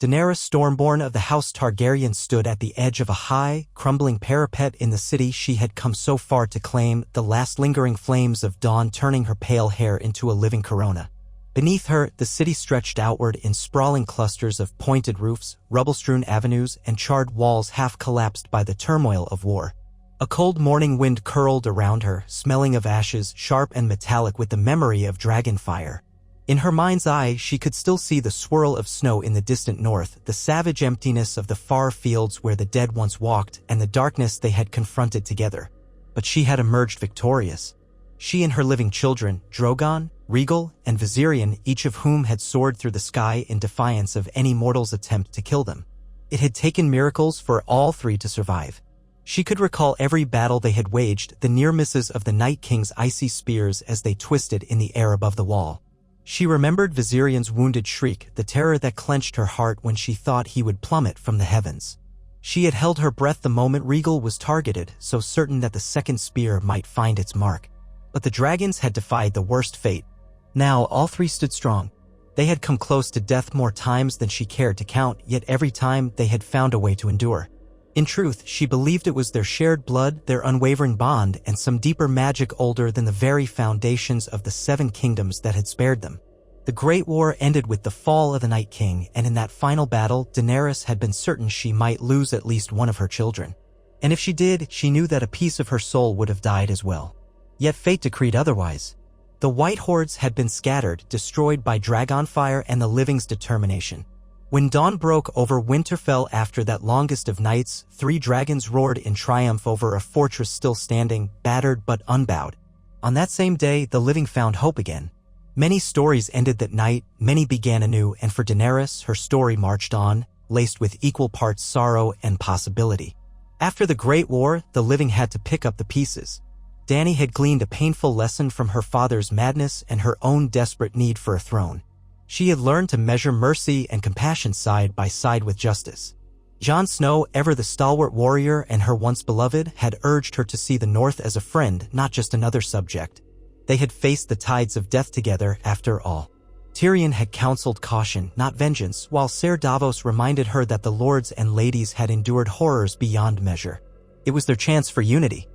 Daenerys Stormborn of the House Targaryen stood at the edge of a high, crumbling parapet in the city she had come so far to claim, the last lingering flames of dawn turning her pale hair into a living corona. Beneath her, the city stretched outward in sprawling clusters of pointed roofs, rubble-strewn avenues, and charred walls half collapsed by the turmoil of war. A cold morning wind curled around her, smelling of ashes, sharp and metallic with the memory of dragon fire. In her mind's eye, she could still see the swirl of snow in the distant north, the savage emptiness of the far fields where the dead once walked, and the darkness they had confronted together. But she had emerged victorious. She and her living children, Drogon, Rhaegal, and Viserion, each of whom had soared through the sky in defiance of any mortal's attempt to kill them. It had taken miracles for all three to survive. She could recall every battle they had waged, the near misses of the Night King's icy spears as they twisted in the air above the wall. She remembered Viserion's wounded shriek, the terror that clenched her heart when she thought he would plummet from the heavens. She had held her breath the moment Rhaegal was targeted, so certain that the second spear might find its mark. But the dragons had defied the worst fate. Now all three stood strong. They had come close to death more times than she cared to count, yet every time they had found a way to endure. In truth, she believed it was their shared blood, their unwavering bond, and some deeper magic older than the very foundations of the Seven Kingdoms that had spared them. The Great War ended with the fall of the Night King, and in that final battle, Daenerys had been certain she might lose at least one of her children. And if she did, she knew that a piece of her soul would have died as well. Yet fate decreed otherwise. The White Hordes had been scattered, destroyed by dragonfire and the living's determination. When dawn broke over Winterfell after that longest of nights, 3 dragons roared in triumph over a fortress still standing, battered but unbowed. On that same day, the living found hope again. Many stories ended that night, many began anew, and for Daenerys, her story marched on, laced with equal parts sorrow and possibility. After the Great War, the living had to pick up the pieces. Dany had gleaned a painful lesson from her father's madness and her own desperate need for a throne. She had learned to measure mercy and compassion side by side with justice. Jon Snow, ever the stalwart warrior and her once beloved, had urged her to see the North as a friend, not just another subject. They had faced the tides of death together, after all. Tyrion had counseled caution, not vengeance, while Ser Davos reminded her that the lords and ladies had endured horrors beyond measure. It was their chance for unity.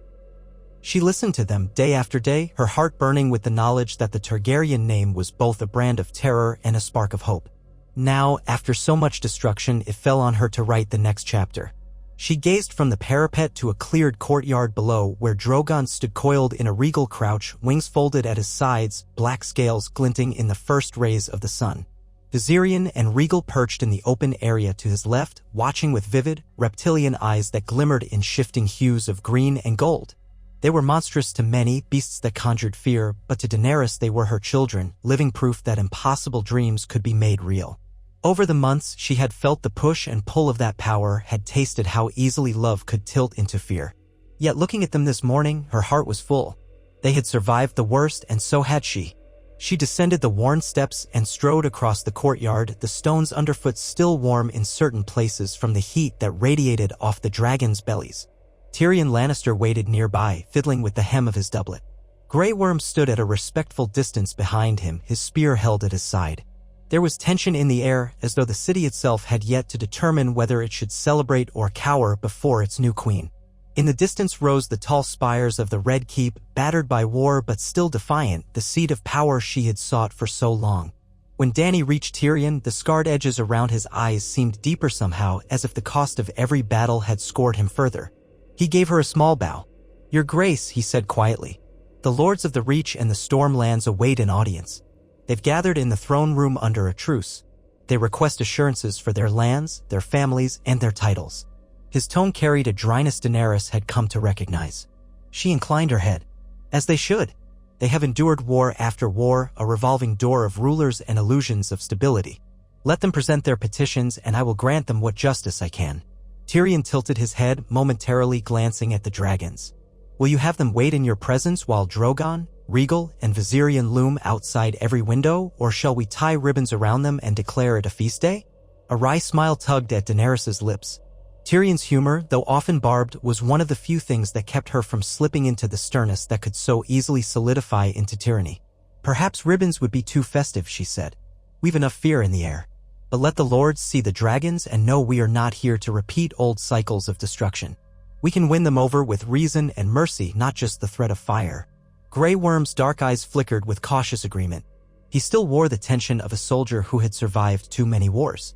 She listened to them day after day, her heart burning with the knowledge that the Targaryen name was both a brand of terror and a spark of hope. Now, after so much destruction, it fell on her to write the next chapter. She gazed from the parapet to a cleared courtyard below where Drogon stood coiled in a regal crouch, wings folded at his sides, black scales glinting in the first rays of the sun. Viserion and Rhaegal perched in the open area to his left, watching with vivid, reptilian eyes that glimmered in shifting hues of green and gold. They were monstrous to many, beasts that conjured fear, but to Daenerys they were her children, living proof that impossible dreams could be made real. Over the months, she had felt the push and pull of that power, had tasted how easily love could tilt into fear. Yet looking at them this morning, her heart was full. They had survived the worst, and so had she. She descended the worn steps and strode across the courtyard, the stones underfoot still warm in certain places from the heat that radiated off the dragons' bellies. Tyrion Lannister waited nearby, fiddling with the hem of his doublet. Grey Worm stood at a respectful distance behind him, his spear held at his side. There was tension in the air, as though the city itself had yet to determine whether it should celebrate or cower before its new queen. In the distance rose the tall spires of the Red Keep, battered by war but still defiant, the seat of power she had sought for so long. When Dany reached Tyrion, the scarred edges around his eyes seemed deeper somehow, as if the cost of every battle had scored him further. He gave her a small bow. "Your Grace," he said quietly. "The Lords of the Reach and the Stormlands await an audience. They've gathered in the throne room under a truce. They request assurances for their lands, their families, and their titles." His tone carried a dryness Daenerys had come to recognize. She inclined her head. As they should. They have endured war after war, a revolving door of rulers and illusions of stability. Let them present their petitions and I will grant them what justice I can. Tyrion tilted his head, momentarily glancing at the dragons. "Will you have them wait in your presence while Drogon, Rhaegal, and Viserion loom outside every window, or shall we tie ribbons around them and declare it a feast day?" A wry smile tugged at Daenerys' lips. Tyrion's humor, though often barbed, was one of the few things that kept her from slipping into the sternness that could so easily solidify into tyranny. "Perhaps ribbons would be too festive," she said. "We've enough fear in the air." But let the lords see the dragons and know we are not here to repeat old cycles of destruction. We can win them over with reason and mercy, not just the threat of fire. Grey Worm's dark eyes flickered with cautious agreement. He still wore the tension of a soldier who had survived too many wars.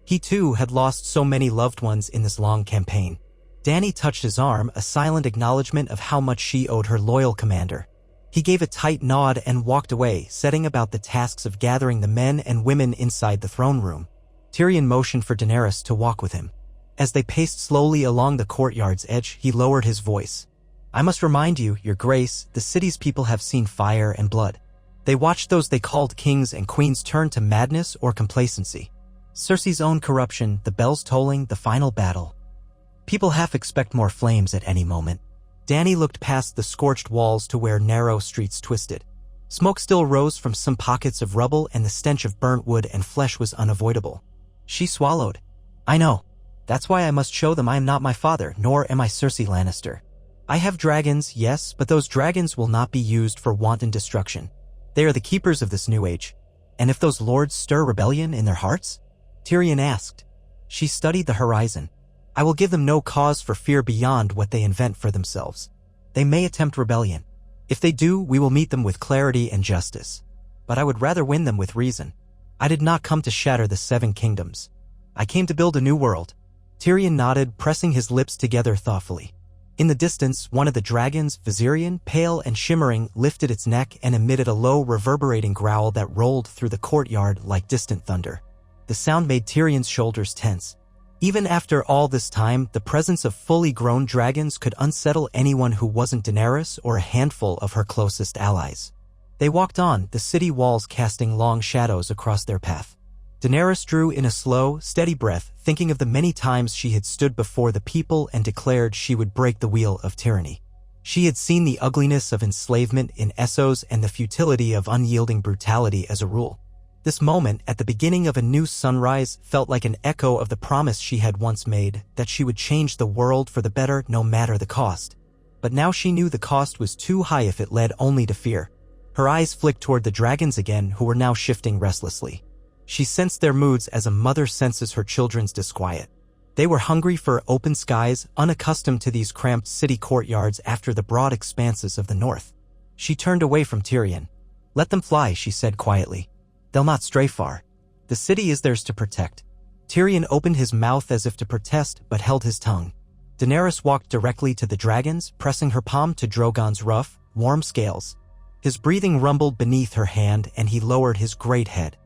He too had lost so many loved ones in this long campaign. Dany touched his arm, a silent acknowledgement of how much she owed her loyal commander. He gave a tight nod and walked away, setting about the tasks of gathering the men and women inside the throne room. Tyrion motioned for Daenerys to walk with him. As they paced slowly along the courtyard's edge, he lowered his voice. I must remind you, Your Grace, the city's people have seen fire and blood. They watched those they called kings and queens turn to madness or complacency. Cersei's own corruption, the bells tolling, the final battle. People half expect more flames at any moment. Dany looked past the scorched walls to where narrow streets twisted. Smoke still rose from some pockets of rubble and the stench of burnt wood and flesh was unavoidable. She swallowed. I know. That's why I must show them I am not my father, nor am I Cersei Lannister. I have dragons, yes, but those dragons will not be used for wanton destruction. They are the keepers of this new age. And if those lords stir rebellion in their hearts? Tyrion asked. She studied the horizon. I will give them no cause for fear beyond what they invent for themselves. They may attempt rebellion. If they do, we will meet them with clarity and justice. But I would rather win them with reason. I did not come to shatter the 7 kingdoms. I came to build a new world. Tyrion nodded, pressing his lips together thoughtfully. In the distance, one of the dragons, Viserion, pale and shimmering, lifted its neck and emitted a low, reverberating growl that rolled through the courtyard like distant thunder. The sound made Tyrion's shoulders tense. Even after all this time, the presence of fully grown dragons could unsettle anyone who wasn't Daenerys or a handful of her closest allies. They walked on, the city walls casting long shadows across their path. Daenerys drew in a slow, steady breath, thinking of the many times she had stood before the people and declared she would break the wheel of tyranny. She had seen the ugliness of enslavement in Essos and the futility of unyielding brutality as a rule. This moment, at the beginning of a new sunrise, felt like an echo of the promise she had once made, that she would change the world for the better no matter the cost. But now she knew the cost was too high if it led only to fear. Her eyes flicked toward the dragons again, who were now shifting restlessly. She sensed their moods as a mother senses her children's disquiet. They were hungry for open skies, unaccustomed to these cramped city courtyards after the broad expanses of the north. She turned away from Tyrion. Let them fly, she said quietly. They'll not stray far. The city is theirs to protect. Tyrion opened his mouth as if to protest, but held his tongue. Daenerys walked directly to the dragons, pressing her palm to Drogon's rough, warm scales. His breathing rumbled beneath her hand, and he lowered his great head.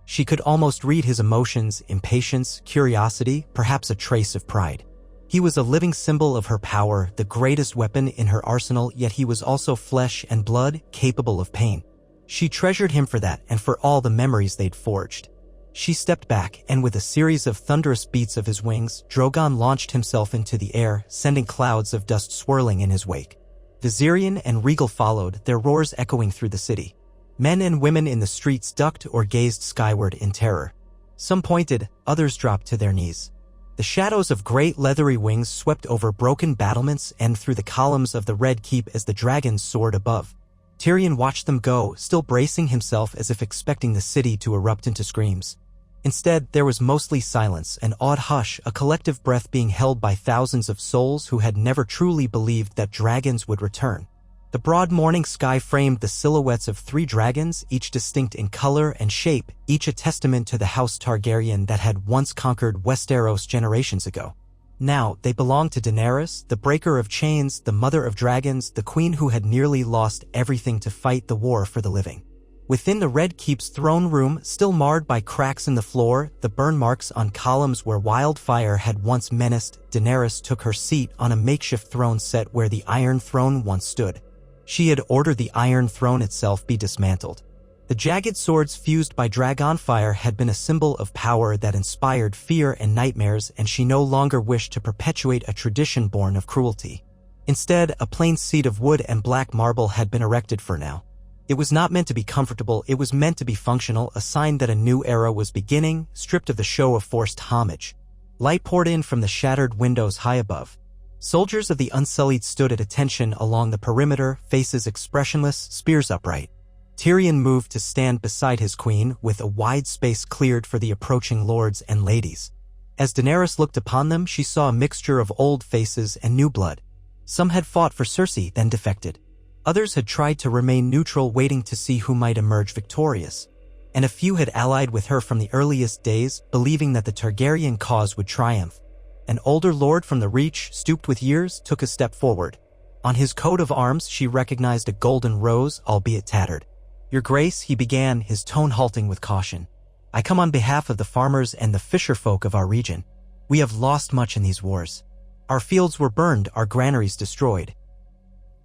She could almost read his emotions, impatience, curiosity, perhaps a trace of pride. He was a living symbol of her power, the greatest weapon in her arsenal, yet he was also flesh and blood, capable of pain. She treasured him for that and for all the memories they'd forged. She stepped back, and with a series of thunderous beats of his wings, Drogon launched himself into the air, sending clouds of dust swirling in his wake. Viserion and Rhaegal followed, their roars echoing through the city. Men and women in the streets ducked or gazed skyward in terror. Some pointed, others dropped to their knees. The shadows of great leathery wings swept over broken battlements and through the columns of the Red Keep as the dragons soared above. Tyrion watched them go, still bracing himself as if expecting the city to erupt into screams. Instead, there was mostly silence, an awed hush, a collective breath being held by thousands of souls who had never truly believed that dragons would return. The broad morning sky framed the silhouettes of 3 dragons, each distinct in color and shape, each a testament to the House Targaryen that had once conquered Westeros generations ago. Now, they belonged to Daenerys, the breaker of chains, the mother of dragons, the queen who had nearly lost everything to fight the war for the living. Within the Red Keep's throne room, still marred by cracks in the floor, the burn marks on columns where wildfire had once menaced, Daenerys took her seat on a makeshift throne set where the Iron Throne once stood. She had ordered the Iron Throne itself be dismantled. The jagged swords fused by dragonfire had been a symbol of power that inspired fear and nightmares, and she no longer wished to perpetuate a tradition born of cruelty. Instead, a plain seat of wood and black marble had been erected for now. It was not meant to be comfortable, it was meant to be functional, a sign that a new era was beginning, stripped of the show of forced homage. Light poured in from the shattered windows high above. Soldiers of the Unsullied stood at attention along the perimeter, faces expressionless, spears upright. Tyrion moved to stand beside his queen with a wide space cleared for the approaching lords and ladies. As Daenerys looked upon them, she saw a mixture of old faces and new blood. Some had fought for Cersei, then defected. Others had tried to remain neutral, waiting to see who might emerge victorious. And a few had allied with her from the earliest days, believing that the Targaryen cause would triumph. An older lord from the Reach, stooped with years, took a step forward. On his coat of arms she recognized a golden rose, albeit tattered. "Your Grace," he began, his tone halting with caution. "I come on behalf of the farmers and the fisherfolk of our region. We have lost much in these wars. Our fields were burned, our granaries destroyed.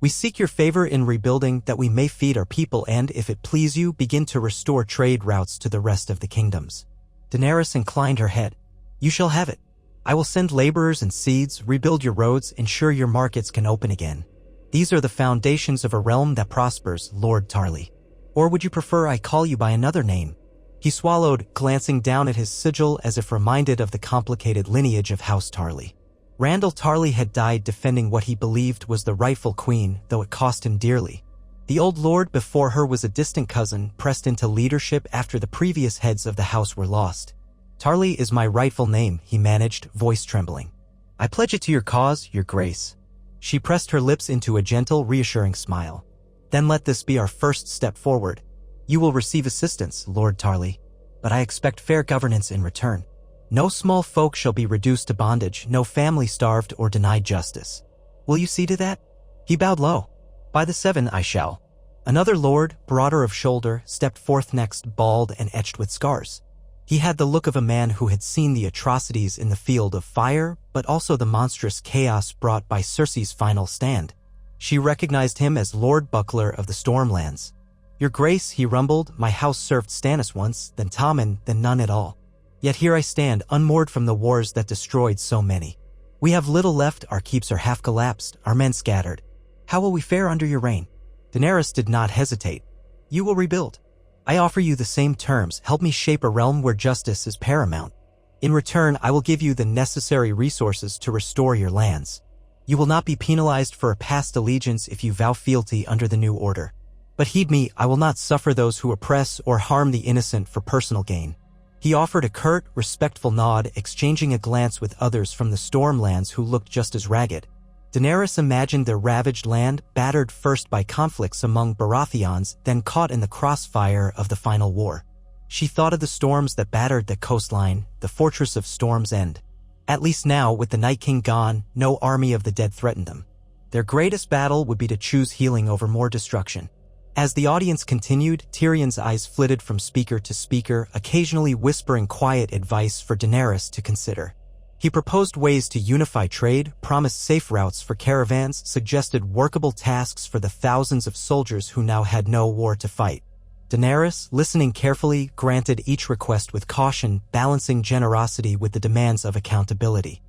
We seek your favor in rebuilding, that we may feed our people and, if it please you, begin to restore trade routes to the rest of the kingdoms." Daenerys inclined her head. "You shall have it. I will send laborers and seeds, rebuild your roads, ensure your markets can open again. These are the foundations of a realm that prospers, Lord Tarly. Or would you prefer I call you by another name?" He swallowed, glancing down at his sigil as if reminded of the complicated lineage of House Tarly. Randyll Tarly had died defending what he believed was the rightful queen, though it cost him dearly. The old lord before her was a distant cousin, pressed into leadership after the previous heads of the house were lost. "Tarly is my rightful name," he managed, voice trembling. "I pledge it to your cause, your grace." She pressed her lips into a gentle, reassuring smile. "Then let this be our first step forward. You will receive assistance, Lord Tarly, but I expect fair governance in return. No small folk shall be reduced to bondage, no family starved or denied justice. Will you see to that?" He bowed low. "By the Seven, I shall." Another lord, broader of shoulder, stepped forth next, bald and etched with scars. He had the look of a man who had seen the atrocities in the field of fire, but also the monstrous chaos brought by Cersei's final stand. She recognized him as Lord Buckler of the Stormlands. "Your Grace," he rumbled, "my house served Stannis once, then Tommen, then none at all. Yet here I stand, unmoored from the wars that destroyed so many. We have little left, our keeps are half collapsed, our men scattered. How will we fare under your reign?" Daenerys did not hesitate. "You will rebuild. I offer you the same terms, help me shape a realm where justice is paramount. In return, I will give you the necessary resources to restore your lands. You will not be penalized for a past allegiance if you vow fealty under the new order. But heed me, I will not suffer those who oppress or harm the innocent for personal gain." He offered a curt, respectful nod, exchanging a glance with others from the Stormlands who looked just as ragged. Daenerys imagined their ravaged land, battered first by conflicts among Baratheons, then caught in the crossfire of the final war. She thought of the storms that battered the coastline, the fortress of Storm's End. At least now, with the Night King gone, no army of the dead threatened them. Their greatest battle would be to choose healing over more destruction. As the audience continued, Tyrion's eyes flitted from speaker to speaker, occasionally whispering quiet advice for Daenerys to consider. He proposed ways to unify trade, promised safe routes for caravans, suggested workable tasks for the thousands of soldiers who now had no war to fight. Daenerys, listening carefully, granted each request with caution, balancing generosity with the demands of accountability.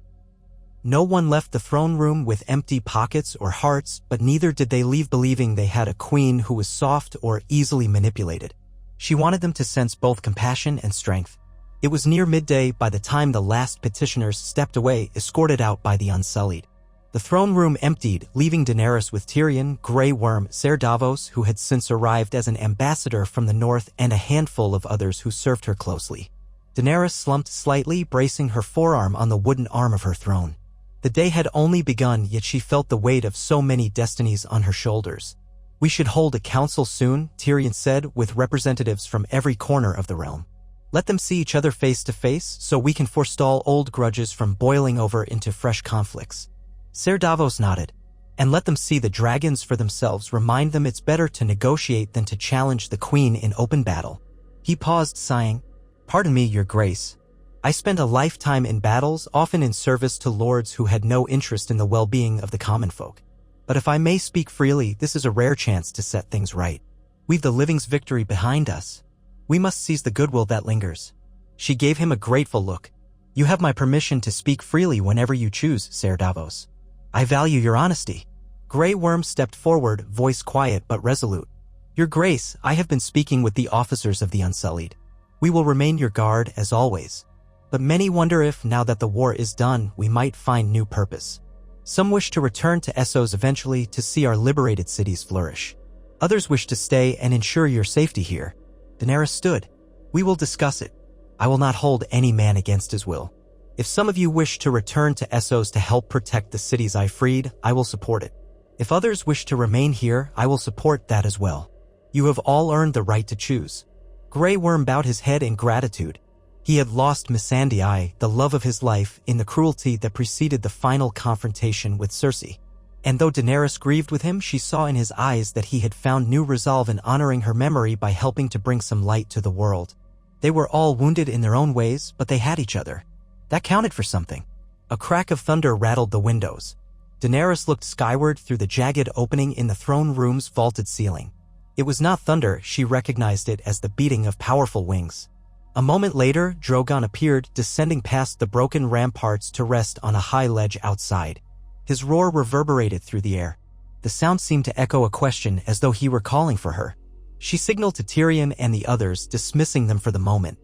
No one left the throne room with empty pockets or hearts, but neither did they leave believing they had a queen who was soft or easily manipulated. She wanted them to sense both compassion and strength. It was near midday by the time the last petitioners stepped away, escorted out by the Unsullied. The throne room emptied, leaving Daenerys with Tyrion, Grey Worm, Ser Davos, who had since arrived as an ambassador from the north, and a handful of others who served her closely. Daenerys slumped slightly, bracing her forearm on the wooden arm of her throne. The day had only begun, yet she felt the weight of so many destinies on her shoulders. "We should hold a council soon," Tyrion said, with representatives from every corner of the realm. "Let them see each other face to face, so we can forestall old grudges from boiling over into fresh conflicts." Ser Davos nodded. "And let them see the dragons for themselves, remind them it's better to negotiate than to challenge the queen in open battle." He paused, sighing. "Pardon me, your grace. I spent a lifetime in battles, often in service to lords who had no interest in the well-being of the common folk. But if I may speak freely, this is a rare chance to set things right. We've the living's victory behind us. We must seize the goodwill that lingers." She gave him a grateful look. "You have my permission to speak freely whenever you choose, Ser Davos. I value your honesty." Grey Worm stepped forward, voice quiet but resolute. "Your Grace, I have been speaking with the officers of the Unsullied. We will remain your guard, as always. But many wonder if, now that the war is done, we might find new purpose. Some wish to return to Essos eventually to see our liberated cities flourish. Others wish to stay and ensure your safety here. Daenerys stood. We will discuss it. I will not hold any man against his will. If some of you wish to return to Essos to help protect the cities I freed, I will support it. If others wish to remain here, I will support that as well. You have all earned the right to choose. Grey Worm bowed his head in gratitude. He had lost Missandei, the love of his life, in the cruelty that preceded the final confrontation with Cersei. And though Daenerys grieved with him, she saw in his eyes that he had found new resolve in honoring her memory by helping to bring some light to the world. They were all wounded in their own ways, but they had each other. That counted for something. A crack of thunder rattled the windows. Daenerys looked skyward through the jagged opening in the throne room's vaulted ceiling. It was not thunder, she recognized it as the beating of powerful wings. A moment later, Drogon appeared, descending past the broken ramparts to rest on a high ledge outside. His roar reverberated through the air. The sound seemed to echo a question as though he were calling for her. She signaled to Tyrion and the others, dismissing them for the moment.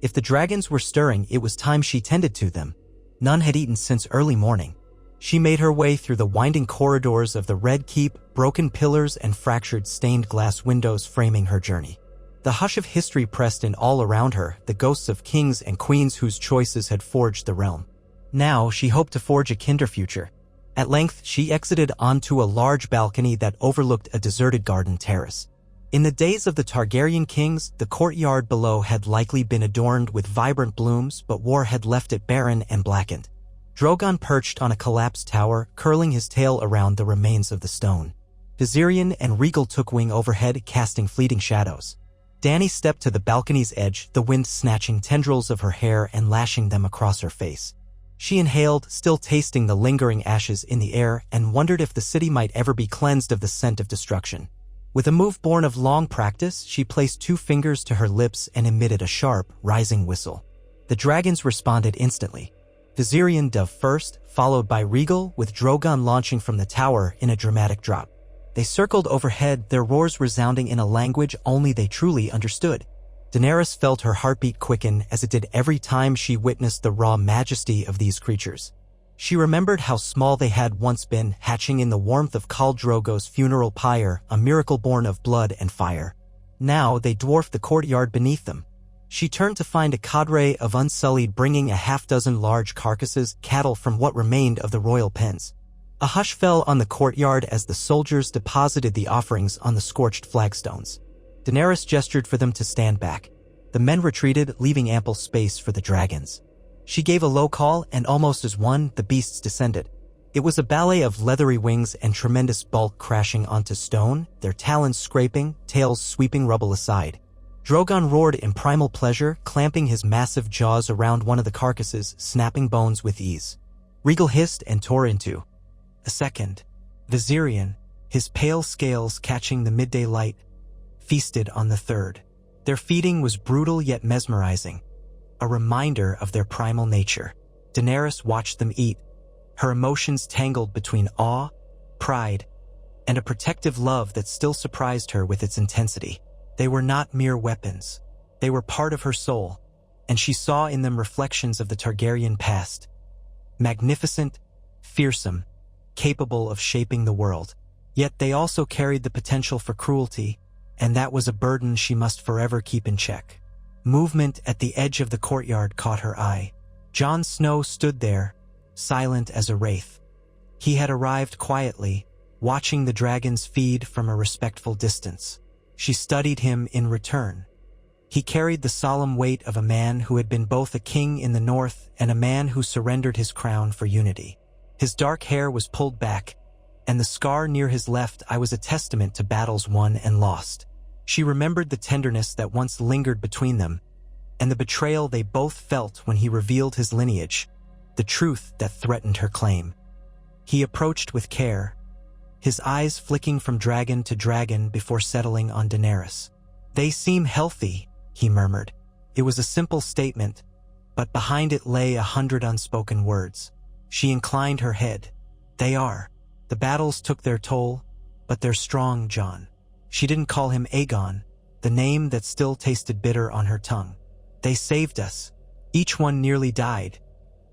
If the dragons were stirring, it was time she tended to them. None had eaten since early morning. She made her way through the winding corridors of the Red Keep, broken pillars and fractured stained glass windows framing her journey. The hush of history pressed in all around her, the ghosts of kings and queens whose choices had forged the realm. Now she hoped to forge a kinder future. At length, she exited onto a large balcony that overlooked a deserted garden terrace. In the days of the Targaryen kings, the courtyard below had likely been adorned with vibrant blooms, but war had left it barren and blackened. Drogon perched on a collapsed tower, curling his tail around the remains of the stone. Viserion and Rhaegal took wing overhead, casting fleeting shadows. Dany stepped to the balcony's edge, the wind snatching tendrils of her hair and lashing them across her face. She inhaled, still tasting the lingering ashes in the air, and wondered if the city might ever be cleansed of the scent of destruction. With a move born of long practice, she placed 2 fingers to her lips and emitted a sharp, rising whistle. The dragons responded instantly. Viserion dove first, followed by Rhaegal, with Drogon launching from the tower in a dramatic drop. They circled overhead, their roars resounding in a language only they truly understood. Daenerys felt her heartbeat quicken as it did every time she witnessed the raw majesty of these creatures. She remembered how small they had once been, hatching in the warmth of Khal Drogo's funeral pyre, a miracle born of blood and fire. Now they dwarfed the courtyard beneath them. She turned to find a cadre of Unsullied bringing a half-dozen large carcasses, cattle from what remained of the royal pens. A hush fell on the courtyard as the soldiers deposited the offerings on the scorched flagstones. Daenerys gestured for them to stand back. The men retreated, leaving ample space for the dragons. She gave a low call, and almost as one, the beasts descended. It was a ballet of leathery wings and tremendous bulk crashing onto stone, their talons scraping, tails sweeping rubble aside. Drogon roared in primal pleasure, clamping his massive jaws around one of the carcasses, snapping bones with ease. Rhaegal hissed and tore into a second. Viserion, his pale scales catching the midday light, feasted on the third. Their feeding was brutal yet mesmerizing, a reminder of their primal nature. Daenerys watched them eat, her emotions tangled between awe, pride, and a protective love that still surprised her with its intensity. They were not mere weapons. They were part of her soul, and she saw in them reflections of the Targaryen past. Magnificent, fearsome, capable of shaping the world. Yet they also carried the potential for cruelty, and that was a burden she must forever keep in check. Movement at the edge of the courtyard caught her eye. Jon Snow stood there, silent as a wraith. He had arrived quietly, watching the dragons feed from a respectful distance. She studied him in return. He carried the solemn weight of a man who had been both a king in the north and a man who surrendered his crown for unity. His dark hair was pulled back, and the scar near his left eye was a testament to battles won and lost. She remembered the tenderness that once lingered between them, and the betrayal they both felt when he revealed his lineage, the truth that threatened her claim. He approached with care, his eyes flicking from dragon to dragon before settling on Daenerys. "They seem healthy," he murmured. It was a simple statement, but behind it lay 100 unspoken words. She inclined her head. "They are. The battles took their toll, but they're strong, Jon." She didn't call him Aegon, the name that still tasted bitter on her tongue. "They saved us. Each one nearly died,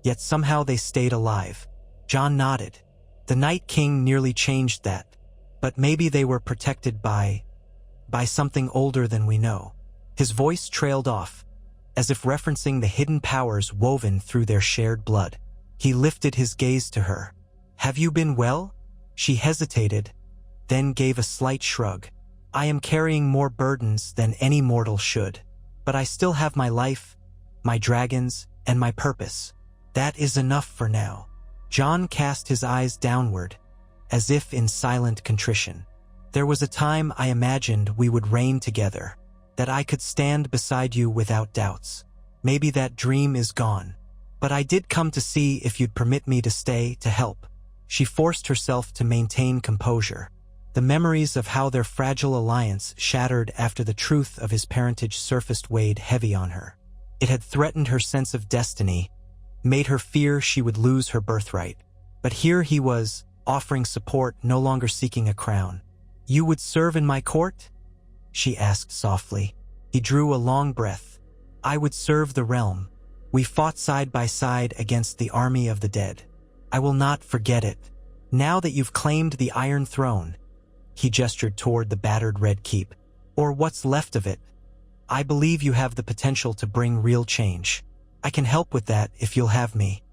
yet somehow they stayed alive." Jon nodded. "The Night King nearly changed that. But maybe they were protected by something older than we know. His voice trailed off, as if referencing the hidden powers woven through their shared blood. He lifted his gaze to her. "Have you been well?" She hesitated, then gave a slight shrug. "I am carrying more burdens than any mortal should. But I still have my life, my dragons, and my purpose. That is enough for now." Jon cast his eyes downward, as if in silent contrition. "There was a time I imagined we would reign together, that I could stand beside you without doubts. Maybe that dream is gone. But I did come to see if you'd permit me to stay to help." She forced herself to maintain composure. The memories of how their fragile alliance shattered after the truth of his parentage surfaced weighed heavy on her. It had threatened her sense of destiny, made her fear she would lose her birthright. But here he was, offering support, no longer seeking a crown. "You would serve in my court?" she asked softly. He drew a long breath. "I would serve the realm. We fought side by side against the army of the dead. I will not forget it. Now that you've claimed the Iron Throne," he gestured toward the battered Red Keep, "or what's left of it, I believe you have the potential to bring real change. I can help with that if you'll have me."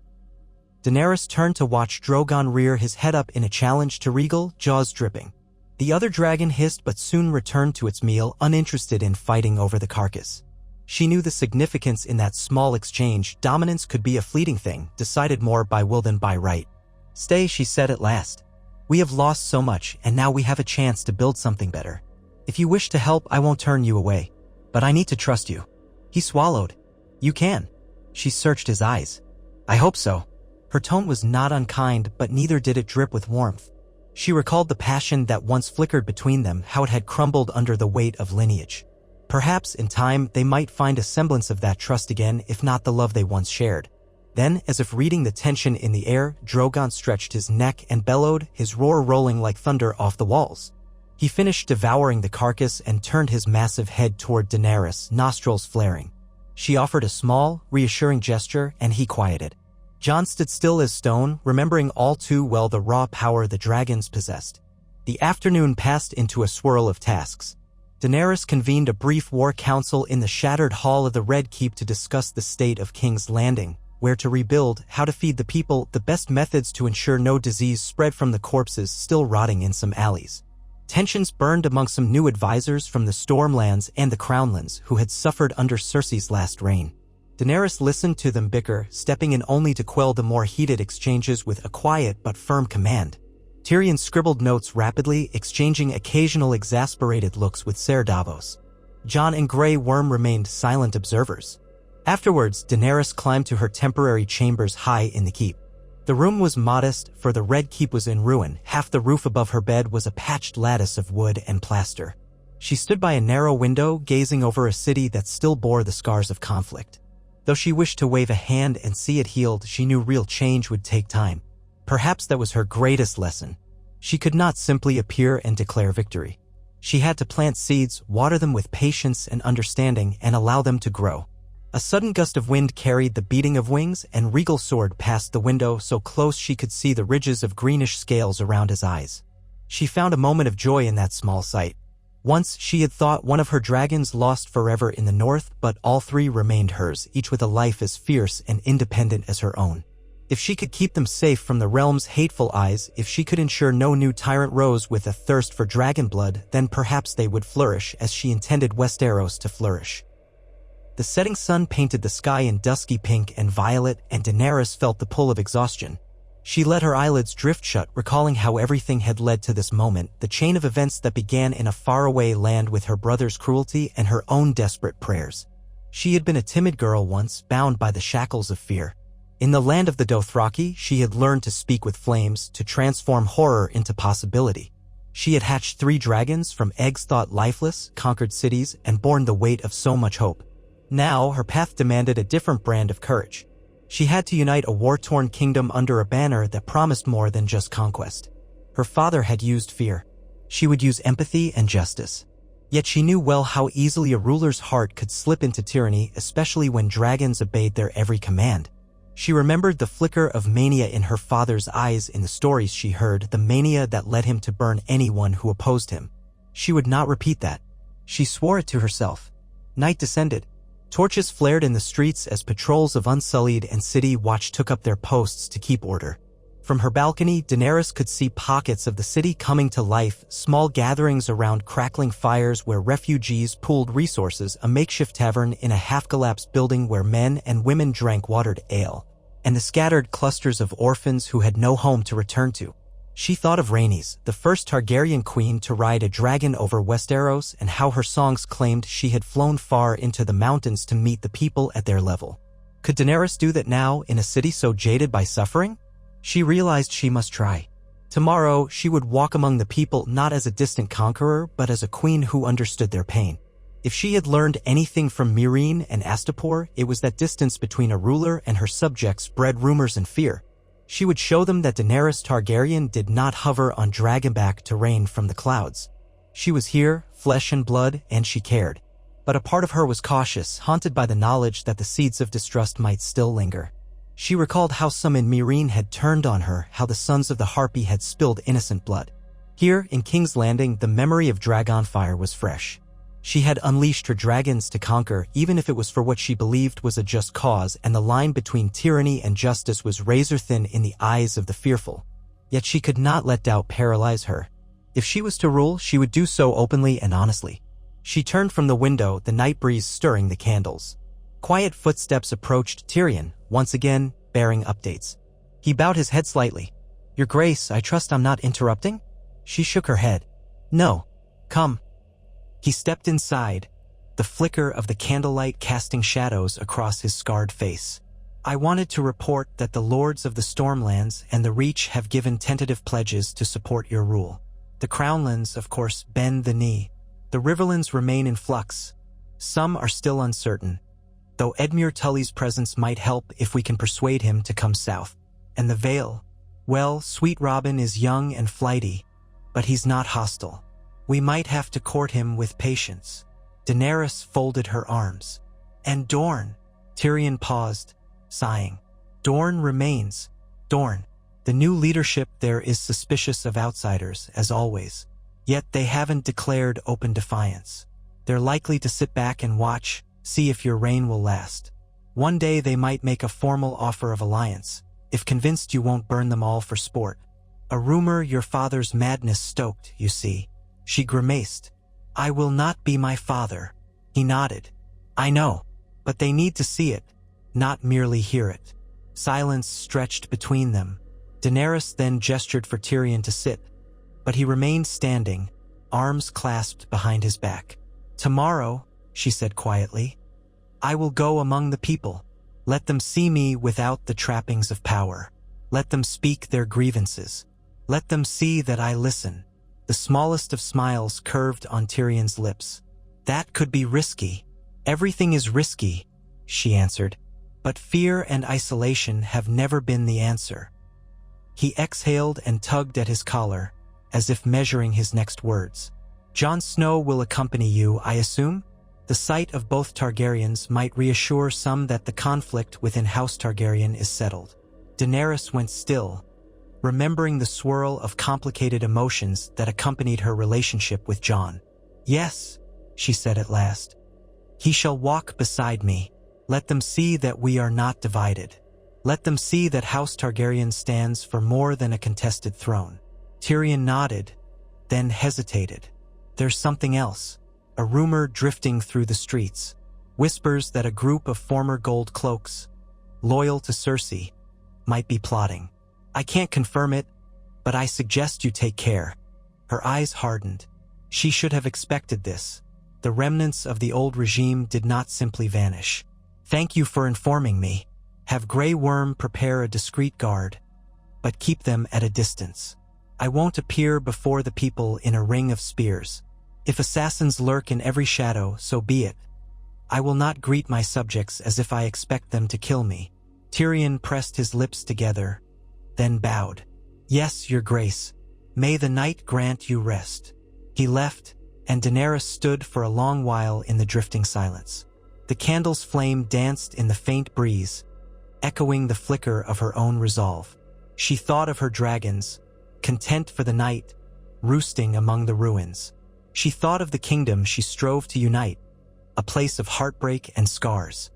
Daenerys turned to watch Drogon rear his head up in a challenge to Regal, jaws dripping. The other dragon hissed but soon returned to its meal, uninterested in fighting over the carcass. She knew the significance in that small exchange. Dominance could be a fleeting thing, decided more by will than by right. "Stay," she said at last. "We have lost so much, and now we have a chance to build something better. If you wish to help, I won't turn you away. But I need to trust you." He swallowed. "You can." She searched his eyes. "I hope so." Her tone was not unkind, but neither did it drip with warmth. She recalled the passion that once flickered between them, how it had crumbled under the weight of lineage. Perhaps, in time, they might find a semblance of that trust again, if not the love they once shared. Then, as if reading the tension in the air, Drogon stretched his neck and bellowed, his roar rolling like thunder off the walls. He finished devouring the carcass and turned his massive head toward Daenerys, nostrils flaring. She offered a small, reassuring gesture, and he quieted. Jon stood still as stone, remembering all too well the raw power the dragons possessed. The afternoon passed into a swirl of tasks. Daenerys convened a brief war council in the shattered hall of the Red Keep to discuss the state of King's Landing, where to rebuild, how to feed the people, the best methods to ensure no disease spread from the corpses still rotting in some alleys. Tensions burned among some new advisors from the Stormlands and the Crownlands who had suffered under Cersei's last reign. Daenerys listened to them bicker, stepping in only to quell the more heated exchanges with a quiet but firm command. Tyrion scribbled notes rapidly, exchanging occasional exasperated looks with Ser Davos. Jon and Grey Worm remained silent observers. Afterwards, Daenerys climbed to her temporary chambers high in the keep. The room was modest, for the Red Keep was in ruin. Half the roof above her bed was a patched lattice of wood and plaster. She stood by a narrow window, gazing over a city that still bore the scars of conflict. Though she wished to wave a hand and see it healed, she knew real change would take time. Perhaps that was her greatest lesson. She could not simply appear and declare victory. She had to plant seeds, water them with patience and understanding, and allow them to grow. A sudden gust of wind carried the beating of wings, and Regal soared past the window so close she could see the ridges of greenish scales around his eyes. She found a moment of joy in that small sight. Once she had thought one of her dragons lost forever in the north, but all three remained hers, each with a life as fierce and independent as her own. If she could keep them safe from the realm's hateful eyes, if she could ensure no new tyrant rose with a thirst for dragon blood, then perhaps they would flourish as she intended Westeros to flourish. The setting sun painted the sky in dusky pink and violet, and Daenerys felt the pull of exhaustion. She let her eyelids drift shut, recalling how everything had led to this moment, the chain of events that began in a faraway land with her brother's cruelty and her own desperate prayers. She had been a timid girl once, bound by the shackles of fear. In the land of the Dothraki, she had learned to speak with flames, to transform horror into possibility. She had hatched 3 dragons from eggs thought lifeless, conquered cities, and borne the weight of so much hope. Now, her path demanded a different brand of courage. She had to unite a war-torn kingdom under a banner that promised more than just conquest. Her father had used fear. She would use empathy and justice. Yet she knew well how easily a ruler's heart could slip into tyranny, especially when dragons obeyed their every command. She remembered the flicker of mania in her father's eyes in the stories she heard, the mania that led him to burn anyone who opposed him. She would not repeat that. She swore it to herself. Night descended. Torches flared in the streets as patrols of Unsullied and City Watch took up their posts to keep order. From her balcony, Daenerys could see pockets of the city coming to life, small gatherings around crackling fires where refugees pooled resources, a makeshift tavern in a half-collapsed building where men and women drank watered ale, and the scattered clusters of orphans who had no home to return to. She thought of Rhaenys, the first Targaryen queen to ride a dragon over Westeros, and how her songs claimed she had flown far into the mountains to meet the people at their level. Could Daenerys do that now in a city so jaded by suffering? She realized she must try. Tomorrow, she would walk among the people not as a distant conqueror, but as a queen who understood their pain. If she had learned anything from Meereen and Astapor, it was that distance between a ruler and her subjects bred rumors and fear. She would show them that Daenerys Targaryen did not hover on dragonback to reign from the clouds. She was here, flesh and blood, and she cared. But a part of her was cautious, haunted by the knowledge that the seeds of distrust might still linger. She recalled how some in Meereen had turned on her, how the sons of the Harpy had spilled innocent blood. Here, in King's Landing, the memory of Dragonfire was fresh. She had unleashed her dragons to conquer, even if it was for what she believed was a just cause, and the line between tyranny and justice was razor-thin in the eyes of the fearful. Yet she could not let doubt paralyze her. If she was to rule, she would do so openly and honestly. She turned from the window, the night breeze stirring the candles. Quiet footsteps approached Tyrion, once again, bearing updates. He bowed his head slightly. "Your Grace, I trust I'm not interrupting?" She shook her head. "No. Come." He stepped inside, the flicker of the candlelight casting shadows across his scarred face. "I wanted to report that the Lords of the Stormlands and the Reach have given tentative pledges to support your rule. The Crownlands, of course, bend the knee. The Riverlands remain in flux. Some are still uncertain, though Edmure Tully's presence might help if we can persuade him to come south. And the Vale? Well, Sweet Robin is young and flighty, but he's not hostile. We might have to court him with patience." Daenerys folded her arms. "And Dorne?" Tyrion paused, sighing. "Dorne remains. Dorne. The new leadership there is suspicious of outsiders, as always. Yet they haven't declared open defiance. They're likely to sit back and watch, see if your reign will last. One day they might make a formal offer of alliance, if convinced you won't burn them all for sport. A rumor your father's madness stoked, you see." She grimaced. "I will not be my father." He nodded. "I know, but they need to see it, not merely hear it." Silence stretched between them. Daenerys then gestured for Tyrion to sit, but he remained standing, arms clasped behind his back. "Tomorrow," she said quietly, "I will go among the people. Let them see me without the trappings of power. Let them speak their grievances. Let them see that I listen." The smallest of smiles curved on Tyrion's lips. "That could be risky." "Everything is risky," she answered, "but fear and isolation have never been the answer." He exhaled and tugged at his collar, as if measuring his next words. "Jon Snow will accompany you, I assume?" The sight of both Targaryens might reassure some that the conflict within House Targaryen is settled. Daenerys went still, remembering the swirl of complicated emotions that accompanied her relationship with Jon. "Yes," she said at last. "He shall walk beside me. Let them see that we are not divided. Let them see that House Targaryen stands for more than a contested throne." Tyrion nodded, then hesitated. "There's something else." A rumor drifting through the streets. Whispers that a group of former gold cloaks, loyal to Cersei, might be plotting. "I can't confirm it, but I suggest you take care." Her eyes hardened. She should have expected this. The remnants of the old regime did not simply vanish. "Thank you for informing me. Have Grey Worm prepare a discreet guard, but keep them at a distance. I won't appear before the people in a ring of spears. If assassins lurk in every shadow, so be it. I will not greet my subjects as if I expect them to kill me." Tyrion pressed his lips together, then bowed. "Yes, Your Grace. May the night grant you rest." He left, and Daenerys stood for a long while in the drifting silence. The candle's flame danced in the faint breeze, echoing the flicker of her own resolve. She thought of her dragons, content for the night, roosting among the ruins. She thought of the kingdom she strove to unite, a place of heartbreak and scars.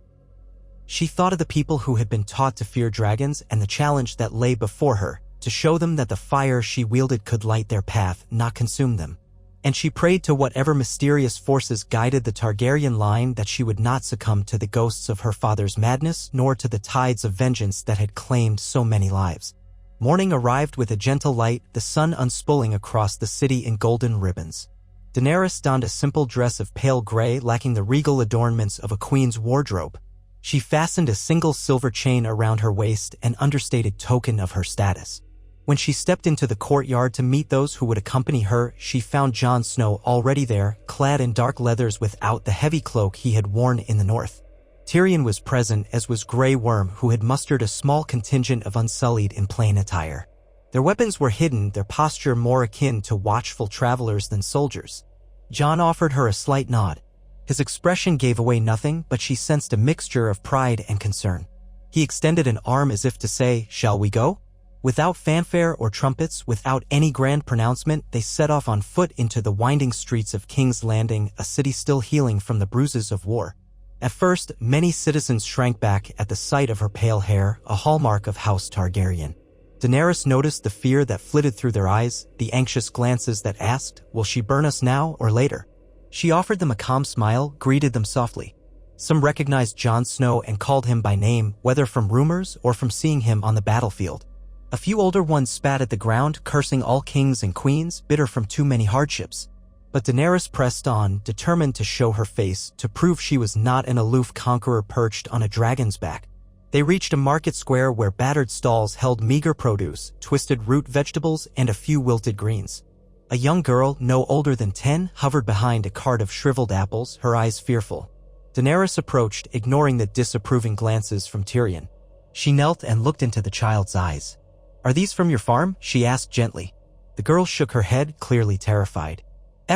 She thought of the people who had been taught to fear dragons and the challenge that lay before her, to show them that the fire she wielded could light their path, not consume them. And she prayed to whatever mysterious forces guided the Targaryen line that she would not succumb to the ghosts of her father's madness nor to the tides of vengeance that had claimed so many lives. Morning arrived with a gentle light, the sun unspooling across the city in golden ribbons. Daenerys donned a simple dress of pale gray, lacking the regal adornments of a queen's wardrobe. She fastened a single silver chain around her waist, an understated token of her status. When she stepped into the courtyard to meet those who would accompany her, she found Jon Snow already there, clad in dark leathers without the heavy cloak he had worn in the north. Tyrion was present, as was Grey Worm, who had mustered a small contingent of Unsullied in plain attire. Their weapons were hidden, their posture more akin to watchful travelers than soldiers. Jon offered her a slight nod. His expression gave away nothing, but she sensed a mixture of pride and concern. He extended an arm as if to say, "Shall we go?" Without fanfare or trumpets, without any grand pronouncement, they set off on foot into the winding streets of King's Landing, a city still healing from the bruises of war. At first, many citizens shrank back at the sight of her pale hair, a hallmark of House Targaryen. Daenerys noticed the fear that flitted through their eyes, the anxious glances that asked, "Will she burn us now or later?" She offered them a calm smile, greeted them softly. Some recognized Jon Snow and called him by name, whether from rumors or from seeing him on the battlefield. A few older ones spat at the ground, cursing all kings and queens, bitter from too many hardships. But Daenerys pressed on, determined to show her face, to prove she was not an aloof conqueror perched on a dragon's back. They reached a market square where battered stalls held meager produce, twisted root vegetables, and a few wilted greens. A young girl, no older than 10, hovered behind a cart of shriveled apples, her eyes fearful. Daenerys approached, ignoring the disapproving glances from Tyrion. She knelt and looked into the child's eyes. "Are these from your farm?" she asked gently. The girl shook her head, clearly terrified.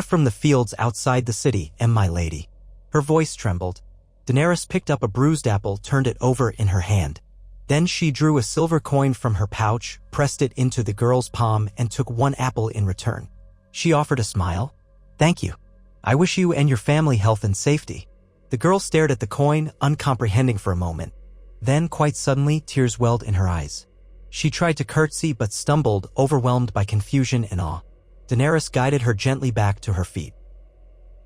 "From the fields outside the city, my lady." Her voice trembled. Daenerys picked up a bruised apple, turned it over in her hand. Then she drew a silver coin from her pouch, pressed it into the girl's palm, and took one apple in return. She offered a smile. "Thank you. I wish you and your family health and safety." The girl stared at the coin, uncomprehending for a moment. Then, quite suddenly, tears welled in her eyes. She tried to curtsy but stumbled, overwhelmed by confusion and awe. Daenerys guided her gently back to her feet.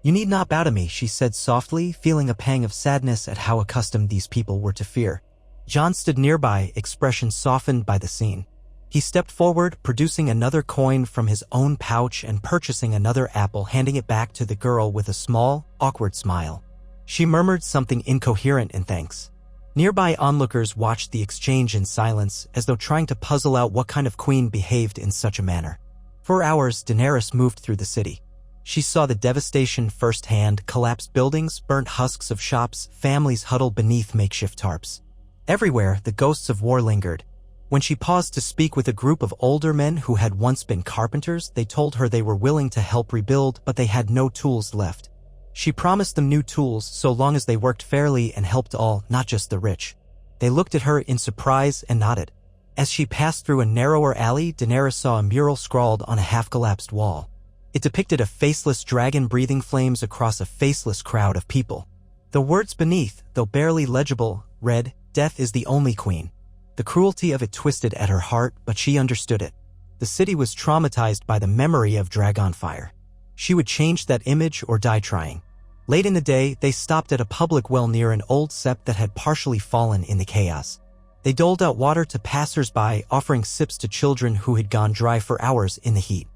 "You need not bow to me," she said softly, feeling a pang of sadness at how accustomed these people were to fear. Jon stood nearby, expression softened by the scene. He stepped forward, producing another coin from his own pouch and purchasing another apple, handing it back to the girl with a small, awkward smile. She murmured something incoherent in thanks. Nearby onlookers watched the exchange in silence, as though trying to puzzle out what kind of queen behaved in such a manner. For hours, Daenerys moved through the city. She saw the devastation firsthand: collapsed buildings, burnt husks of shops, families huddled beneath makeshift tarps. Everywhere, the ghosts of war lingered. When she paused to speak with a group of older men who had once been carpenters, they told her they were willing to help rebuild, but they had no tools left. She promised them new tools so long as they worked fairly and helped all, not just the rich. They looked at her in surprise and nodded. As she passed through a narrower alley, Daenerys saw a mural scrawled on a half-collapsed wall. It depicted a faceless dragon breathing flames across a faceless crowd of people. The words beneath, though barely legible, read, "Death is the only queen." The cruelty of it twisted at her heart, but she understood it. The city was traumatized by the memory of Dragonfire. She would change that image or die trying. Late in the day, they stopped at a public well near an old sept that had partially fallen in the chaos. They doled out water to passers-by, offering sips to children who had gone dry for hours in the heat.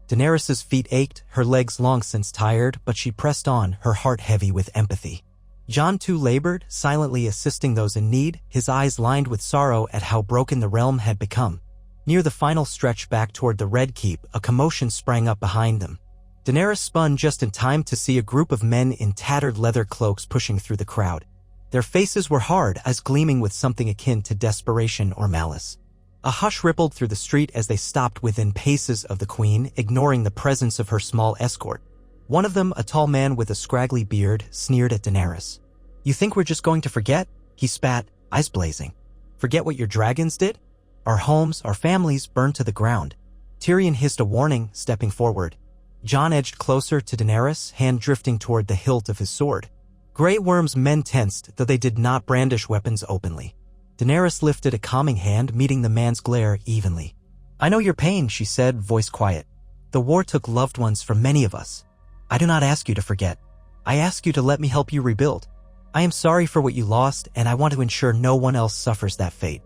Daenerys's feet ached, her legs long since tired, but she pressed on, her heart heavy with empathy. Jon too labored, silently assisting those in need, his eyes lined with sorrow at how broken the realm had become. Near the final stretch back toward the Red Keep, a commotion sprang up behind them. Daenerys spun just in time to see a group of men in tattered leather cloaks pushing through the crowd. Their faces were hard, eyes gleaming with something akin to desperation or malice. A hush rippled through the street as they stopped within paces of the queen, ignoring the presence of her small escort. One of them, a tall man with a scraggly beard, sneered at Daenerys. "You think we're just going to forget?" he spat, eyes blazing. Forget what your dragons did? Our homes, our families burned to the ground. Tyrion hissed a warning, stepping forward. Jon edged closer to Daenerys, hand drifting toward the hilt of his sword. Grey Worm's men tensed, though they did not brandish weapons openly. Daenerys lifted a calming hand, meeting the man's glare evenly. I know your pain, she said, voice quiet. The war took loved ones from many of us. I do not ask you to forget. I ask you to let me help you rebuild. I am sorry for what you lost, and I want to ensure no one else suffers that fate.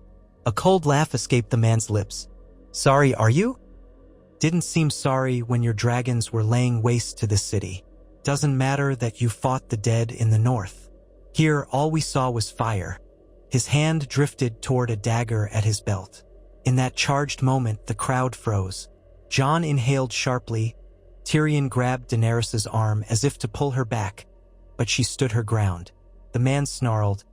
A cold laugh escaped the man's lips. Sorry, are you? Didn't seem sorry when your dragons were laying waste to this city. Doesn't matter that you fought the dead in the north. Here, all we saw was fire. His hand drifted toward a dagger at his belt. In that charged moment, the crowd froze. Jon inhaled sharply. Tyrion grabbed Daenerys' arm as if to pull her back, but she stood her ground. The man snarled,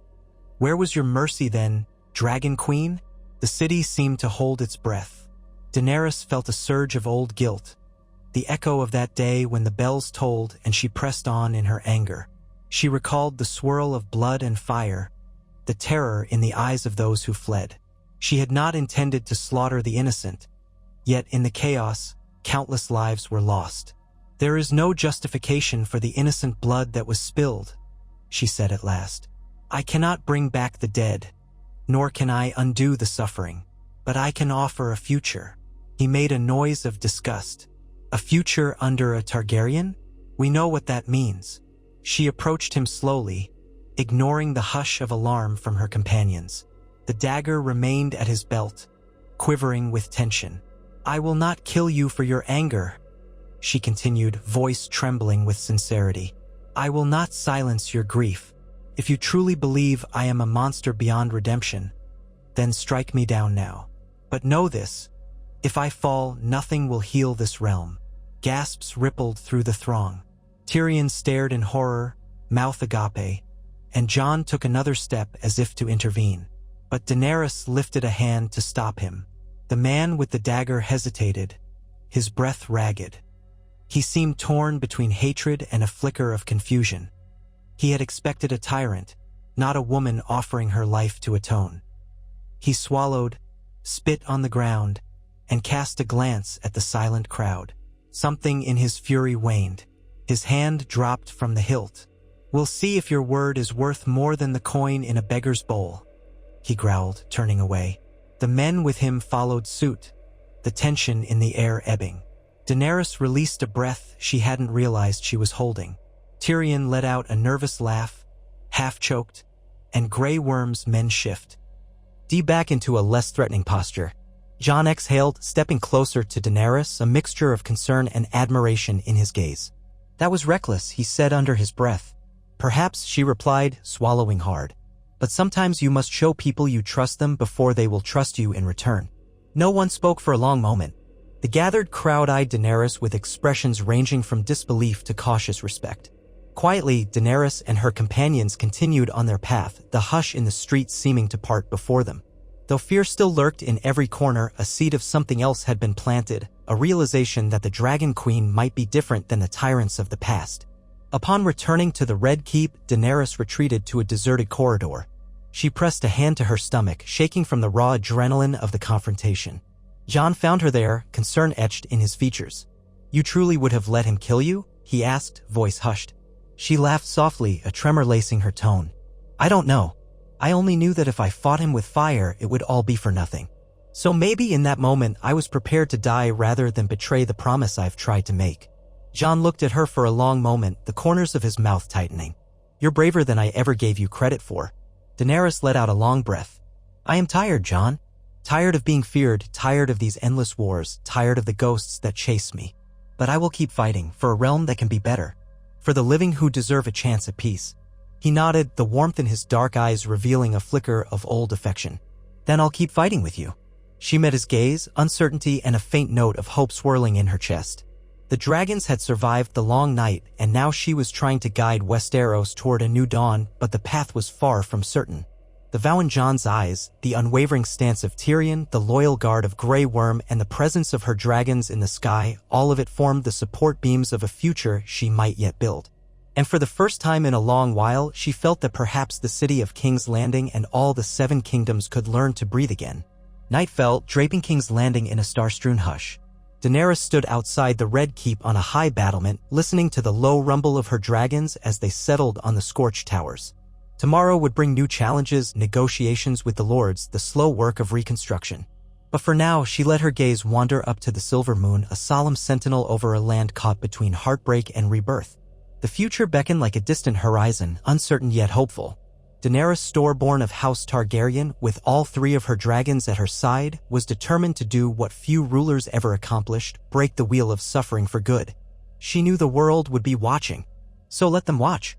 Where was your mercy then, Dragon Queen? The city seemed to hold its breath. Daenerys felt a surge of old guilt, the echo of that day when the bells tolled and she pressed on in her anger. She recalled the swirl of blood and fire, the terror in the eyes of those who fled. She had not intended to slaughter the innocent, yet in the chaos, countless lives were lost. There is no justification for the innocent blood that was spilled, she said at last. I cannot bring back the dead, nor can I undo the suffering, but I can offer a future. He made a noise of disgust. A future under a Targaryen? We know what that means. She approached him slowly, ignoring the hush of alarm from her companions. The dagger remained at his belt, quivering with tension. I will not kill you for your anger, she continued, voice trembling with sincerity. I will not silence your grief. If you truly believe I am a monster beyond redemption, then strike me down now. But know this, if I fall, nothing will heal this realm. Gasps rippled through the throng. Tyrion stared in horror, mouth agape, and Jon took another step as if to intervene. But Daenerys lifted a hand to stop him. The man with the dagger hesitated, his breath ragged. He seemed torn between hatred and a flicker of confusion. He had expected a tyrant, not a woman offering her life to atone. He swallowed, spit on the ground, and cast a glance at the silent crowd. Something in his fury waned. His hand dropped from the hilt. We'll see if your word is worth more than the coin in a beggar's bowl, he growled, turning away. The men with him followed suit, the tension in the air ebbing. Daenerys released a breath she hadn't realized she was holding. Tyrion let out a nervous laugh, half-choked, and Grey Worm's men shift back into a less threatening posture. Jon exhaled, stepping closer to Daenerys, a mixture of concern and admiration in his gaze. That was reckless, he said under his breath. Perhaps, she replied, swallowing hard. But sometimes you must show people you trust them before they will trust you in return. No one spoke for a long moment. The gathered crowd eyed Daenerys with expressions ranging from disbelief to cautious respect. Quietly, Daenerys and her companions continued on their path, the hush in the streets seeming to part before them. Though fear still lurked in every corner, a seed of something else had been planted, a realization that the Dragon Queen might be different than the tyrants of the past. Upon returning to the Red Keep, Daenerys retreated to a deserted corridor. She pressed a hand to her stomach, shaking from the raw adrenaline of the confrontation. Jon found her there, concern etched in his features. You truly would have let him kill you? He asked, voice hushed. She laughed softly, a tremor lacing her tone. I don't know. I only knew that if I fought him with fire, it would all be for nothing. So maybe in that moment I was prepared to die rather than betray the promise I've tried to make. Jon looked at her for a long moment, the corners of his mouth tightening. You're braver than I ever gave you credit for. Daenerys let out a long breath. I am tired, Jon. Tired of being feared, tired of these endless wars, tired of the ghosts that chase me. But I will keep fighting for a realm that can be better. For the living who deserve a chance at peace. He nodded, the warmth in his dark eyes revealing a flicker of old affection. Then I'll keep fighting with you. She met his gaze, uncertainty and a faint note of hope swirling in her chest. The dragons had survived the long night, and now she was trying to guide Westeros toward a new dawn, but the path was far from certain. The vow in Jon's eyes, the unwavering stance of Tyrion, the loyal guard of Grey Worm, and the presence of her dragons in the sky, all of it formed the support beams of a future she might yet build. And for the first time in a long while, she felt that perhaps the city of King's Landing and all the 7 kingdoms could learn to breathe again. Night fell, draping King's Landing in a star-strewn hush. Daenerys stood outside the Red Keep on a high battlement, listening to the low rumble of her dragons as they settled on the scorched towers. Tomorrow would bring new challenges, negotiations with the lords, the slow work of reconstruction. But for now, she let her gaze wander up to the silver moon, a solemn sentinel over a land caught between heartbreak and rebirth. The future beckoned like a distant horizon, uncertain yet hopeful. Daenerys, store-born of House Targaryen, with all 3 of her dragons at her side, was determined to do what few rulers ever accomplished, break the wheel of suffering for good. She knew the world would be watching. So let them watch.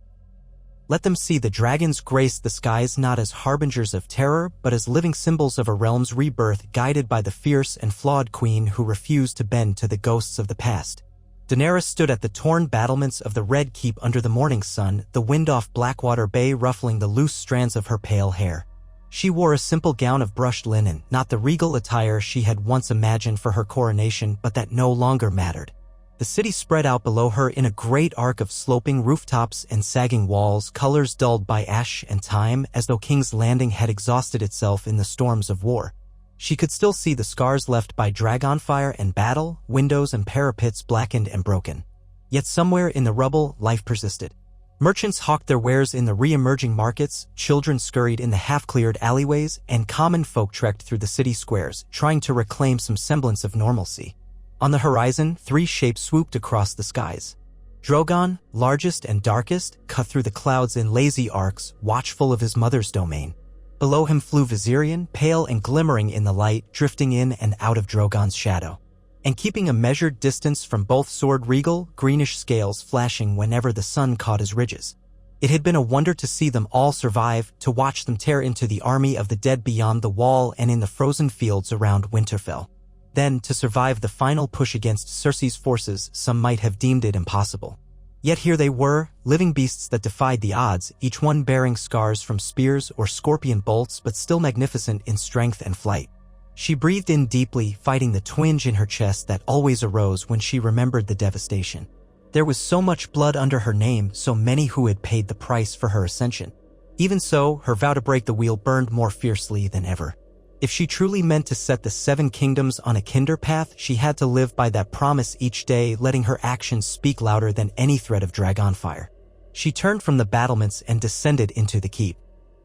Let them see the dragons grace the skies not as harbingers of terror, but as living symbols of a realm's rebirth, guided by the fierce and flawed queen who refused to bend to the ghosts of the past. Daenerys stood at the torn battlements of the Red Keep under the morning sun, the wind off Blackwater Bay ruffling the loose strands of her pale hair. She wore a simple gown of brushed linen, not the regal attire she had once imagined for her coronation, but that no longer mattered. The city spread out below her in a great arc of sloping rooftops and sagging walls, colors dulled by ash and time, as though King's Landing had exhausted itself in the storms of war. She could still see the scars left by dragonfire and battle, windows and parapets blackened and broken. Yet somewhere in the rubble, life persisted. Merchants hawked their wares in the re-emerging markets, children scurried in the half-cleared alleyways, and common folk trekked through the city squares, trying to reclaim some semblance of normalcy. On the horizon, 3 shapes swooped across the skies. Drogon, largest and darkest, cut through the clouds in lazy arcs, watchful of his mother's domain. Below him flew Viserion, pale and glimmering in the light, drifting in and out of Drogon's shadow, and keeping a measured distance from both sword regal, greenish scales flashing whenever the sun caught his ridges. It had been a wonder to see them all survive, to watch them tear into the army of the dead beyond the wall and in the frozen fields around Winterfell. Then, to survive the final push against Cersei's forces, some might have deemed it impossible. Yet here they were, living beasts that defied the odds, each one bearing scars from spears or scorpion bolts, but still magnificent in strength and flight. She breathed in deeply, fighting the twinge in her chest that always arose when she remembered the devastation. There was so much blood under her name, so many who had paid the price for her ascension. Even so, her vow to break the wheel burned more fiercely than ever. If she truly meant to set the 7 kingdoms on a kinder path, she had to live by that promise each day, letting her actions speak louder than any threat of dragonfire. She turned from the battlements and descended into the keep.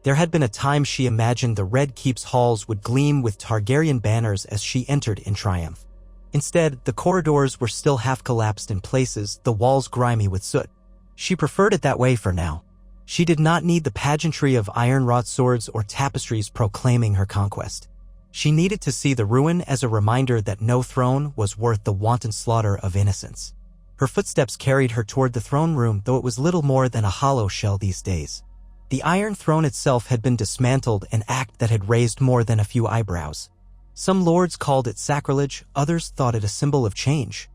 There had been a time she imagined the Red Keep's halls would gleam with Targaryen banners as she entered in triumph. Instead, the corridors were still half-collapsed in places, the walls grimy with soot. She preferred it that way for now. She did not need the pageantry of iron-wrought swords or tapestries proclaiming her conquest. She needed to see the ruin as a reminder that no throne was worth the wanton slaughter of innocents. Her footsteps carried her toward the throne room, though it was little more than a hollow shell these days. The Iron Throne itself had been dismantled, an act that had raised more than a few eyebrows. Some lords called it sacrilege, others thought it a symbol of change.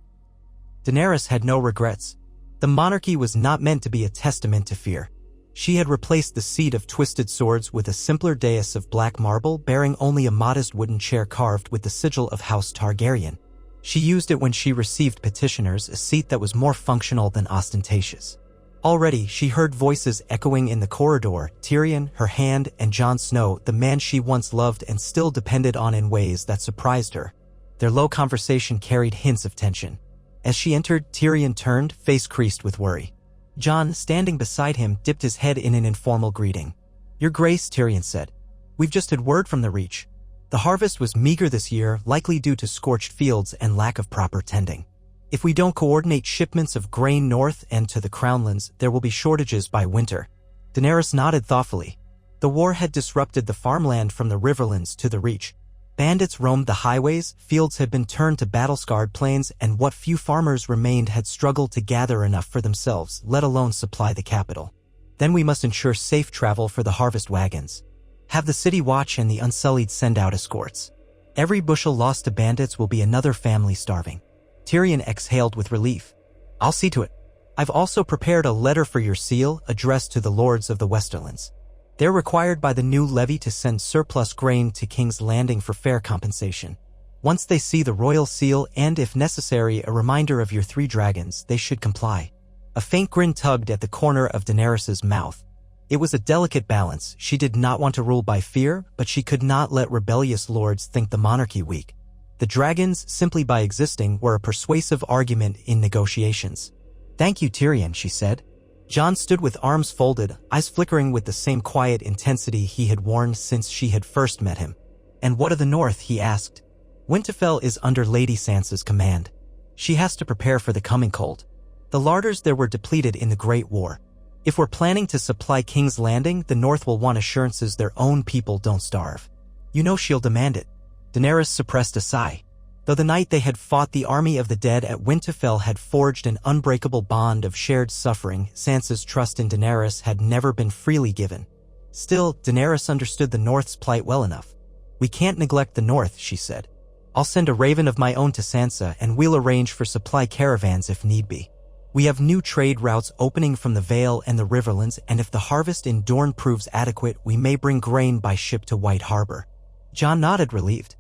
Daenerys had no regrets. The monarchy was not meant to be a testament to fear. She had replaced the seat of twisted swords with a simpler dais of black marble, bearing only a modest wooden chair carved with the sigil of House Targaryen. She used it when she received petitioners, a seat that was more functional than ostentatious. Already, she heard voices echoing in the corridor, Tyrion, her hand, and Jon Snow, the man she once loved and still depended on in ways that surprised her. Their low conversation carried hints of tension. As she entered, Tyrion turned, face creased with worry. Jon, standing beside him, dipped his head in an informal greeting. "Your Grace," Tyrion said. "We've just had word from the Reach. The harvest was meager this year, likely due to scorched fields and lack of proper tending. If we don't coordinate shipments of grain north and to the Crownlands, there will be shortages by winter." Daenerys nodded thoughtfully. The war had disrupted the farmland from the Riverlands to the Reach. Bandits roamed the highways, fields had been turned to battle-scarred plains, and what few farmers remained had struggled to gather enough for themselves, let alone supply the capital. Then we must ensure safe travel for the harvest wagons. Have the city watch and the Unsullied send out escorts. Every bushel lost to bandits will be another family starving. Tyrion exhaled with relief. "I'll see to it. I've also prepared a letter for your seal, addressed to the lords of the Westerlands. They're required by the new levy to send surplus grain to King's Landing for fair compensation. Once they see the royal seal and, if necessary, a reminder of your 3 dragons, they should comply. A faint grin tugged at the corner of Daenerys's mouth. It was a delicate balance. She did not want to rule by fear, but she could not let rebellious lords think the monarchy weak. The dragons, simply by existing, were a persuasive argument in negotiations. "Thank you, Tyrion," she said. Jon stood with arms folded, eyes flickering with the same quiet intensity he had worn since she had first met him. "And what of the north?" he asked. "Winterfell is under Lady Sansa's command. She has to prepare for the coming cold. The larders there were depleted in the Great War. If we're planning to supply King's Landing, the North will want assurances their own people don't starve. You know she'll demand it." Daenerys suppressed a sigh. Though the night they had fought the army of the dead at Winterfell had forged an unbreakable bond of shared suffering, Sansa's trust in Daenerys had never been freely given. Still, Daenerys understood the North's plight well enough. "We can't neglect the North," she said. "I'll send a raven of my own to Sansa, and we'll arrange for supply caravans if need be. We have new trade routes opening from the Vale and the Riverlands, and if the harvest in Dorne proves adequate, we may bring grain by ship to White Harbor." Jon nodded, relieved.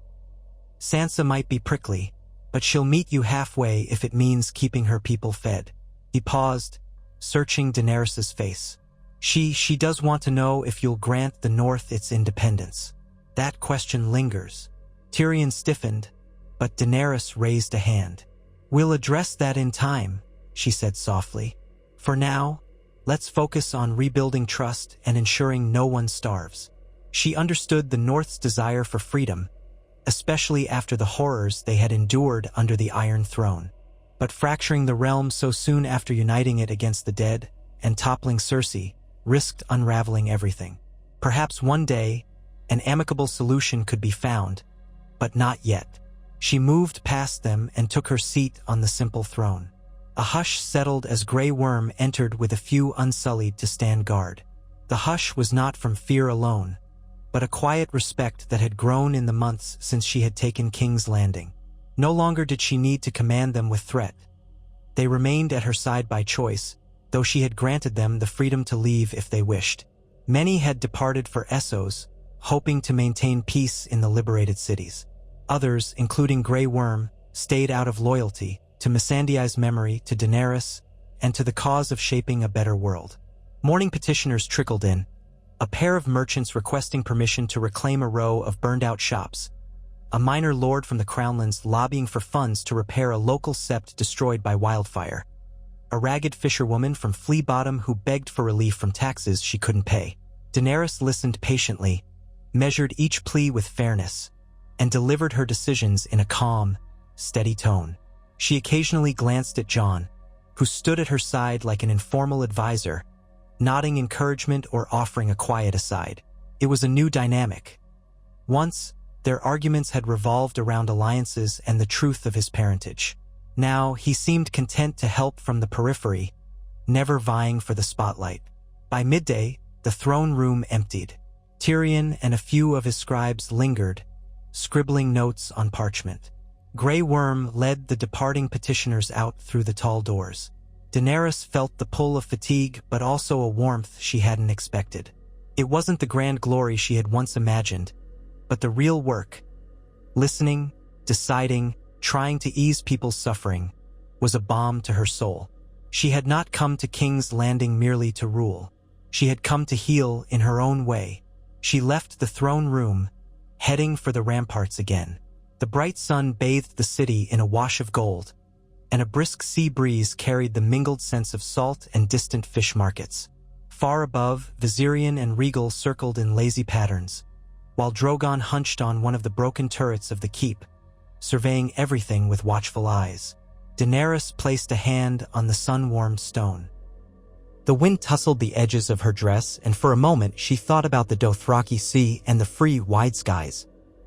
"Sansa might be prickly, but she'll meet you halfway if it means keeping her people fed." He paused, searching Daenerys's face. She does want to know if you'll grant the North its independence. That question lingers." Tyrion stiffened, but Daenerys raised a hand. "We'll address that in time," she said softly. "For now, let's focus on rebuilding trust and ensuring no one starves." She understood the North's desire for freedom, especially after the horrors they had endured under the Iron Throne. But fracturing the realm so soon after uniting it against the dead and toppling Cersei risked unraveling everything. Perhaps one day, an amicable solution could be found, but not yet. She moved past them and took her seat on the simple throne. A hush settled as Grey Worm entered with a few unsullied to stand guard. The hush was not from fear alone, but a quiet respect that had grown in the months since she had taken King's Landing. No longer did she need to command them with threat. They remained at her side by choice, though she had granted them the freedom to leave if they wished. Many had departed for Essos, hoping to maintain peace in the liberated cities. Others, including Grey Worm, stayed out of loyalty to Missandei's memory, to Daenerys, and to the cause of shaping a better world. Morning petitioners trickled in, a pair of merchants requesting permission to reclaim a row of burned-out shops, a minor lord from the Crownlands lobbying for funds to repair a local sept destroyed by wildfire, a ragged fisherwoman from Flea Bottom who begged for relief from taxes she couldn't pay. Daenerys listened patiently, measured each plea with fairness, and delivered her decisions in a calm, steady tone. She occasionally glanced at Jon, who stood at her side like an informal advisor, nodding encouragement or offering a quiet aside. It was a new dynamic. Once, their arguments had revolved around alliances and the truth of his parentage. Now, he seemed content to help from the periphery, never vying for the spotlight. By midday, the throne room emptied. Tyrion and a few of his scribes lingered, scribbling notes on parchment. Grey Worm led the departing petitioners out through the tall doors. Daenerys felt the pull of fatigue, but also a warmth she hadn't expected. It wasn't the grand glory she had once imagined, but the real work. Listening, deciding, trying to ease people's suffering, was a balm to her soul. She had not come to King's Landing merely to rule. She had come to heal in her own way. She left the throne room, heading for the ramparts again. The bright sun bathed the city in a wash of gold, and a brisk sea breeze carried the mingled scents of salt and distant fish markets. Far above, Viserion and Rhaegal circled in lazy patterns, while Drogon hunched on one of the broken turrets of the keep, surveying everything with watchful eyes. Daenerys placed a hand on the sun-warmed stone. The wind tussled the edges of her dress, and for a moment she thought about the Dothraki Sea and the free, wide skies.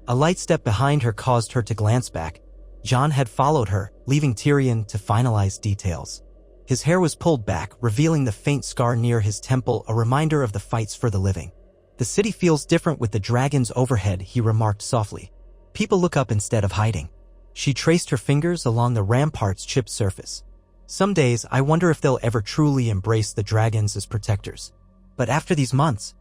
A light step behind her caused her to glance back. Jon had followed her, leaving Tyrion to finalize details. His hair was pulled back, revealing the faint scar near his temple, a reminder of the fights for the living. "The city feels different with the dragons overhead," he remarked softly. "People look up instead of hiding." She traced her fingers along the rampart's chipped surface. "Some days I wonder if they'll ever truly embrace the dragons as protectors. But after these months,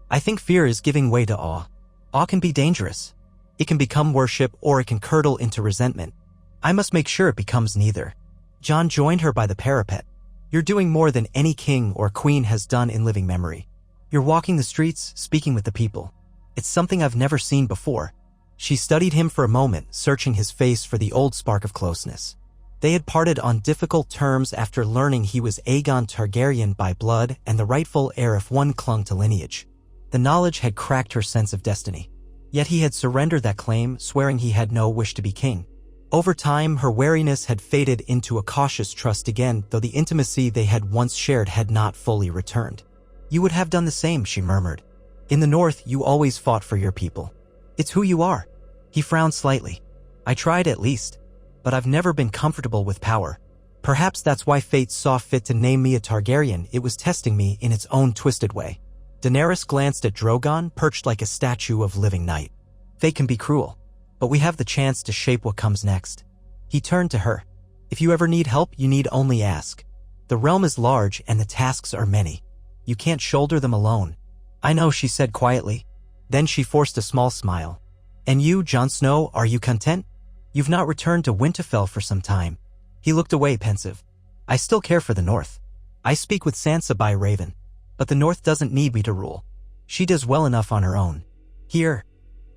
I think fear is giving way to awe. Awe can be dangerous. It can become worship, or it can curdle into resentment. I must make sure it becomes neither." Jon joined her by the parapet. You're doing more than any king or queen has done in living memory. You're walking the streets, speaking with the people. It's something I've never seen before." She studied him for a moment, searching his face for the old spark of closeness. They had parted on difficult terms after learning he was Aegon Targaryen by blood and the rightful heir if one clung to lineage. The knowledge had cracked her sense of destiny. Yet he had surrendered that claim, swearing he had no wish to be king. Over time, her wariness had faded into a cautious trust again, though the intimacy they had once shared had not fully returned. "You would have done the same," she murmured. "In the North, you always fought for your people. It's who you are." He frowned slightly. "I tried at least. But I've never been comfortable with power. Perhaps that's why fate saw fit to name me a Targaryen. It was testing me in its own twisted way." Daenerys glanced at Drogon, perched like a statue of living night. "Fate can be cruel, but we have the chance to shape what comes next." He turned to her. "If you ever need help, you need only ask. The realm is large and the tasks are many. You can't shoulder them alone." "I know," she said quietly. Then she forced a small smile. "And you, Jon Snow, are you content? You've not returned to Winterfell for some time." He looked away, pensive. "I still care for the North. I speak with Sansa by Raven. But the North doesn't need me to rule. She does well enough on her own. Here,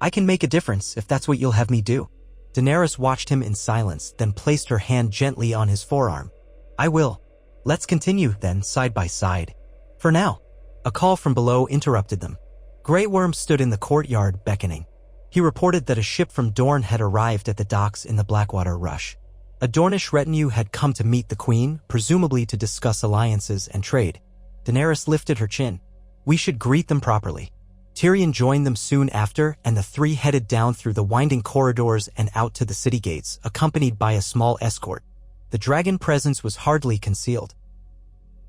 I can make a difference if that's what you'll have me do." Daenerys watched him in silence, then placed her hand gently on his forearm. "I will. Let's continue, then, side by side. For now." A call from below interrupted them. Grey Worm stood in the courtyard, beckoning. He reported that a ship from Dorne had arrived at the docks in the Blackwater Rush. A Dornish retinue had come to meet the Queen, presumably to discuss alliances and trade. Daenerys lifted her chin. "We should greet them properly." Tyrion joined them soon after, and the three headed down through the winding corridors and out to the city gates, accompanied by a small escort. The dragon presence was hardly concealed.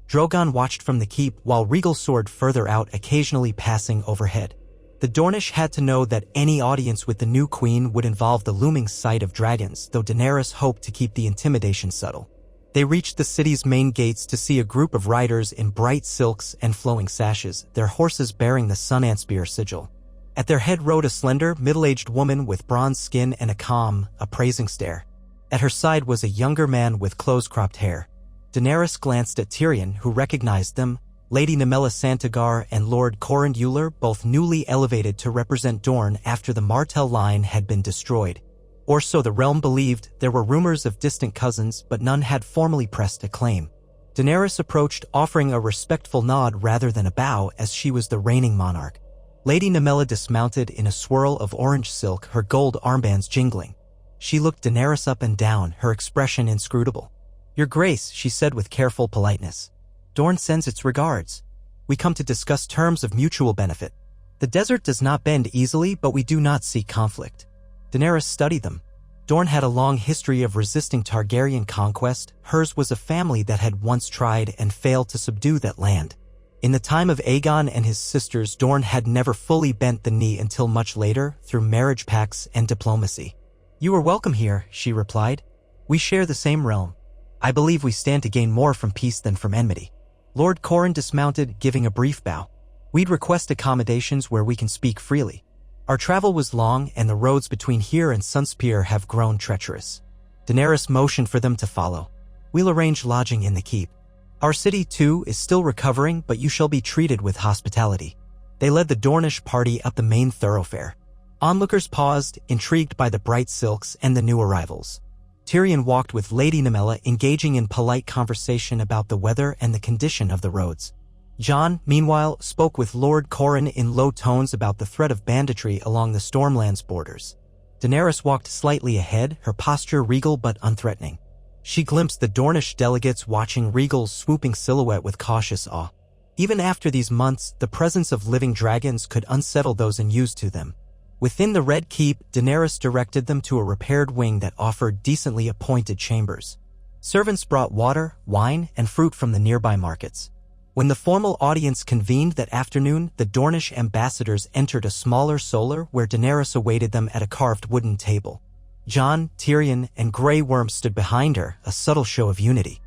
Drogon watched from the keep while Regal soared further out, occasionally passing overhead. The Dornish had to know that any audience with the new queen would involve the looming sight of dragons, though Daenerys hoped to keep the intimidation subtle. They reached the city's main gates to see a group of riders in bright silks and flowing sashes, their horses bearing the Sunanspear sigil. At their head rode a slender, middle-aged woman with bronze skin and a calm, appraising stare. At her side was a younger man with close-cropped hair. Daenerys glanced at Tyrion, who recognized them. Lady Nymella Santagar and Lord Corran Euler, both newly elevated to represent Dorne after the Martell line had been destroyed. Or so the realm believed. There were rumors of distant cousins, but none had formally pressed a claim. Daenerys approached, offering a respectful nod rather than a bow, as she was the reigning monarch. Lady Nymella dismounted in a swirl of orange silk, her gold armbands jingling. She looked Daenerys up and down, her expression inscrutable. "Your Grace," she said with careful politeness. "Dorne sends its regards. We come to discuss terms of mutual benefit. The desert does not bend easily, but we do not seek conflict." Daenerys studied them. Dorne had a long history of resisting Targaryen conquest. Hers was a family that had once tried and failed to subdue that land. In the time of Aegon and his sisters, Dorne had never fully bent the knee until much later, through marriage pacts and diplomacy. "You are welcome here," she replied. "We share the same realm. I believe we stand to gain more from peace than from enmity." Lord Corran dismounted, giving a brief bow. "We'd request accommodations where we can speak freely. Our travel was long, and the roads between here and Sunspear have grown treacherous." Daenerys motioned for them to follow. "We'll arrange lodging in the keep. Our city, too, is still recovering, but you shall be treated with hospitality." They led the Dornish party up the main thoroughfare. Onlookers paused, intrigued by the bright silks and the new arrivals. Tyrion walked with Lady Nymella, engaging in polite conversation about the weather and the condition of the roads. Jon, meanwhile, spoke with Lord Corran in low tones about the threat of banditry along the Stormlands borders. Daenerys walked slightly ahead, her posture regal but unthreatening. She glimpsed the Dornish delegates watching Regal's swooping silhouette with cautious awe. Even after these months, the presence of living dragons could unsettle those unused to them. Within the Red Keep, Daenerys directed them to a repaired wing that offered decently appointed chambers. Servants brought water, wine, and fruit from the nearby markets. When the formal audience convened that afternoon, the Dornish ambassadors entered a smaller solar where Daenerys awaited them at a carved wooden table. Jon, Tyrion, and Grey Worm stood behind her, a subtle show of unity.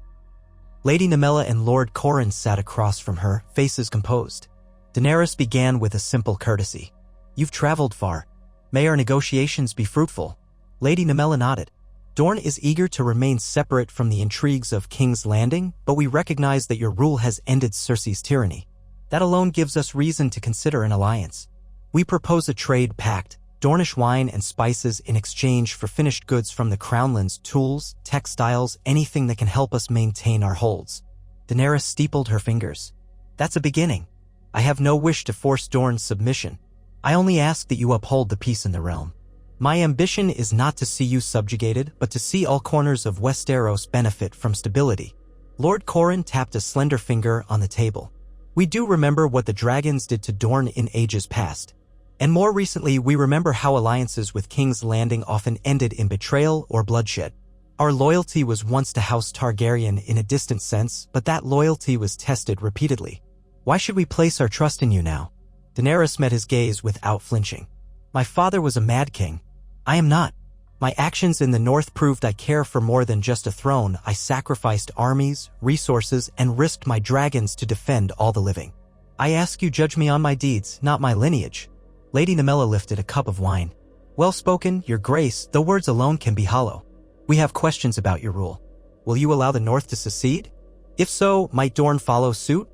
Lady Nymella and Lord Corran sat across from her, faces composed. Daenerys began with a simple courtesy. "You've traveled far. May our negotiations be fruitful." Lady Nymella nodded. Dorne is eager to remain separate from the intrigues of King's Landing, but we recognize that your rule has ended Cersei's tyranny. That alone gives us reason to consider an alliance. We propose a trade pact, Dornish wine and spices in exchange for finished goods from the Crownlands, tools, textiles, anything that can help us maintain our holds. Daenerys steepled her fingers. That's a beginning. I have no wish to force Dorne's submission. I only ask that you uphold the peace in the realm. My ambition is not to see you subjugated, but to see all corners of Westeros benefit from stability. Lord Corran tapped a slender finger on the table. We do remember what the dragons did to Dorne in ages past. And more recently, we remember how alliances with King's Landing often ended in betrayal or bloodshed. Our loyalty was once to House Targaryen in a distant sense, but that loyalty was tested repeatedly. Why should we place our trust in you now? Daenerys met his gaze without flinching. My father was a mad king. I am not. My actions in the north proved I care for more than just a throne. I sacrificed armies, resources, and risked my dragons to defend all the living. I ask you judge me on my deeds, not my lineage. Lady Nymella lifted a cup of wine. Well spoken, your grace, though words alone can be hollow. We have questions about your rule. Will you allow the north to secede? If so, might Dorne follow suit?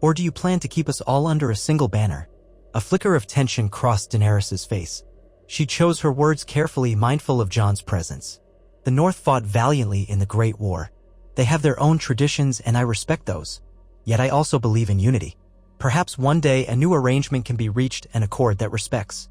Or do you plan to keep us all under a single banner? A flicker of tension crossed Daenerys' face. She chose her words carefully, mindful of Jon's presence. The North fought valiantly in the Great War. They have their own traditions and I respect those. Yet I also believe in unity. Perhaps one day a new arrangement can be reached, an accord that respects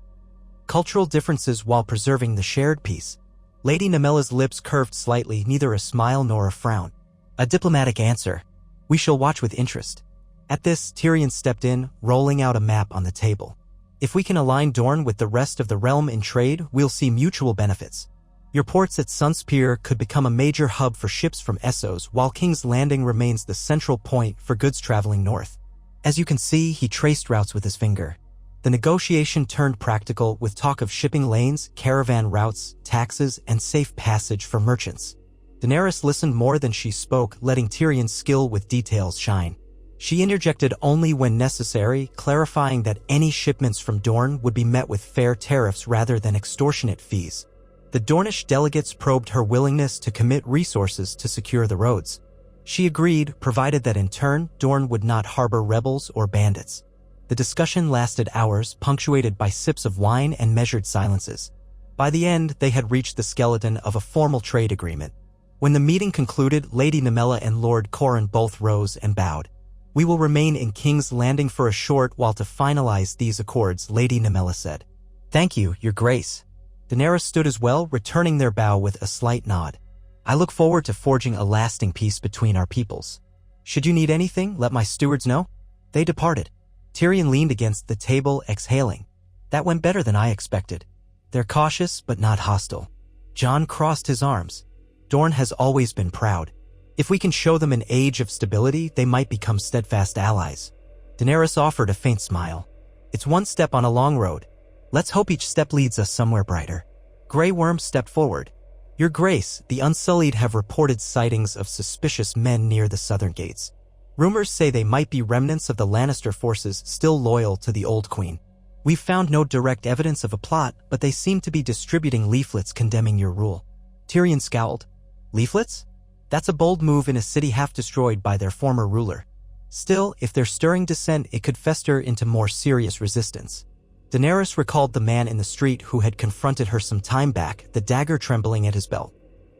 cultural differences while preserving the shared peace. Lady Nymella's lips curved slightly, neither a smile nor a frown. A diplomatic answer. We shall watch with interest. At this, Tyrion stepped in, rolling out a map on the table. If we can align Dorne with the rest of the realm in trade, we'll see mutual benefits. Your ports at Sunspear could become a major hub for ships from Essos, while King's Landing remains the central point for goods traveling north. As you can see, he traced routes with his finger. The negotiation turned practical with talk of shipping lanes, caravan routes, taxes, and safe passage for merchants. Daenerys listened more than she spoke, letting Tyrion's skill with details shine. She interjected only when necessary, clarifying that any shipments from Dorne would be met with fair tariffs rather than extortionate fees. The Dornish delegates probed her willingness to commit resources to secure the roads. She agreed, provided that in turn, Dorne would not harbor rebels or bandits. The discussion lasted hours, punctuated by sips of wine and measured silences. By the end, they had reached the skeleton of a formal trade agreement. When the meeting concluded, Lady Nymella and Lord Corran both rose and bowed. We will remain in King's Landing for a short while to finalize these accords, Lady Nymella said. Thank you, your grace. Daenerys stood as well, returning their bow with a slight nod. I look forward to forging a lasting peace between our peoples. Should you need anything, let my stewards know. They departed. Tyrion leaned against the table, exhaling. That went better than I expected. They're cautious, but not hostile. Jon crossed his arms. Dorne has always been proud. If we can show them an age of stability, they might become steadfast allies. Daenerys offered a faint smile. It's one step on a long road. Let's hope each step leads us somewhere brighter. Grey Worm stepped forward. Your Grace, the Unsullied have reported sightings of suspicious men near the southern gates. Rumors say they might be remnants of the Lannister forces still loyal to the old queen. We've found no direct evidence of a plot, but they seem to be distributing leaflets condemning your rule. Tyrion scowled. Leaflets? That's a bold move in a city half destroyed by their former ruler. Still, if they're stirring dissent, it could fester into more serious resistance. Daenerys recalled the man in the street who had confronted her some time back, the dagger trembling at his belt.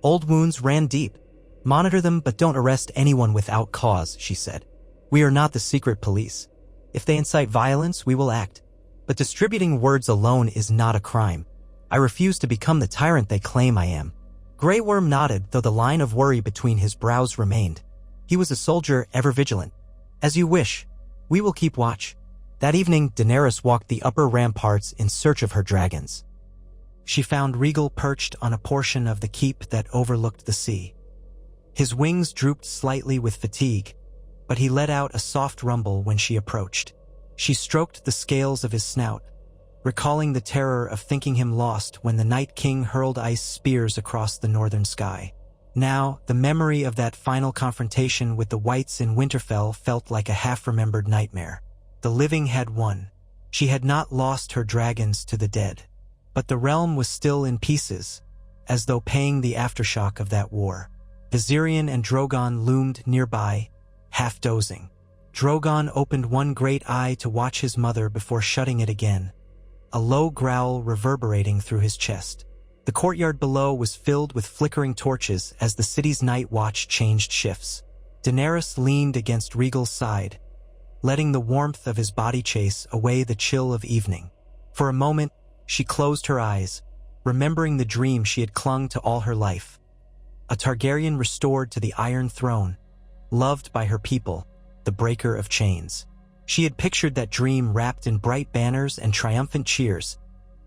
Old wounds ran deep. Monitor them, but don't arrest anyone without cause, she said. We are not the secret police. If they incite violence, we will act. But distributing words alone is not a crime. I refuse to become the tyrant they claim I am. Grey Worm nodded, though the line of worry between his brows remained. He was a soldier, ever vigilant. As you wish. We will keep watch. That evening, Daenerys walked the upper ramparts in search of her dragons. She found Rhaegal perched on a portion of the keep that overlooked the sea. His wings drooped slightly with fatigue, but he let out a soft rumble when she approached. She stroked the scales of his snout, recalling the terror of thinking him lost when the Night King hurled ice spears across the northern sky. Now, the memory of that final confrontation with the Whites in Winterfell felt like a half-remembered nightmare. The living had won. She had not lost her dragons to the dead. But the realm was still in pieces. as though paying the aftershock of that war. Viserion and Drogon loomed nearby, half dozing. Drogon opened one great eye to watch his mother before shutting it again, a low growl reverberating through his chest. The courtyard below was filled with flickering torches as the city's night watch changed shifts. Daenerys leaned against Rhaegal's side, letting the warmth of his body chase away the chill of evening. For a moment, she closed her eyes, remembering the dream she had clung to all her life. A Targaryen restored to the Iron Throne, loved by her people, the breaker of chains. She had pictured that dream wrapped in bright banners and triumphant cheers,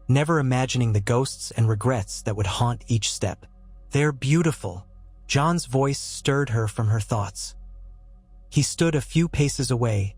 never imagining the ghosts and regrets that would haunt each step. "They're beautiful." Jon's voice stirred her from her thoughts. He stood a few paces away,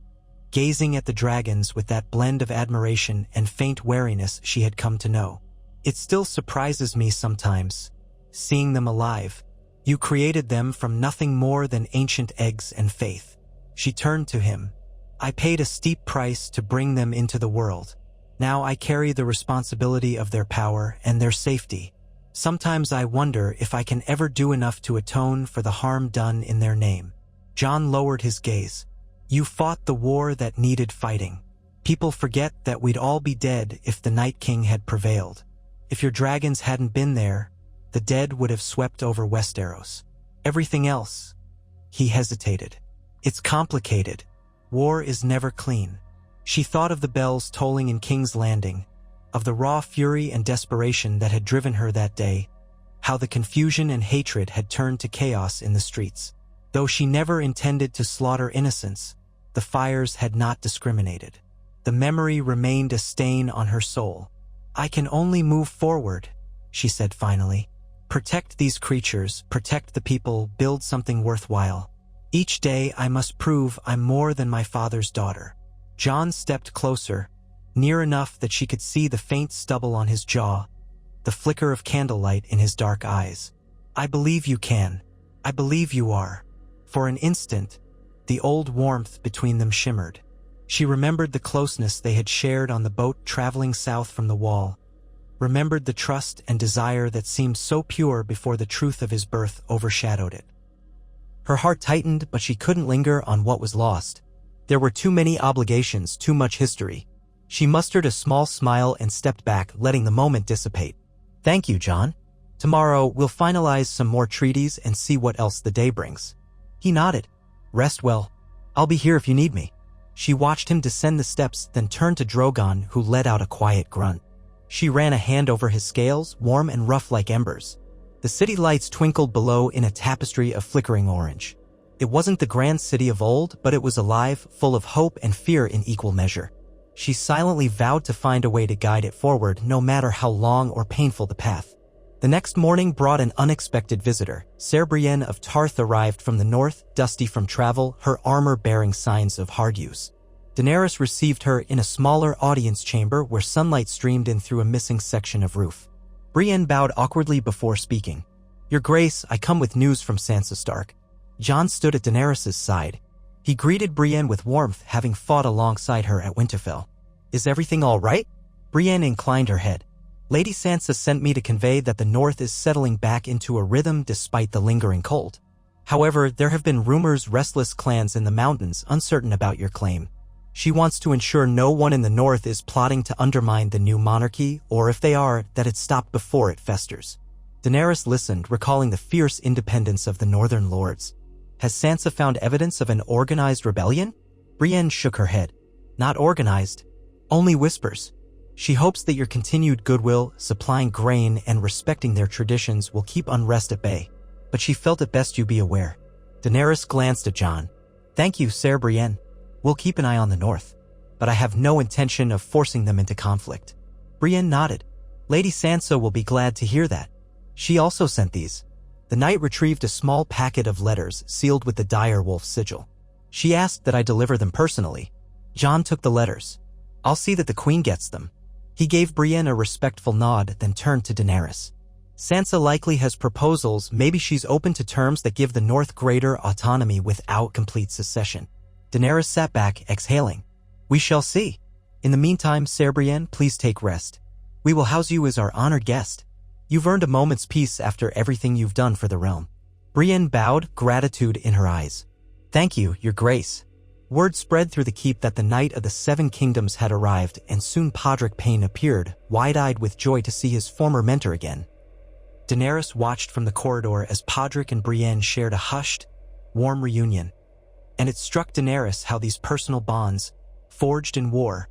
gazing at the dragons with that blend of admiration and faint wariness she had come to know. "It still surprises me sometimes, seeing them alive. You created them from nothing more than ancient eggs and faith." She turned to him. "I paid a steep price to bring them into the world. Now I carry the responsibility of their power and their safety. Sometimes I wonder if I can ever do enough to atone for the harm done in their name." Jon lowered his gaze. "You fought the war that needed fighting. People forget that we'd all be dead if the Night King had prevailed. If your dragons hadn't been there, the dead would have swept over Westeros. Everything else." He hesitated. "It's complicated. War is never clean." She thought of the bells tolling in King's Landing, of the raw fury and desperation that had driven her that day, how the confusion and hatred had turned to chaos in the streets. Though she never intended to slaughter innocents, the fires had not discriminated. The memory remained a stain on her soul. "I can only move forward," she said finally. "Protect these creatures, protect the people, build something worthwhile. Each day I must prove I'm more than my father's daughter." Jon stepped closer, near enough that she could see the faint stubble on his jaw, the flicker of candlelight in his dark eyes. "I believe you can. I believe you are." For an instant, the old warmth between them shimmered. She remembered the closeness they had shared on the boat traveling south from the Wall, remembered the trust and desire that seemed so pure before the truth of his birth overshadowed it. Her heart tightened, but she couldn't linger on what was lost. There were too many obligations, too much history. She mustered a small smile and stepped back, letting the moment dissipate. "Thank you, Jon. Tomorrow we'll finalize some more treaties and see what else the day brings." He nodded. "Rest well. I'll be here if you need me." She watched him descend the steps, then turned to Drogon, who let out a quiet grunt. She ran a hand over his scales, warm and rough like embers. The city lights twinkled below in a tapestry of flickering orange. It wasn't the grand city of old, but it was alive, full of hope and fear in equal measure. She silently vowed to find a way to guide it forward, no matter how long or painful the path. The next morning brought an unexpected visitor. Ser Brienne of Tarth arrived from the north, dusty from travel, her armor bearing signs of hard use. Daenerys received her in a smaller audience chamber where sunlight streamed in through a missing section of roof. Brienne bowed awkwardly before speaking. "Your Grace, I come with news from Sansa Stark." Jon stood at Daenerys' side. He greeted Brienne with warmth, having fought alongside her at Winterfell. "Is everything all right?" Brienne inclined her head. "Lady Sansa sent me to convey that the north is settling back into a rhythm despite the lingering cold. However, there have been rumors restless clans in the mountains uncertain about your claim. She wants to ensure no one in the north is plotting to undermine the new monarchy, or if they are, that it stopped before it festers." Daenerys listened, recalling the fierce independence of the northern lords. "Has Sansa found evidence of an organized rebellion?" Brienne shook her head. "Not organized. Only whispers. She hopes that your continued goodwill, supplying grain, and respecting their traditions will keep unrest at bay. But she felt it best you be aware." Daenerys glanced at Jon. "Thank you, Ser Brienne. We'll keep an eye on the north. But I have no intention of forcing them into conflict." Brienne nodded. "Lady Sansa will be glad to hear that. She also sent these." The knight retrieved a small packet of letters sealed with the dire wolf sigil. "She asked that I deliver them personally." Jon took the letters. "I'll see that the queen gets them." He gave Brienne a respectful nod, then turned to Daenerys. "Sansa likely has proposals. Maybe she's open to terms that give the north greater autonomy without complete secession." Daenerys sat back, exhaling. "We shall see. In the meantime, Ser Brienne, please take rest. We will house you as our honored guest." You've earned a moment's peace after everything you've done for the realm." Brienne bowed, gratitude in her eyes. "Thank you, your grace." Word spread through the keep that the Knight of the Seven Kingdoms had arrived, and soon Podrick Payne appeared, wide-eyed with joy to see his former mentor again. Daenerys watched from the corridor as Podrick and Brienne shared a hushed, warm reunion. And it struck Daenerys how these personal bonds, forged in war,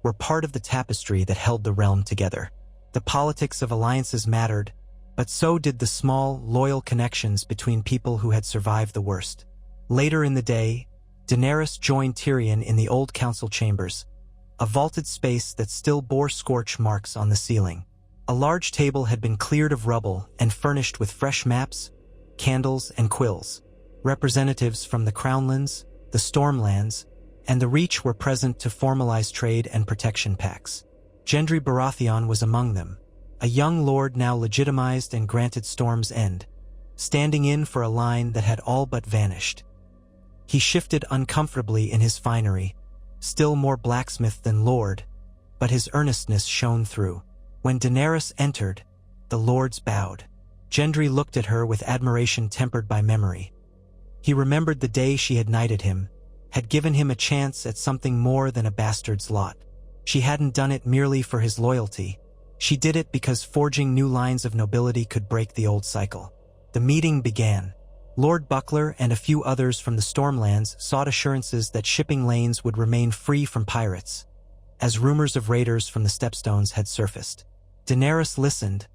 were part of the tapestry that held the realm together. The politics of alliances mattered, but so did the small, loyal connections between people who had survived the worst. Later in the day, Daenerys joined Tyrion in the old council chambers, a vaulted space that still bore scorch marks on the ceiling. A large table had been cleared of rubble and furnished with fresh maps, candles, and quills. Representatives from the Crownlands, the Stormlands, and the Reach were present to formalize trade and protection pacts. Gendry Baratheon was among them, a young lord now legitimized and granted Storm's End, standing in for a line that had all but vanished. He shifted uncomfortably in his finery, still more blacksmith than lord, but his earnestness shone through. When Daenerys entered, the lords bowed. Gendry looked at her with admiration tempered by memory. He remembered the day she had knighted him, had given him a chance at something more than a bastard's lot. She hadn't done it merely for his loyalty. She did it because forging new lines of nobility could break the old cycle. The meeting began. Lord Buckler and a few others from the Stormlands sought assurances that shipping lanes would remain free from pirates, as rumors of raiders from the Stepstones had surfaced. Daenerys listened,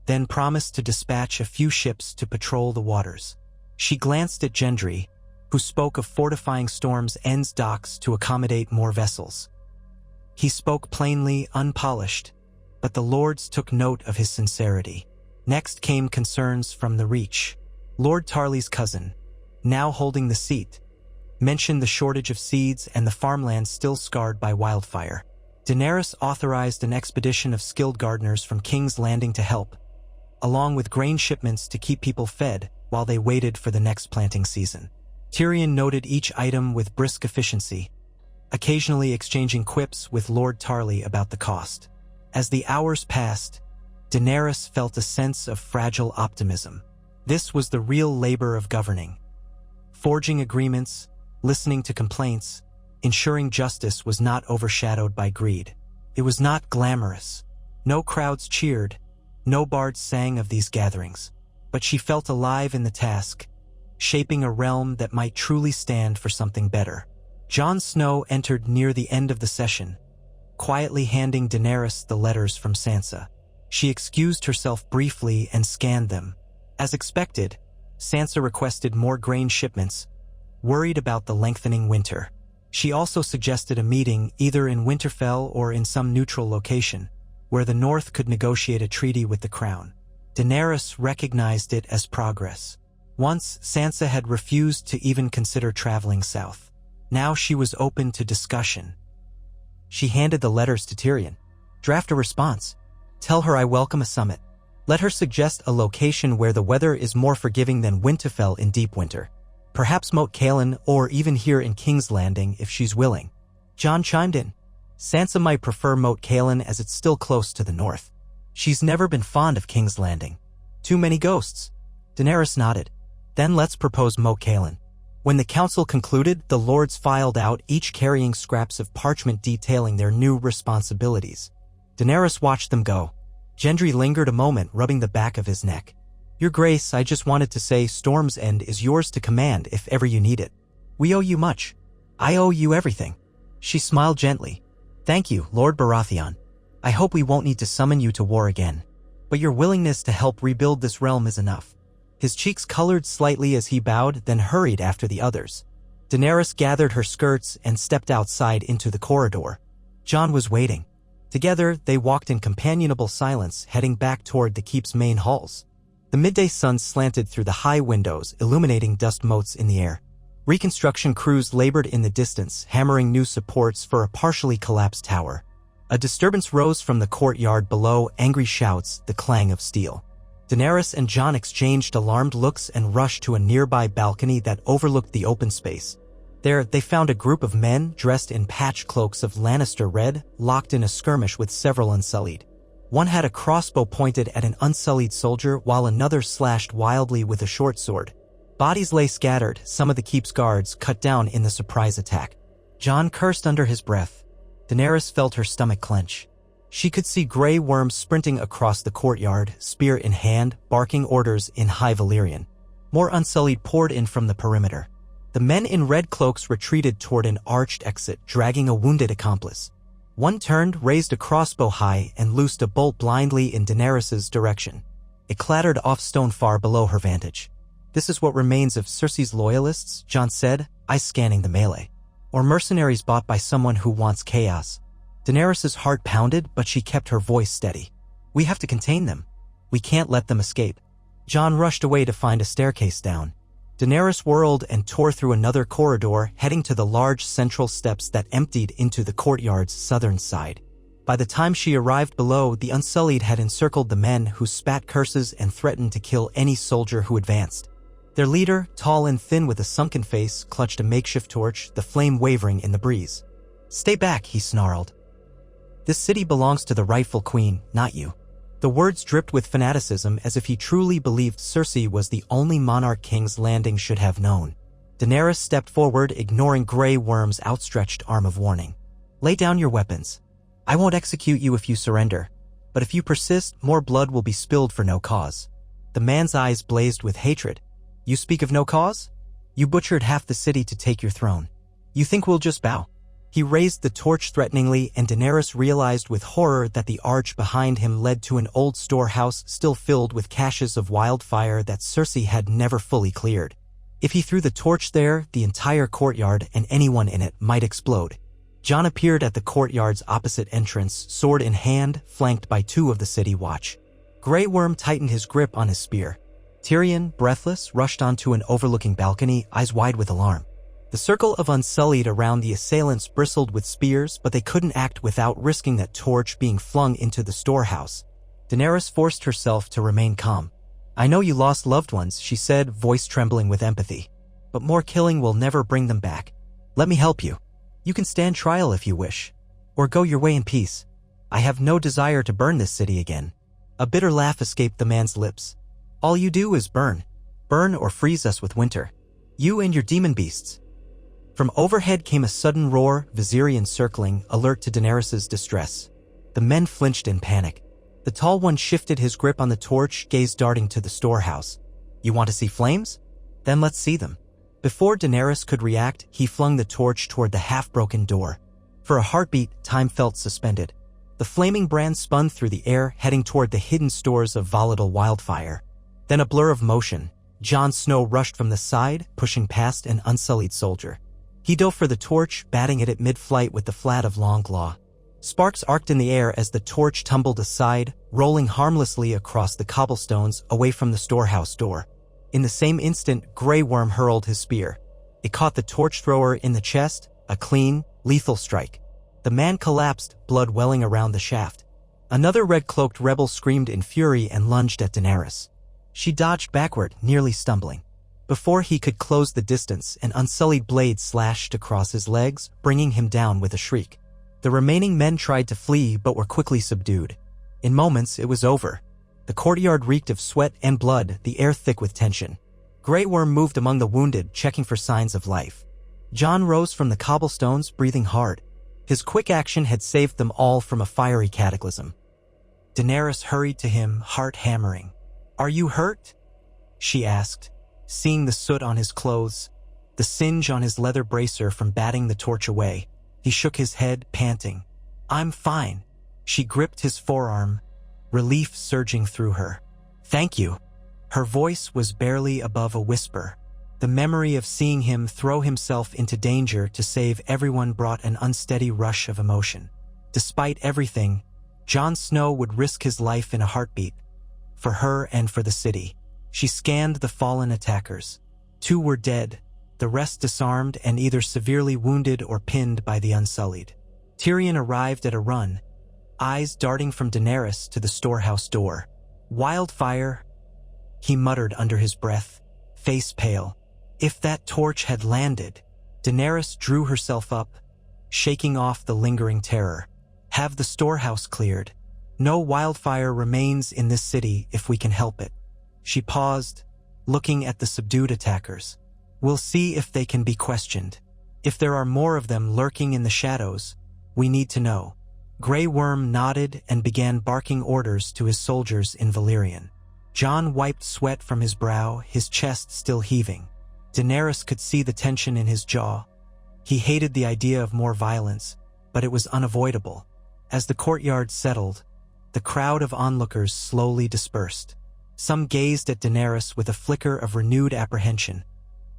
then promised to dispatch a few ships to patrol the waters. She glanced at Gendry, who spoke of fortifying Storm's End's docks to accommodate more vessels. He spoke plainly, unpolished, but the lords took note of his sincerity. Next came concerns from the Reach. Lord Tarly's cousin, now holding the seat, mentioned the shortage of seeds and the farmlands still scarred by wildfire. Daenerys authorized an expedition of skilled gardeners from King's Landing to help, along with grain shipments to keep people fed while they waited for the next planting season. Tyrion noted each item with brisk efficiency, occasionally exchanging quips with Lord Tarly about the cost. As the hours passed, Daenerys felt a sense of fragile optimism. This was the real labor of governing. Forging agreements, listening to complaints, ensuring justice was not overshadowed by greed. It was not glamorous. No crowds cheered, no bards sang of these gatherings. But she felt alive in the task, shaping a realm that might truly stand for something better. Jon Snow entered near the end of the session, quietly handing Daenerys the letters from Sansa. She excused herself briefly and scanned them. As expected, Sansa requested more grain shipments, worried about the lengthening winter. She also suggested a meeting either in Winterfell or in some neutral location, where the North could negotiate a treaty with the Crown. Daenerys recognized it as progress. Once, Sansa had refused to even consider traveling south. Now she was open to discussion. She handed the letters to Tyrion. "Draft a response. Tell her I welcome a summit. Let her suggest a location where the weather is more forgiving than Winterfell in deep winter. Perhaps Moat Cailin or even here in King's Landing if she's willing." Jon chimed in. "Sansa might prefer Moat Cailin as it's still close to the north. She's never been fond of King's Landing. Too many ghosts." Daenerys nodded. "Then let's propose Moat Cailin." When the council concluded, the lords filed out, each carrying scraps of parchment detailing their new responsibilities. Daenerys watched them go. Gendry lingered a moment, rubbing the back of his neck. "Your Grace, I just wanted to say Storm's End is yours to command if ever you need it. We owe you much. I owe you everything." She smiled gently. "Thank you, Lord Baratheon. I hope we won't need to summon you to war again. But your willingness to help rebuild this realm is enough." His cheeks colored slightly as he bowed, then hurried after the others. Daenerys gathered her skirts and stepped outside into the corridor. Jon was waiting. Together, they walked in companionable silence, heading back toward the keep's main halls. The midday sun slanted through the high windows, illuminating dust motes in the air. Reconstruction crews labored in the distance, hammering new supports for a partially collapsed tower. A disturbance rose from the courtyard below, angry shouts, the clang of steel. Daenerys and Jon exchanged alarmed looks and rushed to a nearby balcony that overlooked the open space. There, they found a group of men dressed in patch cloaks of Lannister red, locked in a skirmish with several Unsullied. One had a crossbow pointed at an unsullied soldier while another slashed wildly with a short sword. Bodies lay scattered, some of the keep's guards cut down in the surprise attack. Jon cursed under his breath. Daenerys felt her stomach clench. She could see gray worms sprinting across the courtyard, spear in hand, barking orders in High Valyrian. More Unsullied poured in from the perimeter. The men in red cloaks retreated toward an arched exit, dragging a wounded accomplice. One turned, raised a crossbow high, and loosed a bolt blindly in Daenerys' direction. It clattered off stone far below her vantage. "This is what remains of Cersei's loyalists," Jon said, eyes scanning the melee. "Or mercenaries bought by someone who wants chaos." Daenerys' heart pounded, but she kept her voice steady. "We have to contain them. We can't let them escape." Jon rushed away to find a staircase down. Daenerys whirled and tore through another corridor, heading to the large central steps that emptied into the courtyard's southern side. By the time she arrived below, the Unsullied had encircled the men who spat curses and threatened to kill any soldier who advanced. Their leader, tall and thin with a sunken face, clutched a makeshift torch, the flame wavering in the breeze. "Stay back," he snarled. "This city belongs to the rightful queen, not you." The words dripped with fanaticism, as if he truly believed Cersei was the only monarch King's Landing should have known. Daenerys stepped forward, ignoring Grey Worm's outstretched arm of warning. "Lay down your weapons. I won't execute you if you surrender, but if you persist, more blood will be spilled for no cause." The man's eyes blazed with hatred. "You speak of no cause? You butchered half the city to take your throne. You think we'll just bow?" He raised the torch threateningly, and Daenerys realized with horror that the arch behind him led to an old storehouse still filled with caches of wildfire that Cersei had never fully cleared. If he threw the torch there, the entire courtyard and anyone in it might explode. Jon appeared at the courtyard's opposite entrance, sword in hand, flanked by two of the city watch. Grey Worm tightened his grip on his spear. Tyrion, breathless, rushed onto an overlooking balcony, eyes wide with alarm. The circle of Unsullied around the assailants bristled with spears, but they couldn't act without risking that torch being flung into the storehouse. Daenerys forced herself to remain calm. "I know you lost loved ones," she said, voice trembling with empathy. "But more killing will never bring them back. Let me help you. You can stand trial if you wish, or go your way in peace. I have no desire to burn this city again." A bitter laugh escaped the man's lips. "All you do is burn. Burn or freeze us with winter. You and your demon beasts." From overhead came a sudden roar, Viserion circling, alert to Daenerys' distress. The men flinched in panic. The tall one shifted his grip on the torch, gaze darting to the storehouse. "You want to see flames? Then let's see them." Before Daenerys could react, he flung the torch toward the half-broken door. For a heartbeat, time felt suspended. The flaming brand spun through the air, heading toward the hidden stores of volatile wildfire. Then a blur of motion. Jon Snow rushed from the side, pushing past an Unsullied soldier. He dove for the torch, batting it at mid-flight with the flat of Longclaw. Sparks arced in the air as the torch tumbled aside, rolling harmlessly across the cobblestones away from the storehouse door. In the same instant, Grey Worm hurled his spear. It caught the torch thrower in the chest, a clean, lethal strike. The man collapsed, blood welling around the shaft. Another red-cloaked rebel screamed in fury and lunged at Daenerys. She dodged backward, nearly stumbling. Before he could close the distance, an Unsullied blade slashed across his legs, bringing him down with a shriek. The remaining men tried to flee but were quickly subdued. In moments, it was over. The courtyard reeked of sweat and blood, the air thick with tension. Grey Worm moved among the wounded, checking for signs of life. Jon rose from the cobblestones, breathing hard. His quick action had saved them all from a fiery cataclysm. Daenerys hurried to him, heart hammering. "Are you hurt?" she asked, seeing the soot on his clothes, the singe on his leather bracer from batting the torch away. He shook his head, panting. "I'm fine." She gripped his forearm, relief surging through her. "Thank you." Her voice was barely above a whisper. The memory of seeing him throw himself into danger to save everyone brought an unsteady rush of emotion. Despite everything, Jon Snow would risk his life in a heartbeat. For her and for the city. She scanned the fallen attackers. 2 were dead, the rest disarmed and either severely wounded or pinned by the Unsullied. Tyrion arrived at a run, eyes darting from Daenerys to the storehouse door. "Wildfire," he muttered under his breath, face pale. If that torch had landed, Daenerys drew herself up, shaking off the lingering terror. "Have the storehouse cleared." No wildfire remains in this city if we can help it. She paused, looking at the subdued attackers. We'll see if they can be questioned. If there are more of them lurking in the shadows, we need to know. Grey Worm nodded and began barking orders to his soldiers in Valyrian. Jon wiped sweat from his brow, his chest still heaving. Daenerys could see the tension in his jaw. He hated the idea of more violence, but it was unavoidable. As the courtyard settled, the crowd of onlookers slowly dispersed. Some gazed at Daenerys with a flicker of renewed apprehension,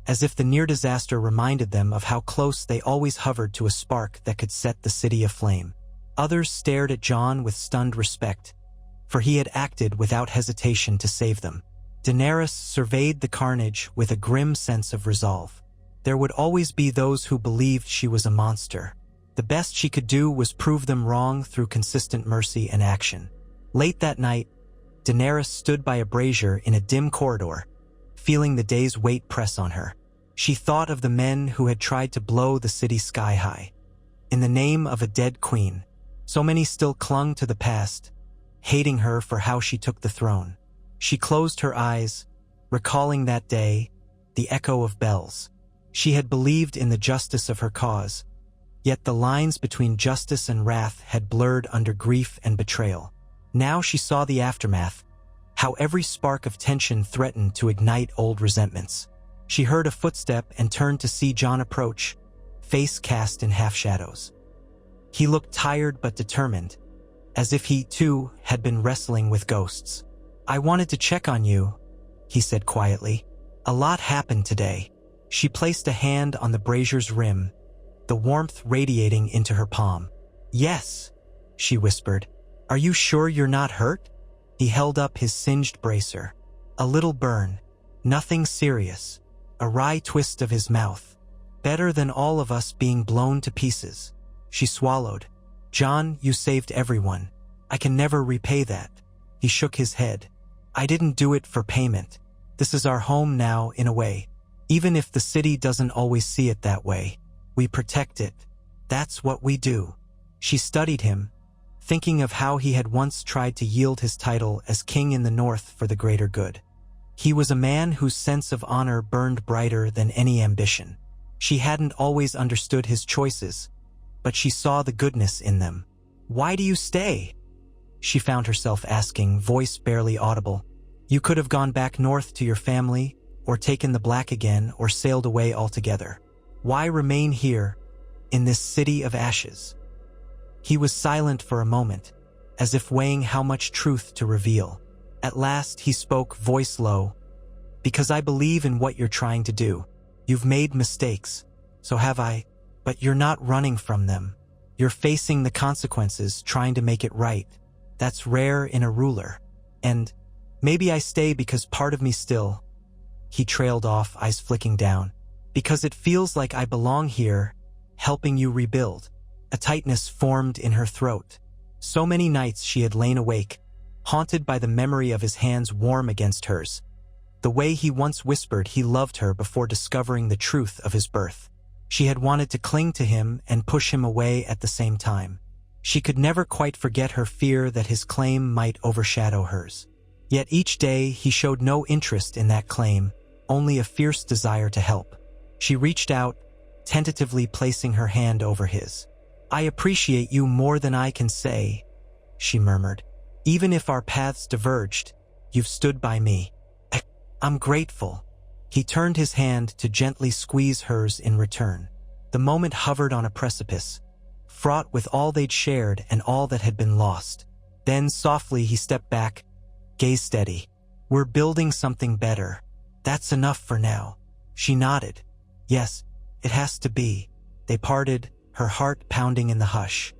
as if the near disaster reminded them of how close they always hovered to a spark that could set the city aflame. Others stared at Jon with stunned respect, for he had acted without hesitation to save them. Daenerys surveyed the carnage with a grim sense of resolve. There would always be those who believed she was a monster. The best she could do was prove them wrong through consistent mercy and action. Late that night, Daenerys stood by a brazier in a dim corridor, feeling the day's weight press on her. She thought of the men who had tried to blow the city sky high. In the name of a dead queen, so many still clung to the past, hating her for how she took the throne. She closed her eyes, recalling that day, the echo of bells. She had believed in the justice of her cause, yet the lines between justice and wrath had blurred under grief and betrayal. Now she saw the aftermath, how every spark of tension threatened to ignite old resentments. She heard a footstep and turned to see Jon approach, face cast in half-shadows. He looked tired but determined, as if he, too, had been wrestling with ghosts. "I wanted to check on you," he said quietly. "A lot happened today." She placed a hand on the brazier's rim, the warmth radiating into her palm. "Yes," she whispered. "Are you sure you're not hurt?" He held up his singed bracer. "A little burn. Nothing serious." A wry twist of his mouth. "Better than all of us being blown to pieces." She swallowed. "Jon, you saved everyone. I can never repay that." He shook his head. "I didn't do it for payment. This is our home now, in a way. Even if the city doesn't always see it that way, we protect it. That's what we do." She studied him, thinking of how he had once tried to yield his title as king in the north for the greater good. He was a man whose sense of honor burned brighter than any ambition. She hadn't always understood his choices, but she saw the goodness in them. "Why do you stay?" she found herself asking, voice barely audible. "You could have gone back north to your family, or taken the black again, or sailed away altogether. Why remain here, in this city of ashes?" He was silent for a moment, as if weighing how much truth to reveal. At last he spoke, voice low. "Because I believe in what you're trying to do. You've made mistakes, so have I, but you're not running from them. You're facing the consequences, trying to make it right. That's rare in a ruler. And maybe I stay because part of me still..." He trailed off, eyes flicking down. "Because it feels like I belong here, helping you rebuild." A tightness formed in her throat. So many nights she had lain awake, haunted by the memory of his hands warm against hers. The way he once whispered he loved her before discovering the truth of his birth. She had wanted to cling to him and push him away at the same time. She could never quite forget her fear that his claim might overshadow hers. Yet each day he showed no interest in that claim, only a fierce desire to help. She reached out, tentatively placing her hand over his. "I appreciate you more than I can say," she murmured. "Even if our paths diverged, you've stood by me. I'm grateful." He turned his hand to gently squeeze hers in return. The moment hovered on a precipice, fraught with all they'd shared and all that had been lost. Then softly he stepped back, gaze steady. "We're building something better. That's enough for now." She nodded. "Yes, it has to be." They parted, her heart pounding in the hush.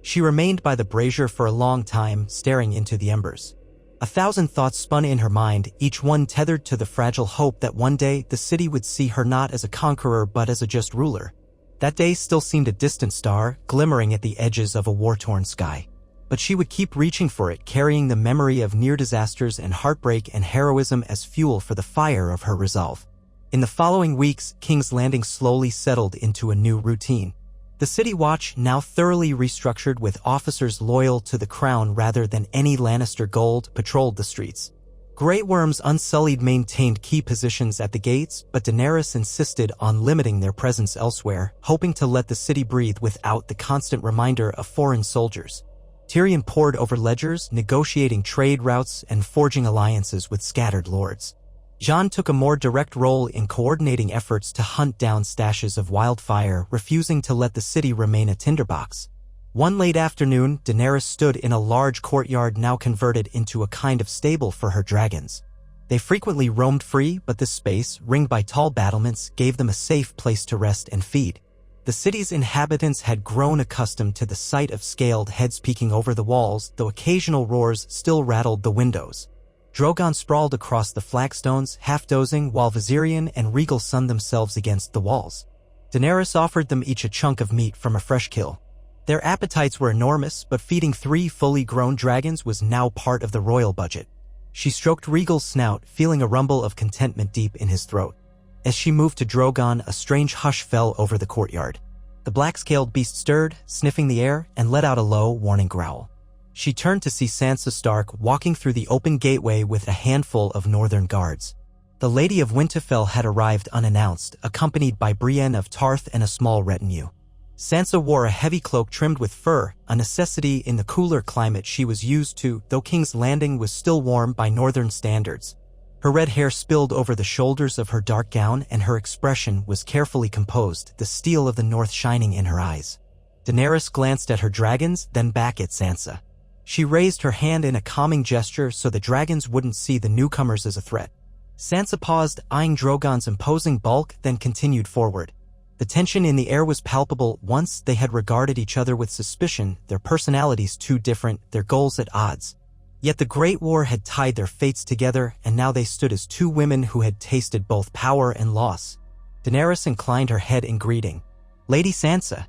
She remained by the brazier for a long time, staring into the embers. 1,000 thoughts spun in her mind, each one tethered to the fragile hope that one day the city would see her not as a conqueror but as a just ruler. That day still seemed a distant star, glimmering at the edges of a war-torn sky. But she would keep reaching for it, carrying the memory of near disasters and heartbreak and heroism as fuel for the fire of her resolve. In the following weeks, King's Landing slowly settled into a new routine. The City Watch, now thoroughly restructured with officers loyal to the crown rather than any Lannister gold, patrolled the streets. Grey Worms Unsullied maintained key positions at the gates, but Daenerys insisted on limiting their presence elsewhere, hoping to let the city breathe without the constant reminder of foreign soldiers. Tyrion pored over ledgers, negotiating trade routes and forging alliances with scattered lords. Jon took a more direct role in coordinating efforts to hunt down stashes of wildfire, refusing to let the city remain a tinderbox. One late afternoon, Daenerys stood in a large courtyard now converted into a kind of stable for her dragons. They frequently roamed free, but this space, ringed by tall battlements, gave them a safe place to rest and feed. The city's inhabitants had grown accustomed to the sight of scaled heads peeking over the walls, though occasional roars still rattled the windows. Drogon sprawled across the flagstones, half-dozing, while Viserion and Regal sunned themselves against the walls. Daenerys offered them each a chunk of meat from a fresh kill. Their appetites were enormous, but feeding 3 fully grown dragons was now part of the royal budget. She stroked Regal's snout, feeling a rumble of contentment deep in his throat. As she moved to Drogon, a strange hush fell over the courtyard. The black-scaled beast stirred, sniffing the air, and let out a low, warning growl. She turned to see Sansa Stark walking through the open gateway with a handful of northern guards. The Lady of Winterfell had arrived unannounced, accompanied by Brienne of Tarth and a small retinue. Sansa wore a heavy cloak trimmed with fur, a necessity in the cooler climate she was used to, though King's Landing was still warm by northern standards. Her red hair spilled over the shoulders of her dark gown, and her expression was carefully composed, the steel of the north shining in her eyes. Daenerys glanced at her dragons, then back at Sansa. She raised her hand in a calming gesture so the dragons wouldn't see the newcomers as a threat. Sansa paused, eyeing Drogon's imposing bulk, then continued forward. The tension in the air was palpable. Once they had regarded each other with suspicion, their personalities too different, their goals at odds. Yet the Great War had tied their fates together, and now they stood as 2 women who had tasted both power and loss. Daenerys inclined her head in greeting. "Lady Sansa."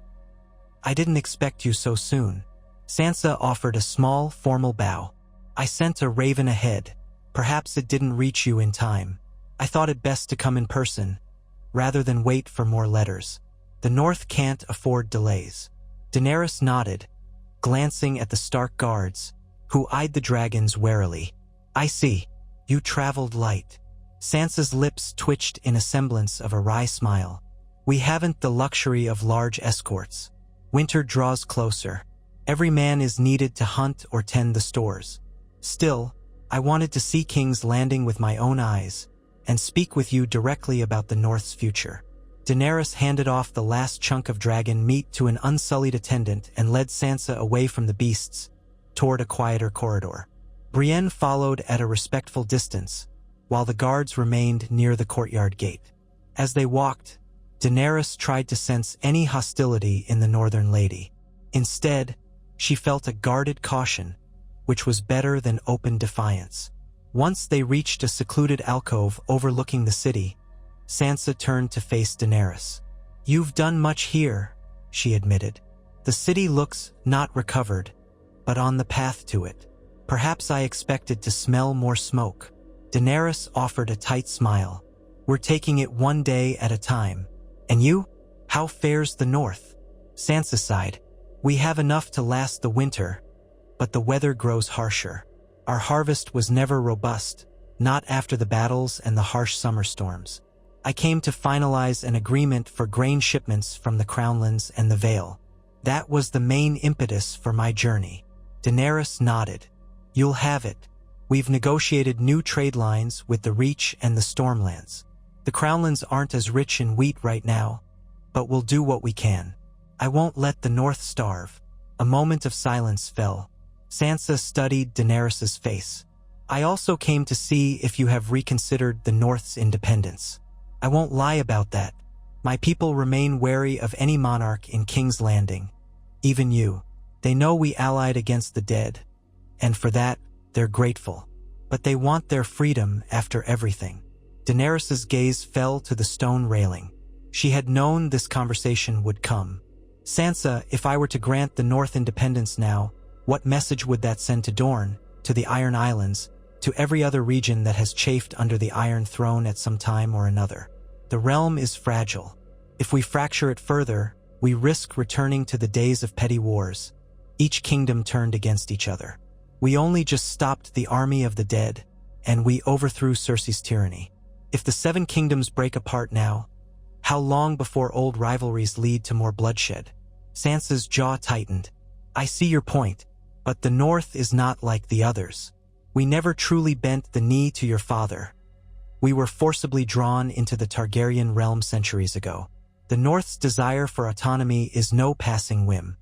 "I didn't expect you so soon." Sansa offered a small, formal bow. "I sent a raven ahead. Perhaps it didn't reach you in time. I thought it best to come in person, rather than wait for more letters. The North can't afford delays." Daenerys nodded, glancing at the Stark guards, who eyed the dragons warily. "I see. You traveled light." Sansa's lips twitched in a semblance of a wry smile. "We haven't the luxury of large escorts. Winter draws closer. Every man is needed to hunt or tend the stores. Still, I wanted to see King's Landing with my own eyes, and speak with you directly about the North's future." Daenerys handed off the last chunk of dragon meat to an unsullied attendant and led Sansa away from the beasts, toward a quieter corridor. Brienne followed at a respectful distance, while the guards remained near the courtyard gate. As they walked, Daenerys tried to sense any hostility in the Northern Lady. Instead, she felt a guarded caution, which was better than open defiance. Once they reached a secluded alcove overlooking the city, Sansa turned to face Daenerys. "You've done much here," she admitted. "The city looks not recovered, but on the path to it. Perhaps I expected to smell more smoke." Daenerys offered a tight smile. "We're taking it one day at a time. And you? How fares the North?" Sansa sighed. "We have enough to last the winter, but the weather grows harsher. Our harvest was never robust, not after the battles and the harsh summer storms. I came to finalize an agreement for grain shipments from the Crownlands and the Vale. That was the main impetus for my journey." Daenerys nodded. "You'll have it. We've negotiated new trade lines with the Reach and the Stormlands. The Crownlands aren't as rich in wheat right now, but we'll do what we can. I won't let the North starve." A moment of silence fell. Sansa studied Daenerys' face. "I also came to see if you have reconsidered the North's independence. I won't lie about that. My people remain wary of any monarch in King's Landing. Even you. They know we allied against the dead, and for that, they're grateful. But they want their freedom after everything." Daenerys' gaze fell to the stone railing. She had known this conversation would come. "Sansa, if I were to grant the North independence now, what message would that send to Dorne, to the Iron Islands, to every other region that has chafed under the Iron Throne at some time or another? The realm is fragile. If we fracture it further, We risk returning to the days of petty wars. Each kingdom turned against each other. We only just stopped the army of the dead, and we overthrew Cersei's tyranny. If the 7 kingdoms break apart now, how long before old rivalries lead to more bloodshed? Sansa's jaw tightened. I see your point, but the North is not like the others. We never truly bent the knee to your father. We were forcibly drawn into the Targaryen realm centuries ago. The North's desire for autonomy is no passing whim.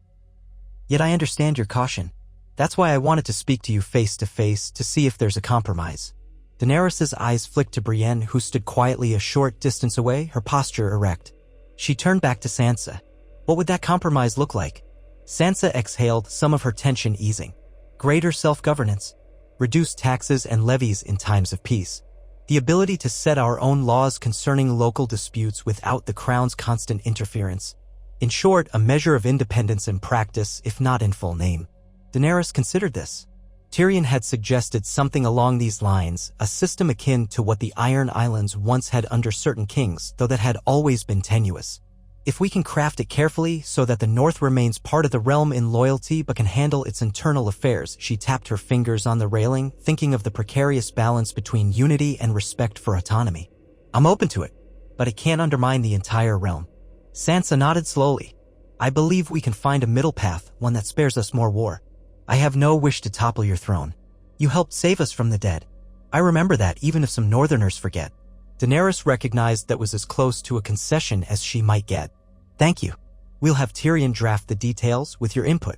Yet I understand your caution. That's why I wanted to speak to you face to face to see if there's a compromise. Daenerys' eyes flicked to Brienne, who stood quietly a short distance away, her posture erect. She turned back to Sansa. What would that compromise look like? Sansa exhaled, some of her tension easing. Greater self-governance, reduced taxes and levies in times of peace. The ability to set our own laws concerning local disputes without the crown's constant interference. In short, a measure of independence in practice, if not in full name. Daenerys considered this. Tyrion had suggested something along these lines, a system akin to what the Iron Islands once had under certain kings, though that had always been tenuous. If we can craft it carefully so that the North remains part of the realm in loyalty but can handle its internal affairs, she tapped her fingers on the railing, thinking of the precarious balance between unity and respect for autonomy. I'm open to it, but it can't undermine the entire realm. Sansa nodded slowly. I believe we can find a middle path, one that spares us more war. I have no wish to topple your throne. You helped save us from the dead. I remember that, even if some Northerners forget. Daenerys recognized that was as close to a concession as she might get. Thank you. We'll have Tyrion draft the details with your input.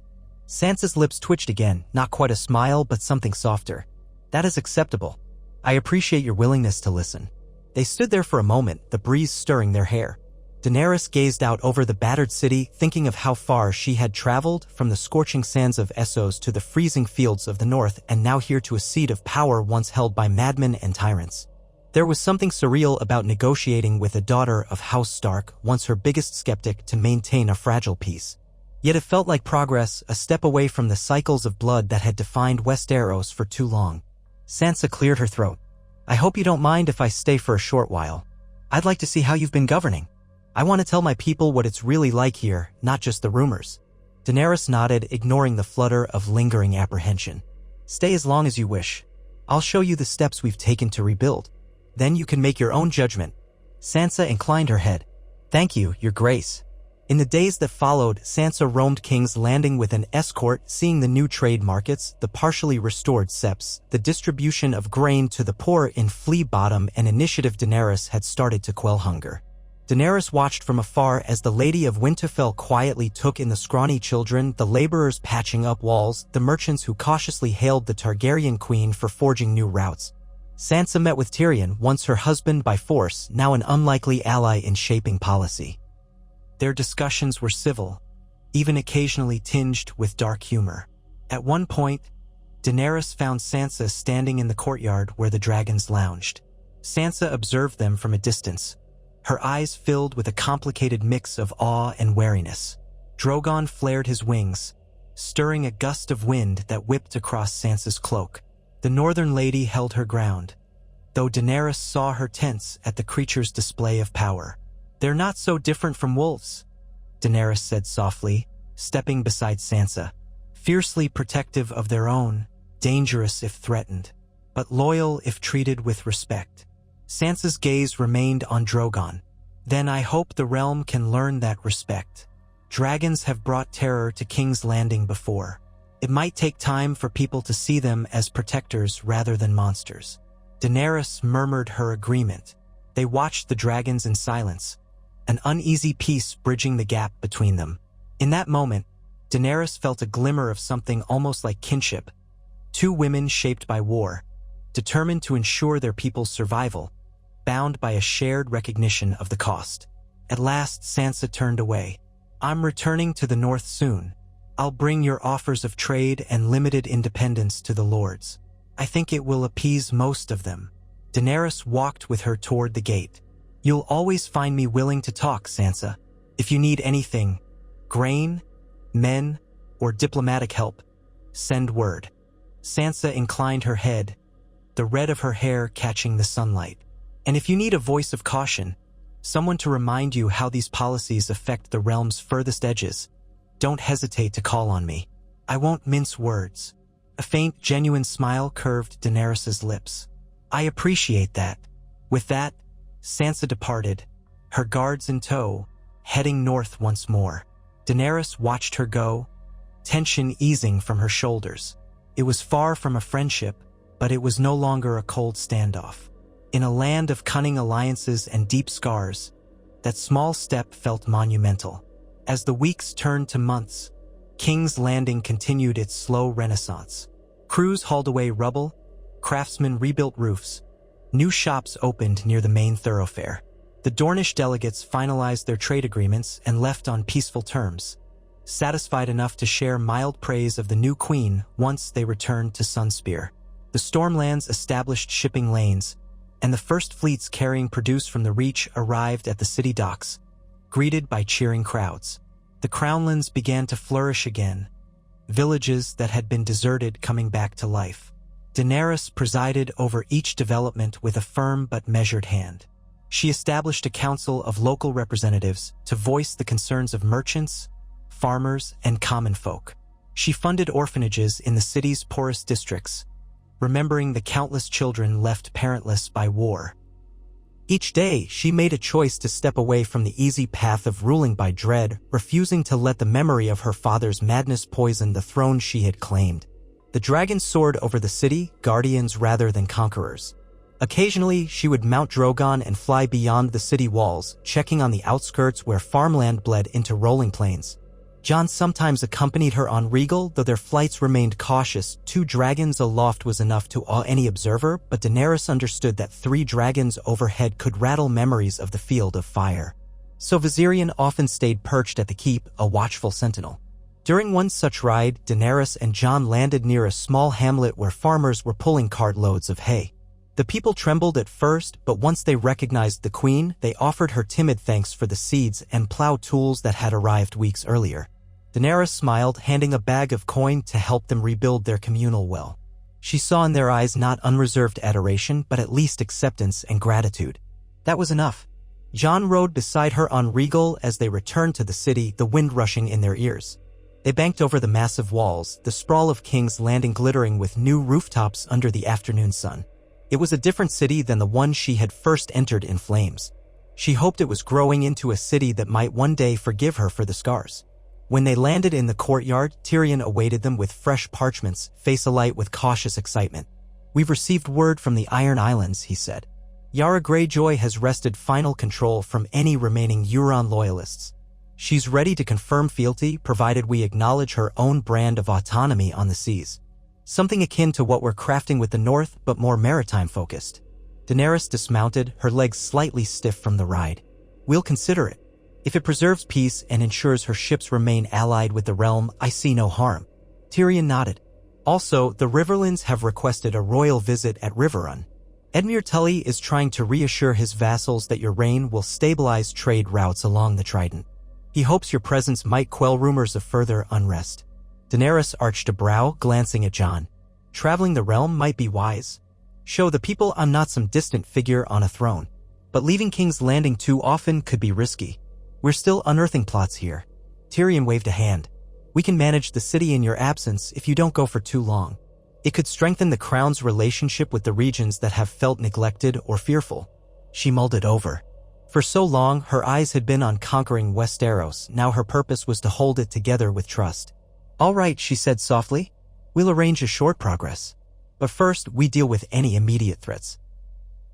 Sansa's lips twitched again, not quite a smile but something softer. That is acceptable. I appreciate your willingness to listen. They stood there for a moment, the breeze stirring their hair. Daenerys gazed out over the battered city, thinking of how far she had traveled from the scorching sands of Essos to the freezing fields of the north, and now here to a seat of power once held by madmen and tyrants. There was something surreal about negotiating with a daughter of House Stark, once her biggest skeptic, to maintain a fragile peace. Yet it felt like progress, a step away from the cycles of blood that had defined Westeros for too long. Sansa cleared her throat. I hope you don't mind if I stay for a short while. I'd like to see how you've been governing. I want to tell my people what it's really like here, not just the rumors. Daenerys nodded, ignoring the flutter of lingering apprehension. Stay as long as you wish. I'll show you the steps we've taken to rebuild. Then you can make your own judgment. Sansa inclined her head. Thank you, Your Grace. In the days that followed, Sansa roamed King's Landing with an escort, seeing the new trade markets, the partially restored septs, the distribution of grain to the poor in Flea Bottom, and initiative Daenerys had started to quell hunger. Daenerys watched from afar as the Lady of Winterfell quietly took in the scrawny children, the laborers patching up walls, the merchants who cautiously hailed the Targaryen queen for forging new routes. Sansa met with Tyrion, once her husband by force, now an unlikely ally in shaping policy. Their discussions were civil, even occasionally tinged with dark humor. At one point, Daenerys found Sansa standing in the courtyard where the dragons lounged. Sansa observed them from a distance, her eyes filled with a complicated mix of awe and wariness. Drogon flared his wings, stirring a gust of wind that whipped across Sansa's cloak. The Northern Lady held her ground, though Daenerys saw her tense at the creature's display of power. They're not so different from wolves, Daenerys said softly, stepping beside Sansa. Fiercely protective of their own, dangerous if threatened, but loyal if treated with respect. Sansa's gaze remained on Drogon. Then I hope the realm can learn that respect. Dragons have brought terror to King's Landing before. It might take time for people to see them as protectors rather than monsters. Daenerys murmured her agreement. They watched the dragons in silence, an uneasy peace bridging the gap between them. In that moment, Daenerys felt a glimmer of something almost like kinship. Two women shaped by war, determined to ensure their people's survival, bound by a shared recognition of the cost. At last, Sansa turned away. I'm returning to the north soon. I'll bring your offers of trade and limited independence to the lords. I think it will appease most of them. Daenerys walked with her toward the gate. You'll always find me willing to talk, Sansa. If you need anything, grain, men, or diplomatic help, send word. Sansa inclined her head, the red of her hair catching the sunlight. And if you need a voice of caution, Someone to remind you how these policies affect the realm's furthest edges. Don't hesitate to call on me. I won't mince words. A faint, genuine smile curved Daenerys' lips. I appreciate that. With that, Sansa departed, her guards in tow, heading north once more. Daenerys watched her go, tension easing from her shoulders. It was far from a friendship, but it was no longer a cold standoff. In a land of cunning alliances and deep scars, that small step felt monumental. As the weeks turned to months, King's Landing continued its slow renaissance. Crews hauled away rubble, craftsmen rebuilt roofs, new shops opened near the main thoroughfare. The Dornish delegates finalized their trade agreements and left on peaceful terms, satisfied enough to share mild praise of the new queen once they returned to Sunspear. The Stormlands established shipping lanes, and the first fleets carrying produce from the Reach arrived at the city docks, greeted by cheering crowds. The Crownlands began to flourish again, villages that had been deserted coming back to life. Daenerys presided over each development with a firm but measured hand. She established a council of local representatives to voice the concerns of merchants, farmers, and common folk. She funded orphanages in the city's poorest districts, remembering the countless children left parentless by war. Each day, she made a choice to step away from the easy path of ruling by dread, refusing to let the memory of her father's madness poison the throne she had claimed. The dragon soared over the city, guardians rather than conquerors. Occasionally, she would mount Drogon and fly beyond the city walls, checking on the outskirts where farmland bled into rolling plains. Jon sometimes accompanied her on Regal, though their flights remained cautious. 2 dragons aloft was enough to awe any observer, but Daenerys understood that 3 dragons overhead could rattle memories of the field of fire. So Viserion often stayed perched at the keep, a watchful sentinel. During one such ride, Daenerys and Jon landed near a small hamlet where farmers were pulling cartloads of hay. The people trembled at first, but once they recognized the queen, they offered her timid thanks for the seeds and plow tools that had arrived weeks earlier. Daenerys smiled, handing a bag of coin to help them rebuild their communal well. She saw in their eyes not unreserved adoration, but at least acceptance and gratitude. That was enough. Jon rode beside her on Regal as they returned to the city, the wind rushing in their ears. They banked over the massive walls, the sprawl of King's Landing glittering with new rooftops under the afternoon sun. It was a different city than the one she had first entered in flames. She hoped it was growing into a city that might one day forgive her for the scars. When they landed in the courtyard, Tyrion awaited them with fresh parchments, face alight with cautious excitement. "We've received word from the Iron Islands," he said. "Yara Greyjoy has wrested final control from any remaining Euron loyalists. She's ready to confirm fealty, provided we acknowledge her own brand of autonomy on the seas. Something akin to what we're crafting with the North, but more maritime-focused." Daenerys dismounted, her legs slightly stiff from the ride. "We'll consider it. If it preserves peace and ensures her ships remain allied with the realm, I see no harm." Tyrion nodded. "Also, the Riverlands have requested a royal visit at Riverrun. Edmure Tully is trying to reassure his vassals that your reign will stabilize trade routes along the Trident. He hopes your presence might quell rumors of further unrest." Daenerys arched a brow, glancing at Jon. "Traveling the realm might be wise. Show the people I'm not some distant figure on a throne. But leaving King's Landing too often could be risky. We're still unearthing plots here." Tyrion waved a hand. "We can manage the city in your absence if you don't go for too long. It could strengthen the Crown's relationship with the regions that have felt neglected or fearful." She mulled it over. For so long, her eyes had been on conquering Westeros. Now her purpose was to hold it together with trust. "All right," she said softly. "We'll arrange a short progress. But first, we deal with any immediate threats."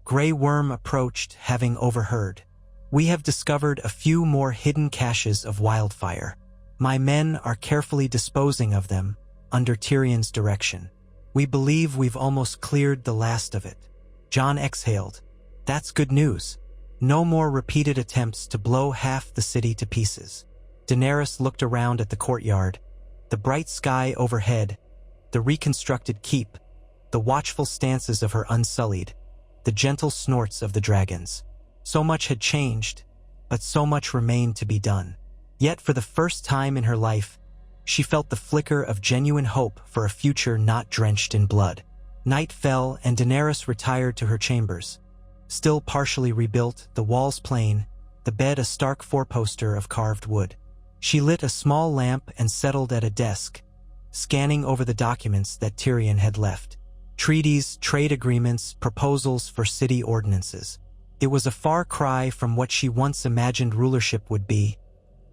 Grey Worm approached, having overheard. "We have discovered a few more hidden caches of wildfire. My men are carefully disposing of them, under Tyrion's direction. We believe we've almost cleared the last of it." Jon exhaled. "That's good news. No more repeated attempts to blow half the city to pieces." Daenerys looked around at the courtyard, the bright sky overhead, the reconstructed keep, the watchful stances of her unsullied, the gentle snorts of the dragons. So much had changed, but so much remained to be done. Yet for the first time in her life, she felt the flicker of genuine hope for a future not drenched in blood. Night fell and Daenerys retired to her chambers. Still partially rebuilt, the walls plain, the bed a stark four-poster of carved wood. She lit a small lamp and settled at a desk, scanning over the documents that Tyrion had left. Treaties, trade agreements, proposals for city ordinances. It was a far cry from what she once imagined rulership would be,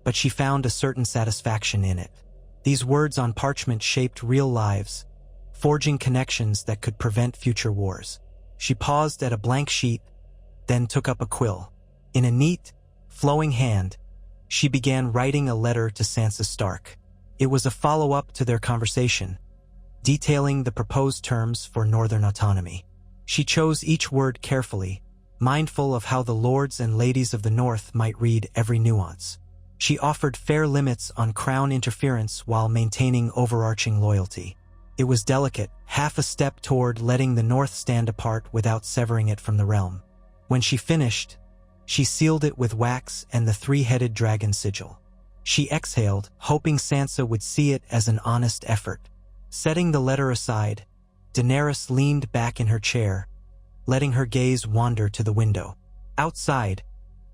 but she found a certain satisfaction in it. These words on parchment shaped real lives, forging connections that could prevent future wars. She paused at a blank sheet, then took up a quill. In a neat, flowing hand, she began writing a letter to Sansa Stark. It was a follow-up to their conversation, detailing the proposed terms for northern autonomy. She chose each word carefully, mindful of how the lords and ladies of the north might read every nuance. She offered fair limits on crown interference while maintaining overarching loyalty. It was delicate, half a step toward letting the north stand apart without severing it from the realm. When she finished, she sealed it with wax and the three-headed dragon sigil. She exhaled, hoping Sansa would see it as an honest effort. Setting the letter aside, Daenerys leaned back in her chair, letting her gaze wander to the window. Outside,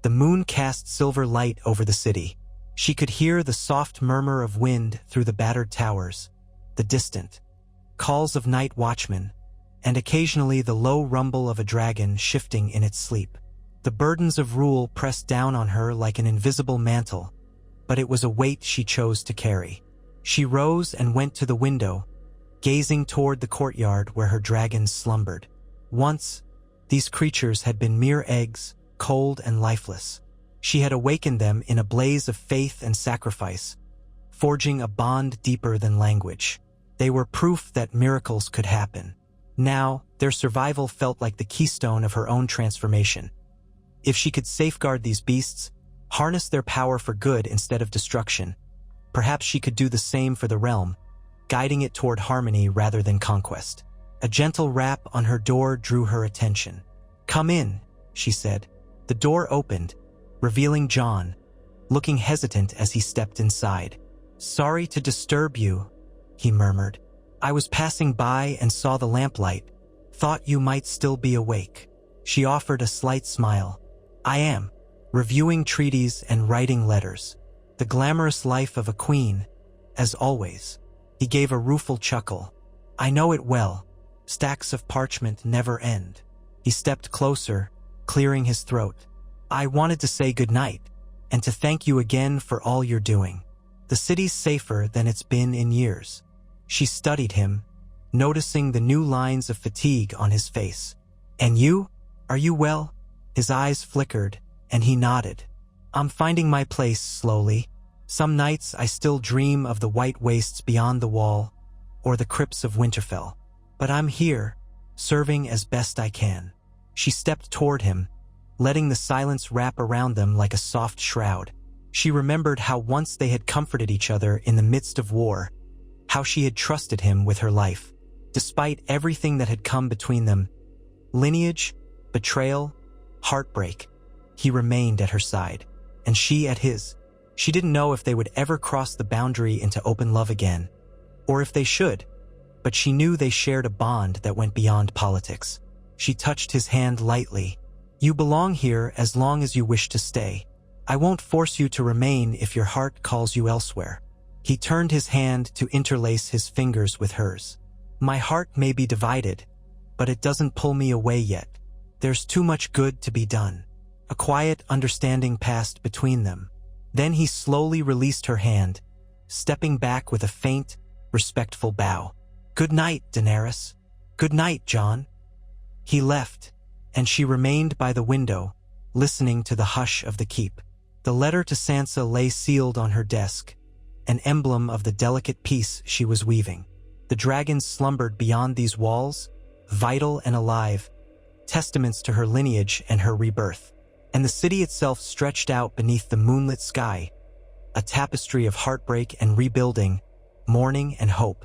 the moon cast silver light over the city. She could hear the soft murmur of wind through the battered towers, the distant calls of night watchmen, and occasionally the low rumble of a dragon shifting in its sleep. The burdens of rule pressed down on her like an invisible mantle, but it was a weight she chose to carry. She rose and went to the window, gazing toward the courtyard where her dragons slumbered. Once, these creatures had been mere eggs, cold and lifeless. She had awakened them in a blaze of faith and sacrifice, forging a bond deeper than language. They were proof that miracles could happen. Now, their survival felt like the keystone of her own transformation. If she could safeguard these beasts, harness their power for good instead of destruction, perhaps she could do the same for the realm, guiding it toward harmony rather than conquest. A gentle rap on her door drew her attention. "Come in," she said. The door opened, revealing Jon, looking hesitant as he stepped inside. "Sorry to disturb you," he murmured. "I was passing by and saw the lamplight. Thought you might still be awake." She offered a slight smile. "I am, reviewing treaties and writing letters. The glamorous life of a queen, as always." He gave a rueful chuckle. "I know it well. Stacks of parchment never end." He stepped closer, clearing his throat. "I wanted to say goodnight, and to thank you again for all you're doing. The city's safer than it's been in years." She studied him, noticing the new lines of fatigue on his face. "And you? Are you well?" His eyes flickered, and he nodded. "I'm finding my place slowly. Some nights I still dream of the white wastes beyond the wall, or the crypts of Winterfell. But I'm here, serving as best I can." She stepped toward him, letting the silence wrap around them like a soft shroud. She remembered how once they had comforted each other in the midst of war, how she had trusted him with her life. Despite everything that had come between them, lineage, betrayal, heartbreak, he remained at her side, and she at his. She didn't know if they would ever cross the boundary into open love again, or if they should, but she knew they shared a bond that went beyond politics. She touched his hand lightly. "You belong here as long as you wish to stay. I won't force you to remain if your heart calls you elsewhere." He turned his hand to interlace his fingers with hers. "My heart may be divided, but it doesn't pull me away yet. There's too much good to be done." A quiet understanding passed between them. Then he slowly released her hand, stepping back with a faint, respectful bow. "Good night, Daenerys. Good night, Jon." He left, and she remained by the window, listening to the hush of the keep. The letter to Sansa lay sealed on her desk, an emblem of the delicate peace she was weaving. The dragons slumbered beyond these walls, vital and alive, testaments to her lineage and her rebirth. And the city itself stretched out beneath the moonlit sky, a tapestry of heartbreak and rebuilding, mourning and hope.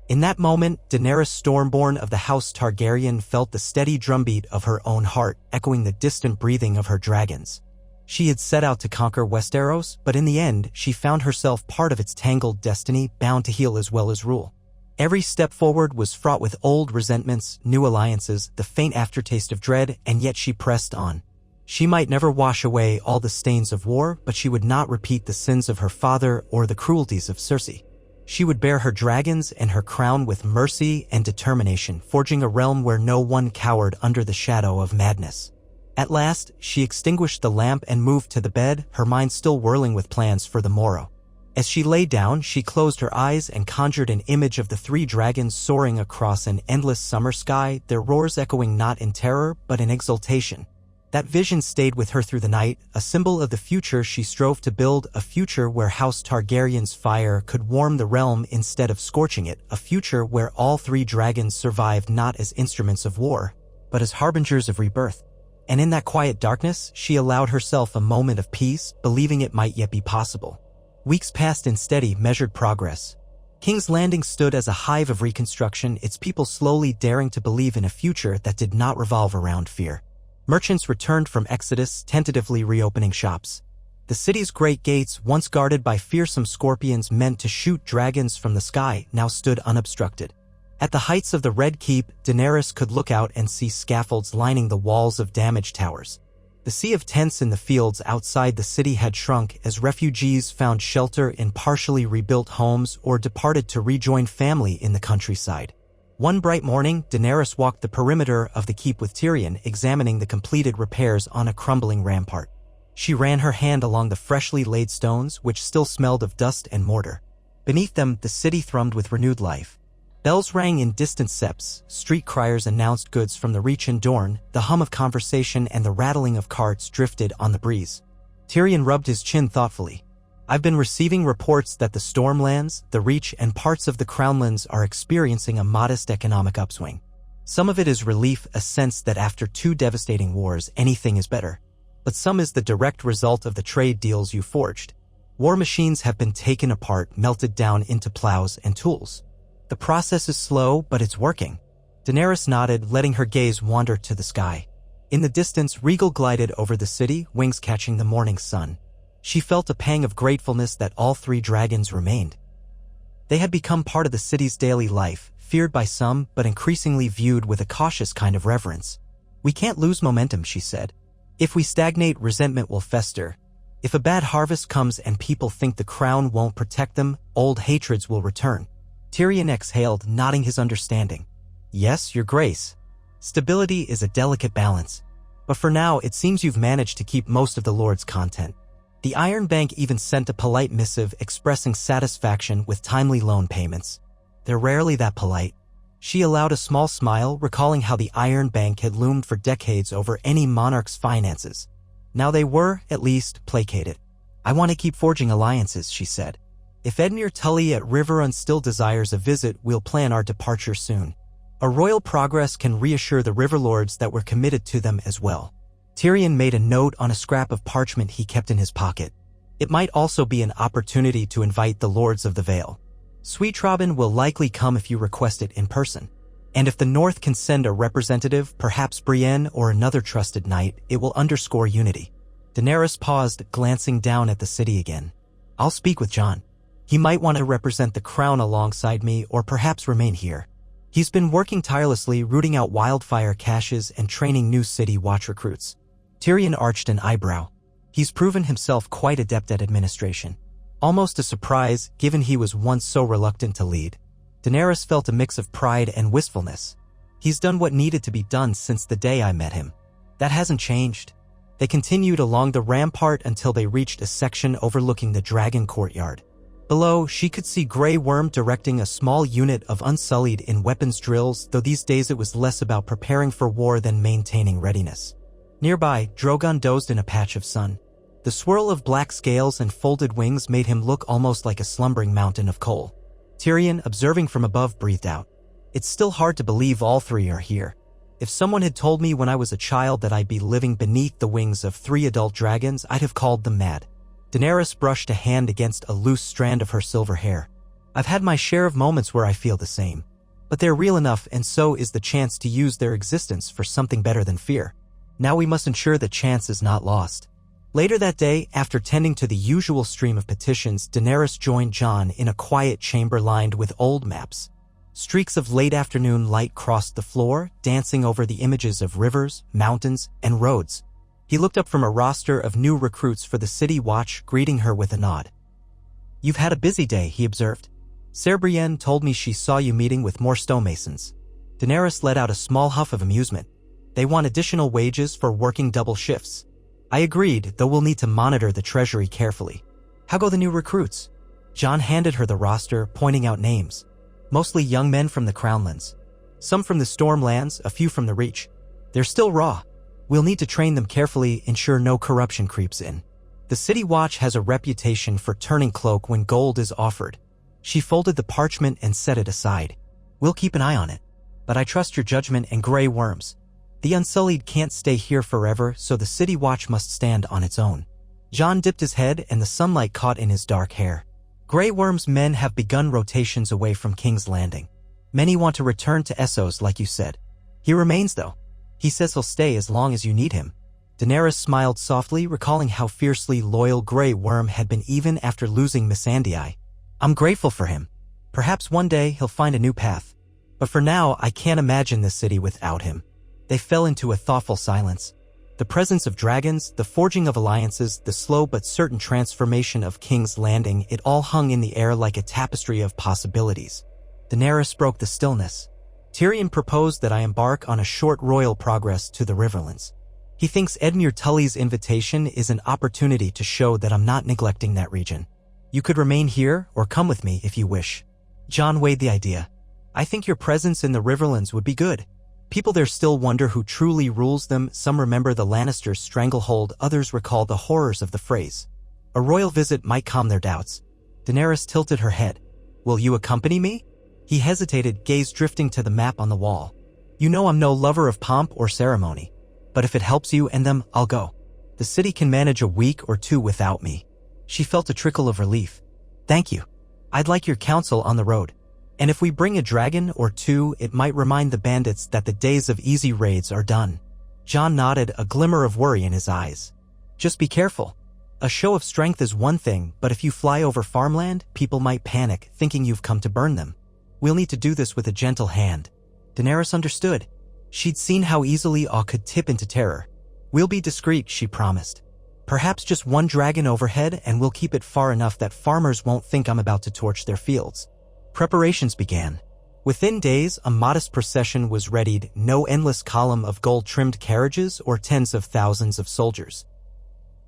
In that moment, Daenerys Stormborn of the House Targaryen felt the steady drumbeat of her own heart echoing the distant breathing of her dragons. She had set out to conquer Westeros, but in the end, she found herself part of its tangled destiny, bound to heal as well as rule. Every step forward was fraught with old resentments, new alliances, the faint aftertaste of dread, and yet she pressed on. She might never wash away all the stains of war, but she would not repeat the sins of her father or the cruelties of Cersei. She would bear her dragons and her crown with mercy and determination, forging a realm where no one cowered under the shadow of madness. At last, she extinguished the lamp and moved to the bed, her mind still whirling with plans for the morrow. As she lay down, she closed her eyes and conjured an image of the 3 dragons soaring across an endless summer sky, their roars echoing not in terror but in exultation. That vision stayed with her through the night, a symbol of the future she strove to build, a future where House Targaryen's fire could warm the realm instead of scorching it, a future where all 3 dragons survived not as instruments of war, but as harbingers of rebirth. And in that quiet darkness, she allowed herself a moment of peace, believing it might yet be possible. Weeks passed in steady, measured progress. King's Landing stood as a hive of reconstruction, its people slowly daring to believe in a future that did not revolve around fear. Merchants returned from exodus, tentatively reopening shops. The city's great gates, once guarded by fearsome scorpions meant to shoot dragons from the sky, now stood unobstructed. At the heights of the Red Keep, Daenerys could look out and see scaffolds lining the walls of damaged towers. The sea of tents in the fields outside the city had shrunk as refugees found shelter in partially rebuilt homes or departed to rejoin family in the countryside. One bright morning, Daenerys walked the perimeter of the keep with Tyrion, examining the completed repairs on a crumbling rampart. She ran her hand along the freshly laid stones, which still smelled of dust and mortar. Beneath them, the city thrummed with renewed life. Bells rang in distant septs, street criers announced goods from the Reach and Dorne, the hum of conversation and the rattling of carts drifted on the breeze. Tyrion rubbed his chin thoughtfully. I've been receiving reports that the Stormlands, the Reach, and parts of the Crownlands are experiencing a modest economic upswing. Some of it is relief, a sense that after 2 devastating wars, anything is better. But some is the direct result of the trade deals you forged. War machines have been taken apart, melted down into plows and tools. The process is slow, but it's working. Daenerys nodded, letting her gaze wander to the sky. In the distance, Regal glided over the city, wings catching the morning sun. She felt a pang of gratefulness that all 3 dragons remained. They had become part of the city's daily life, feared by some, but increasingly viewed with a cautious kind of reverence. We can't lose momentum, she said. If we stagnate, resentment will fester. If a bad harvest comes and people think the crown won't protect them, old hatreds will return. Tyrion exhaled, nodding his understanding. Yes, your grace. Stability is a delicate balance. But for now, it seems you've managed to keep most of the Lord's content. The Iron Bank even sent a polite missive expressing satisfaction with timely loan payments. They're rarely that polite. She allowed a small smile, recalling how the Iron Bank had loomed for decades over any monarch's finances. Now they were, at least, placated. I want to keep forging alliances, she said. If Edmure Tully at Riverrun still desires a visit, we'll plan our departure soon. A royal progress can reassure the Riverlords that we're committed to them as well. Tyrion made a note on a scrap of parchment he kept in his pocket. It might also be an opportunity to invite the Lords of the Vale. Sweet Robin will likely come if you request it in person. And if the North can send a representative, perhaps Brienne or another trusted knight, it will underscore unity. Daenerys paused, glancing down at the city again. I'll speak with Jon. He might want to represent the crown alongside me or perhaps remain here. He's been working tirelessly, rooting out wildfire caches and training new city watch recruits. Tyrion arched an eyebrow. He's proven himself quite adept at administration. Almost a surprise, given he was once so reluctant to lead. Daenerys felt a mix of pride and wistfulness. He's done what needed to be done since the day I met him. That hasn't changed. They continued along the rampart until they reached a section overlooking the dragon courtyard. Below, she could see Grey Worm directing a small unit of Unsullied in weapons drills, though these days it was less about preparing for war than maintaining readiness. Nearby, Drogon dozed in a patch of sun. The swirl of black scales and folded wings made him look almost like a slumbering mountain of coal. Tyrion, observing from above, breathed out. It's still hard to believe all 3 are here. If someone had told me when I was a child that I'd be living beneath the wings of 3 adult dragons, I'd have called them mad. Daenerys brushed a hand against a loose strand of her silver hair. I've had my share of moments where I feel the same. But they're real enough, and so is the chance to use their existence for something better than fear. Now we must ensure that chance is not lost. Later that day, after tending to the usual stream of petitions, Daenerys joined Jon in a quiet chamber lined with old maps. Streaks of late afternoon light crossed the floor, dancing over the images of rivers, mountains, and roads. He looked up from a roster of new recruits for the city watch, greeting her with a nod. "You've had a busy day," he observed. "Ser Brienne told me she saw you meeting with more stonemasons." Daenerys let out a small huff of amusement. "They want additional wages for working double shifts." I agreed, though we'll need to monitor the treasury carefully. "How go the new recruits?" Jon handed her the roster, pointing out names. Mostly young men from the Crownlands. Some from the Stormlands, a few from the Reach. They're still raw. We'll need to train them carefully, ensure no corruption creeps in. The City Watch has a reputation for turning cloak when gold is offered. She folded the parchment and set it aside. "We'll keep an eye on it. But I trust your judgment and Grey Worms. The Unsullied can't stay here forever, so the City Watch must stand on its own." Jon dipped his head and the sunlight caught in his dark hair. Grey Worm's men have begun rotations away from King's Landing. Many want to return to Essos, like you said. He remains, though. He says he'll stay as long as you need him. Daenerys smiled softly, recalling how fiercely loyal Grey Worm had been even after losing Missandei. "I'm grateful for him. Perhaps one day he'll find a new path. But for now, I can't imagine this city without him." They fell into a thoughtful silence. The presence of dragons, the forging of alliances, the slow but certain transformation of King's Landing, it all hung in the air like a tapestry of possibilities. Daenerys broke the stillness. "Tyrion proposed that I embark on a short royal progress to the Riverlands. He thinks Edmure Tully's invitation is an opportunity to show that I'm not neglecting that region. You could remain here or come with me if you wish." Jon weighed the idea. "I think your presence in the Riverlands would be good. People there still wonder who truly rules them. Some remember the Lannisters' stranglehold, others recall the horrors of the phrase. A royal visit might calm their doubts." Daenerys tilted her head. "Will you accompany me?" He hesitated, gaze drifting to the map on the wall. "You know I'm no lover of pomp or ceremony. But if it helps you and them, I'll go. The city can manage a week or two without me." She felt a trickle of relief. "Thank you. I'd like your counsel on the road. And if we bring a dragon or two, it might remind the bandits that the days of easy raids are done." Jon nodded, a glimmer of worry in his eyes. "Just be careful. A show of strength is one thing, but if you fly over farmland, people might panic, thinking you've come to burn them. We'll need to do this with a gentle hand." Daenerys understood. She'd seen how easily awe could tip into terror. "We'll be discreet," she promised. "Perhaps just one dragon overhead, and we'll keep it far enough that farmers won't think I'm about to torch their fields." Preparations began. Within days, a modest procession was readied, no endless column of gold-trimmed carriages or tens of thousands of soldiers.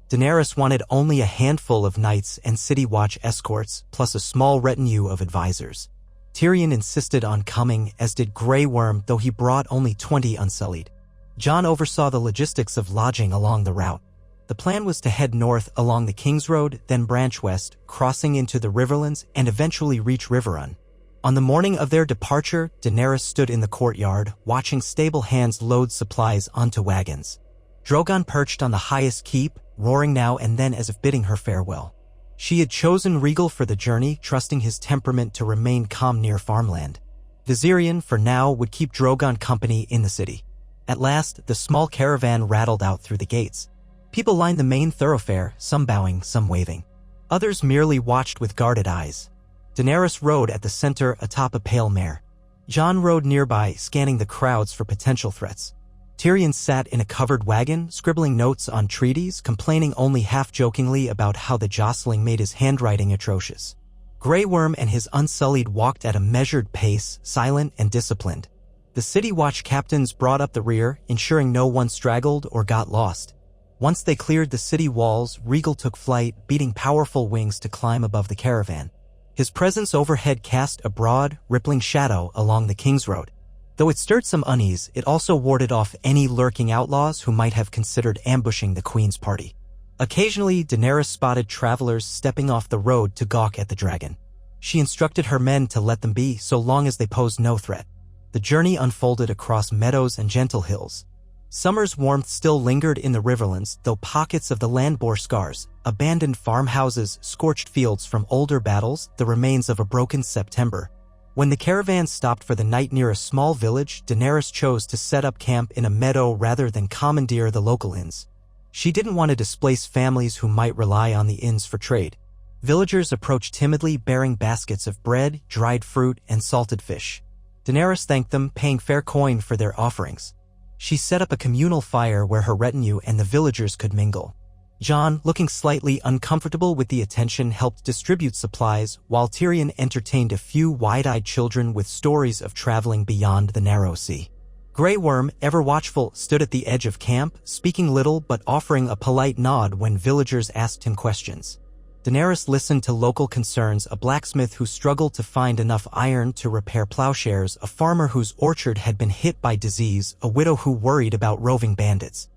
Daenerys wanted only a handful of knights and city watch escorts, plus a small retinue of advisors. Tyrion insisted on coming, as did Grey Worm, though he brought only 20 Unsullied. Jon oversaw the logistics of lodging along the route. The plan was to head north along the King's Road, then branch west, crossing into the Riverlands, and eventually reach Riverrun. On the morning of their departure, Daenerys stood in the courtyard, watching stable hands load supplies onto wagons. Drogon perched on the highest keep, roaring now and then as if bidding her farewell. She had chosen Regal for the journey, trusting his temperament to remain calm near farmland. Viserion, for now, would keep Drogon company in the city. At last, the small caravan rattled out through the gates. People lined the main thoroughfare, some bowing, some waving. Others merely watched with guarded eyes. Daenerys rode at the center atop a pale mare. Jon rode nearby, scanning the crowds for potential threats. Tyrion sat in a covered wagon, scribbling notes on treaties, complaining only half-jokingly about how the jostling made his handwriting atrocious. Grey Worm and his Unsullied walked at a measured pace, silent and disciplined. The City Watch captains brought up the rear, ensuring no one straggled or got lost. Once they cleared the city walls, Regal took flight, beating powerful wings to climb above the caravan. His presence overhead cast a broad, rippling shadow along the King's Road. Though it stirred some unease, it also warded off any lurking outlaws who might have considered ambushing the Queen's party. Occasionally, Daenerys spotted travelers stepping off the road to gawk at the dragon. She instructed her men to let them be, so long as they posed no threat. The journey unfolded across meadows and gentle hills. Summer's warmth still lingered in the Riverlands, though pockets of the land bore scars: abandoned farmhouses, scorched fields from older battles, the remains of a broken September. When the caravan stopped for the night near a small village, Daenerys chose to set up camp in a meadow rather than commandeer the local inns. She didn't want to displace families who might rely on the inns for trade. Villagers approached timidly, bearing baskets of bread, dried fruit, and salted fish. Daenerys thanked them, paying fair coin for their offerings. She set up a communal fire where her retinue and the villagers could mingle. Jon, looking slightly uncomfortable with the attention, helped distribute supplies, while Tyrion entertained a few wide-eyed children with stories of traveling beyond the narrow sea. Grey Worm, ever watchful, stood at the edge of camp, speaking little but offering a polite nod when villagers asked him questions. Daenerys listened to local concerns: a blacksmith who struggled to find enough iron to repair plowshares, a farmer whose orchard had been hit by disease, a widow who worried about roving bandits.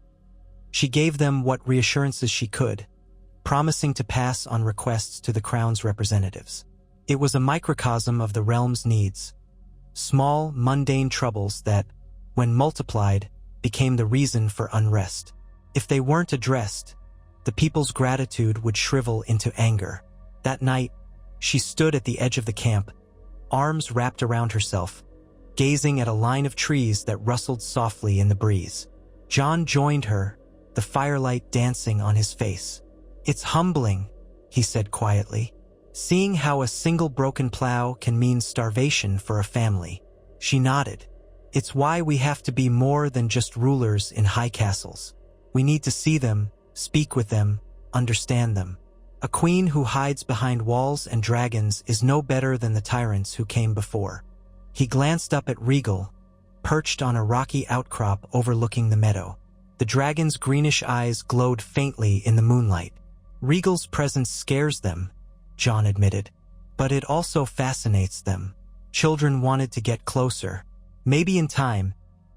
She gave them what reassurances she could, promising to pass on requests to the crown's representatives. It was a microcosm of the realm's needs, small, mundane troubles that, when multiplied, became the reason for unrest. If they weren't addressed, the people's gratitude would shrivel into anger. That night, she stood at the edge of the camp, arms wrapped around herself, gazing at a line of trees that rustled softly in the breeze. Jon joined her, the firelight dancing on his face. "It's humbling," he said quietly, "seeing how a single broken plow can mean starvation for a family." She nodded. "It's why we have to be more than just rulers in high castles. We need to see them, speak with them, understand them. A queen who hides behind walls and dragons is no better than the tyrants who came before." He glanced up at Rhaegal, perched on a rocky outcrop overlooking the meadow. The dragon's greenish eyes glowed faintly in the moonlight. "Rhaegal's presence scares them," Jon admitted, "but it also fascinates them. Children wanted to get closer. Maybe in time,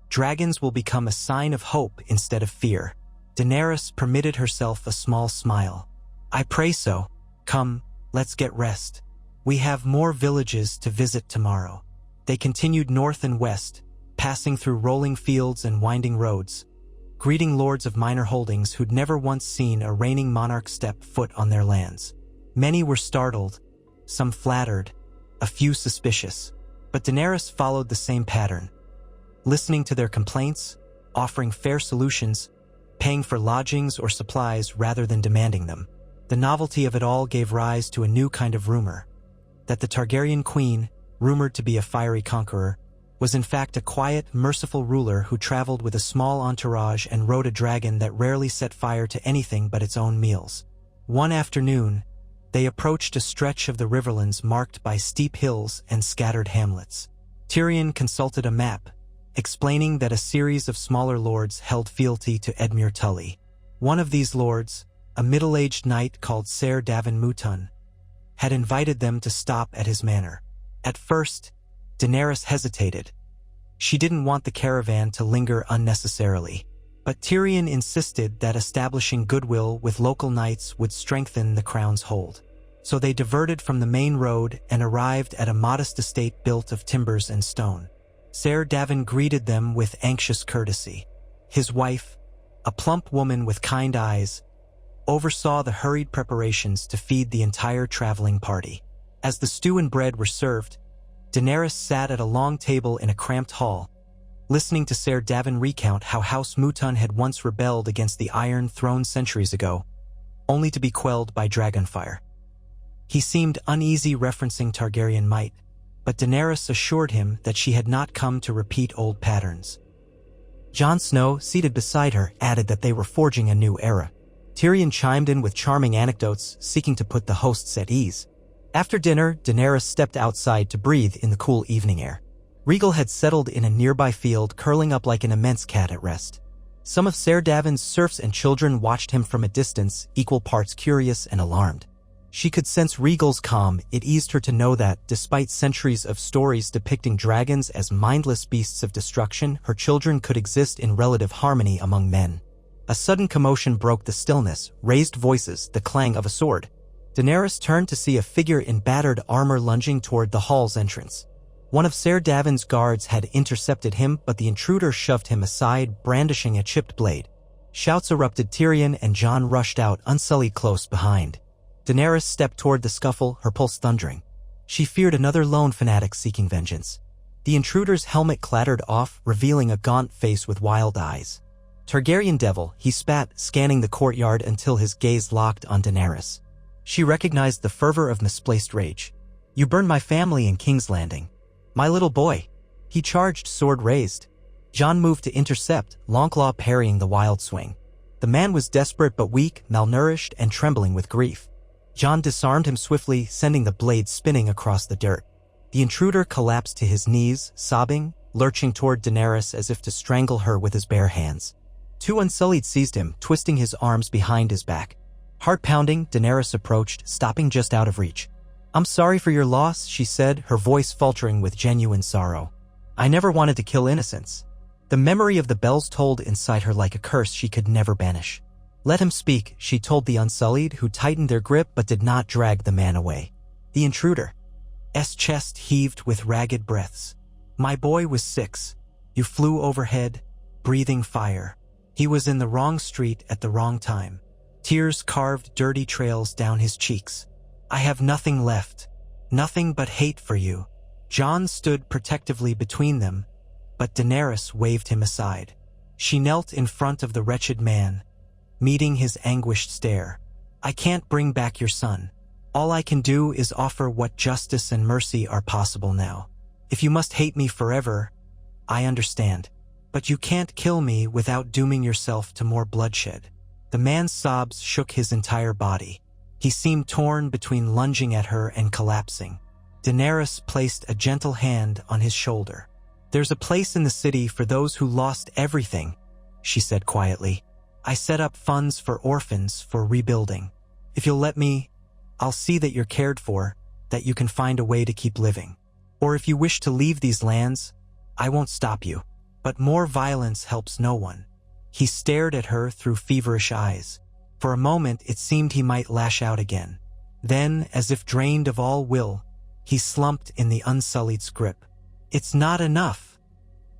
dragons will become a sign of hope instead of fear." Daenerys permitted herself a small smile. "I pray so. Come, let's get rest. We have more villages to visit tomorrow." They continued north and west, passing through rolling fields and winding roads, greeting lords of minor holdings who'd never once seen a reigning monarch step foot on their lands. Many were startled, some flattered, a few suspicious. But Daenerys followed the same pattern, listening to their complaints, offering fair solutions, paying for lodgings or supplies rather than demanding them. The novelty of it all gave rise to a new kind of rumor, that the Targaryen queen, rumored to be a fiery conqueror, was in fact a quiet, merciful ruler who traveled with a small entourage and rode a dragon that rarely set fire to anything but its own meals. One afternoon, they approached a stretch of the Riverlands marked by steep hills and scattered hamlets. Tyrion consulted a map, explaining that a series of smaller lords held fealty to Edmure Tully. One of these lords, a middle-aged knight called Ser Davin Mutun, had invited them to stop at his manor. At first, Daenerys hesitated. She didn't want the caravan to linger unnecessarily, but Tyrion insisted that establishing goodwill with local knights would strengthen the crown's hold. So they diverted from the main road and arrived at a modest estate built of timbers and stone. Ser Davin greeted them with anxious courtesy. His wife, a plump woman with kind eyes, oversaw the hurried preparations to feed the entire traveling party. As the stew and bread were served, Daenerys sat at a long table in a cramped hall, listening to Ser Davin recount how House Mutun had once rebelled against the Iron Throne centuries ago, only to be quelled by dragonfire. He seemed uneasy referencing Targaryen might, but Daenerys assured him that she had not come to repeat old patterns. Jon Snow, seated beside her, added that they were forging a new era. Tyrion chimed in with charming anecdotes, seeking to put the hosts at ease. After dinner, Daenerys stepped outside to breathe in the cool evening air. Rhaegal had settled in a nearby field, curling up like an immense cat at rest. Some of Ser Davin's serfs and children watched him from a distance, equal parts curious and alarmed. She could sense Rhaegal's calm. It eased her to know that, despite centuries of stories depicting dragons as mindless beasts of destruction, her children could exist in relative harmony among men. A sudden commotion broke the stillness, raised voices, the clang of a sword. Daenerys turned to see a figure in battered armor lunging toward the hall's entrance. One of Ser Davin's guards had intercepted him, but the intruder shoved him aside, brandishing a chipped blade. Shouts erupted. Tyrion and Jon rushed out, unsullied close behind. Daenerys stepped toward the scuffle, her pulse thundering. She feared another lone fanatic seeking vengeance. The intruder's helmet clattered off, revealing a gaunt face with wild eyes. "Targaryen devil," he spat, scanning the courtyard until his gaze locked on Daenerys. She recognized the fervor of misplaced rage. "You burned my family in King's Landing. My little boy." He charged, sword raised. Jon moved to intercept, Longclaw parrying the wild swing. The man was desperate but weak, malnourished, and trembling with grief. Jon disarmed him swiftly, sending the blade spinning across the dirt. The intruder collapsed to his knees, sobbing, lurching toward Daenerys as if to strangle her with his bare hands. Two Unsullied seized him, twisting his arms behind his back. Heart-pounding, Daenerys approached, stopping just out of reach. "I'm sorry for your loss," she said, her voice faltering with genuine sorrow. "I never wanted to kill innocents." The memory of the bells tolled inside her like a curse she could never banish. "Let him speak," she told the Unsullied, who tightened their grip but did not drag the man away. The intruder's chest heaved with ragged breaths. "My boy was 6. You flew overhead, breathing fire. He was in the wrong street at the wrong time." Tears carved dirty trails down his cheeks. "I have nothing left. Nothing but hate for you." Jon stood protectively between them, but Daenerys waved him aside. She knelt in front of the wretched man, meeting his anguished stare. "I can't bring back your son. All I can do is offer what justice and mercy are possible now. If you must hate me forever, I understand. But you can't kill me without dooming yourself to more bloodshed." The man's sobs shook his entire body. He seemed torn between lunging at her and collapsing. Daenerys placed a gentle hand on his shoulder. "There's a place in the city for those who lost everything," she said quietly. "I set up funds for orphans for rebuilding. If you'll let me, I'll see that you're cared for, that you can find a way to keep living. Or if you wish to leave these lands, I won't stop you. But more violence helps no one." He stared at her through feverish eyes. For a moment it seemed he might lash out again. Then, as if drained of all will, he slumped in the Unsullied's grip. "It's not enough,"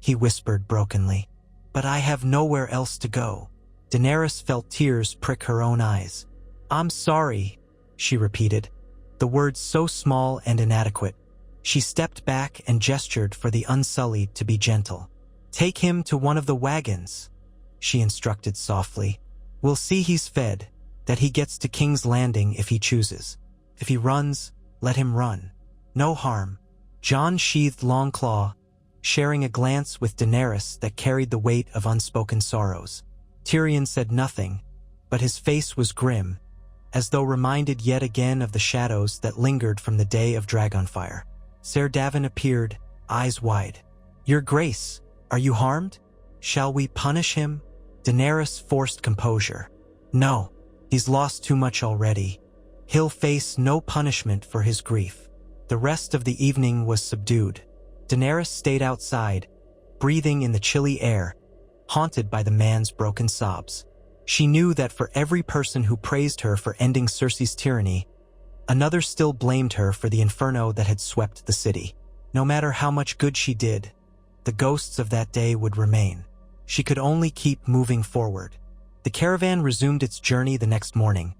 he whispered brokenly. "But I have nowhere else to go." Daenerys felt tears prick her own eyes. "I'm sorry," she repeated, the words so small and inadequate. She stepped back and gestured for the Unsullied to be gentle. "Take him to one of the wagons," she instructed softly. "We'll see he's fed, that he gets to King's Landing if he chooses. If he runs, let him run. No harm." Jon sheathed Longclaw, sharing a glance with Daenerys that carried the weight of unspoken sorrows. Tyrion said nothing, but his face was grim, as though reminded yet again of the shadows that lingered from the day of Dragonfire. Ser Davin appeared, eyes wide. "Your Grace, are you harmed? Shall we punish him?" Daenerys forced composure. "No, he's lost too much already. He'll face no punishment for his grief." The rest of the evening was subdued. Daenerys stayed outside, breathing in the chilly air, haunted by the man's broken sobs. She knew that for every person who praised her for ending Cersei's tyranny, another still blamed her for the inferno that had swept the city. No matter how much good she did, the ghosts of that day would remain. She could only keep moving forward. The caravan resumed its journey the next morning,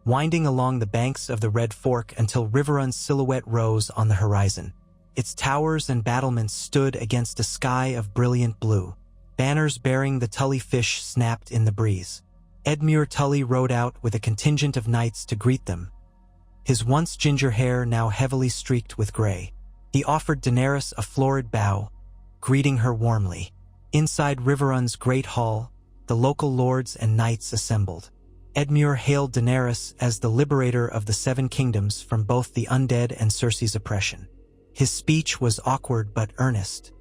winding along the banks of the Red Fork until Riverrun's silhouette rose on the horizon. Its towers and battlements stood against a sky of brilliant blue. Banners bearing the Tully fish snapped in the breeze. Edmure Tully rode out with a contingent of knights to greet them, his once ginger hair now heavily streaked with gray. He offered Daenerys a florid bow, greeting her warmly. Inside Riverrun's great hall, the local lords and knights assembled. Edmure hailed Daenerys as the liberator of the 7 kingdoms from both the undead and Cersei's oppression. His speech was awkward but earnest.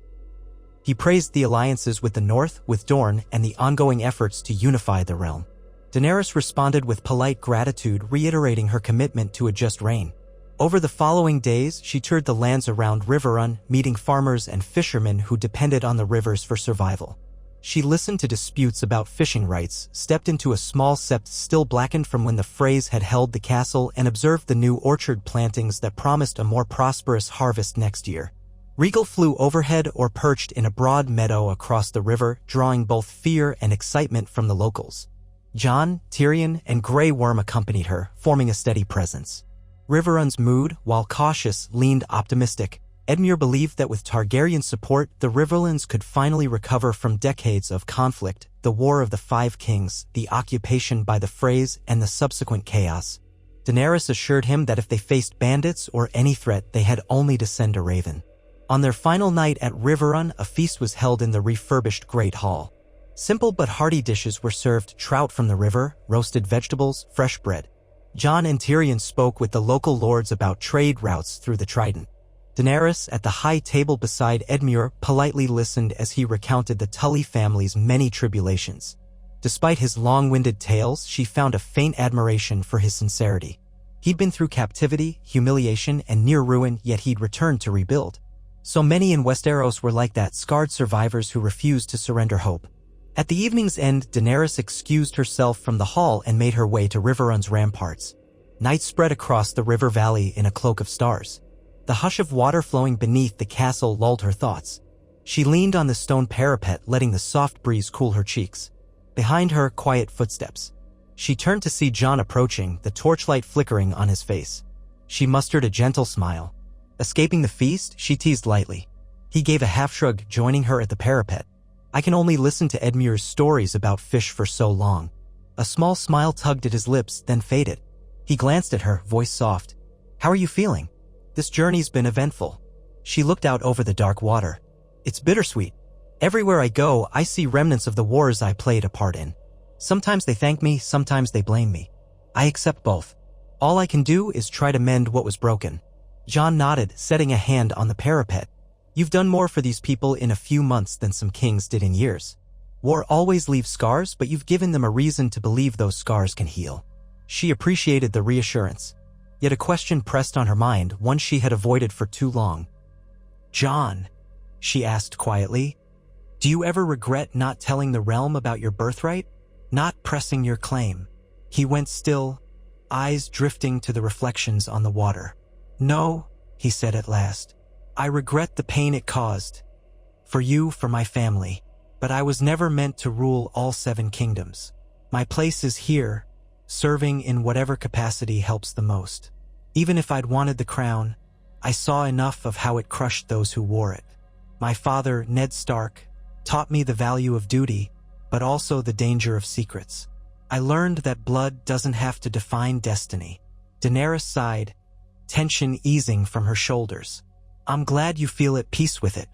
He praised the alliances with the North, with Dorne, and the ongoing efforts to unify the realm. Daenerys responded with polite gratitude, reiterating her commitment to a just reign. Over the following days, she toured the lands around Riverrun, meeting farmers and fishermen who depended on the rivers for survival. She listened to disputes about fishing rights, stepped into a small sept still blackened from when the Freys had held the castle, and observed the new orchard plantings that promised a more prosperous harvest next year. Rhaegal flew overhead or perched in a broad meadow across the river, drawing both fear and excitement from the locals. Jon, Tyrion, and Grey Worm accompanied her, forming a steady presence. Riverrun's mood, while cautious, leaned optimistic. Edmure believed that with Targaryen support, the Riverlands could finally recover from decades of conflict, the War of the Five Kings, the occupation by the Freys, and the subsequent chaos. Daenerys assured him that if they faced bandits or any threat, they had only to send a raven. On their final night at Riverrun, a feast was held in the refurbished Great Hall. Simple but hearty dishes were served: trout from the river, roasted vegetables, fresh bread. Jon and Tyrion spoke with the local lords about trade routes through the Trident. Daenerys, at the high table beside Edmure, politely listened as he recounted the Tully family's many tribulations. Despite his long-winded tales, she found a faint admiration for his sincerity. He'd been through captivity, humiliation, and near ruin, yet he'd returned to rebuild. So many in Westeros were like that, scarred survivors who refused to surrender hope. At the evening's end, Daenerys excused herself from the hall and made her way to Riverrun's ramparts. Night spread across the river valley in a cloak of stars. The hush of water flowing beneath the castle lulled her thoughts. She leaned on the stone parapet, letting the soft breeze cool her cheeks. Behind her, quiet footsteps. She turned to see Jon approaching, the torchlight flickering on his face. She mustered a gentle smile. Escaping the feast, she teased lightly. He gave a half-shrug, joining her at the parapet. I can only listen to Edmure's stories about fish for so long. A small smile tugged at his lips, then faded. He glanced at her, voice soft. How are you feeling? This journey's been eventful. She looked out over the dark water. It's bittersweet. Everywhere I go, I see remnants of the wars I played a part in. Sometimes they thank me, sometimes they blame me. I accept both. All I can do is try to mend what was broken. Jon nodded, setting a hand on the parapet. You've done more for these people in a few months than some kings did in years. War always leaves scars, but you've given them a reason to believe those scars can heal. She appreciated the reassurance. Yet a question pressed on her mind, one she had avoided for too long. Jon, she asked quietly, do you ever regret not telling the realm about your birthright? Not pressing your claim? He went still, eyes drifting to the reflections on the water. No, he said at last. I regret the pain it caused. For you, for my family. But I was never meant to rule all 7 kingdoms. My place is here, serving in whatever capacity helps the most. Even if I'd wanted the crown, I saw enough of how it crushed those who wore it. My father, Ned Stark, taught me the value of duty, but also the danger of secrets. I learned that blood doesn't have to define destiny. Daenerys sighed, tension easing from her shoulders. I'm glad you feel at peace with it.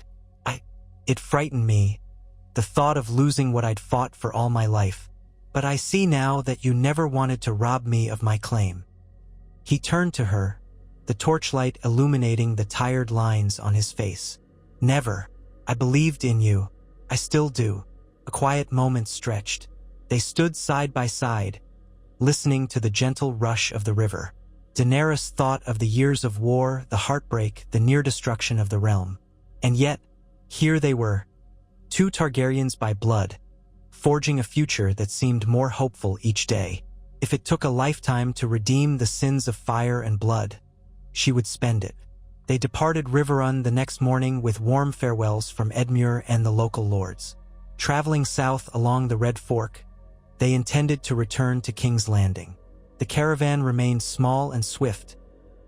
It frightened me, the thought of losing what I'd fought for all my life. But I see now that you never wanted to rob me of my claim. He turned to her, the torchlight illuminating the tired lines on his face. Never. I believed in you. I still do. A quiet moment stretched. They stood side by side, listening to the gentle rush of the river. Daenerys thought of the years of war, the heartbreak, the near destruction of the realm. And yet, here they were, 2 Targaryens by blood, forging a future that seemed more hopeful each day. If it took a lifetime to redeem the sins of fire and blood, she would spend it. They departed Riverrun the next morning with warm farewells from Edmure and the local lords. Traveling south along the Red Fork, they intended to return to King's Landing. The caravan remained small and swift,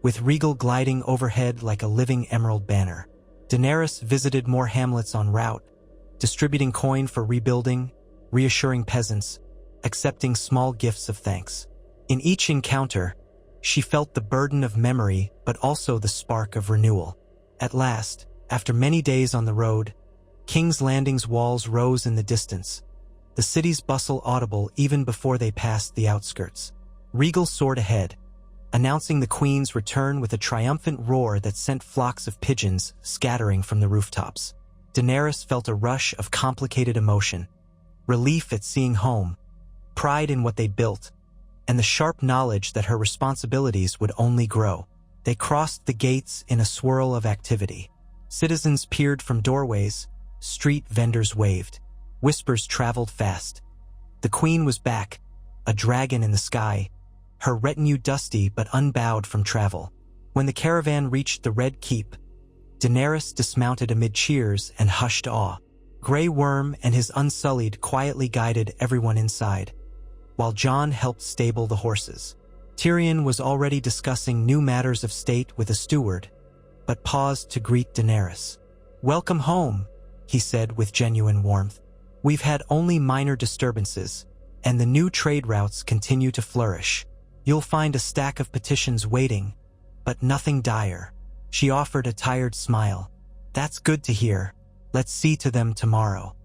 with Regal gliding overhead like a living emerald banner. Daenerys visited more hamlets en route, distributing coin for rebuilding, reassuring peasants, accepting small gifts of thanks. In each encounter, she felt the burden of memory but also the spark of renewal. At last, after many days on the road, King's Landing's walls rose in the distance, the city's bustle audible even before they passed the outskirts. Regal soared ahead, announcing the Queen's return with a triumphant roar that sent flocks of pigeons scattering from the rooftops. Daenerys felt a rush of complicated emotion, relief at seeing home, pride in what they built, and the sharp knowledge that her responsibilities would only grow. They crossed the gates in a swirl of activity. Citizens peered from doorways, street vendors waved. Whispers traveled fast. The Queen was back, a dragon in the sky, her retinue dusty but unbowed from travel. When the caravan reached the Red Keep, Daenerys dismounted amid cheers and hushed awe. Grey Worm and his Unsullied quietly guided everyone inside, while Jon helped stable the horses. Tyrion was already discussing new matters of state with a steward, but paused to greet Daenerys. "Welcome home," he said with genuine warmth. "We've had only minor disturbances, and the new trade routes continue to flourish. You'll find a stack of petitions waiting, but nothing dire." She offered a tired smile. That's good to hear. Let's see to them tomorrow.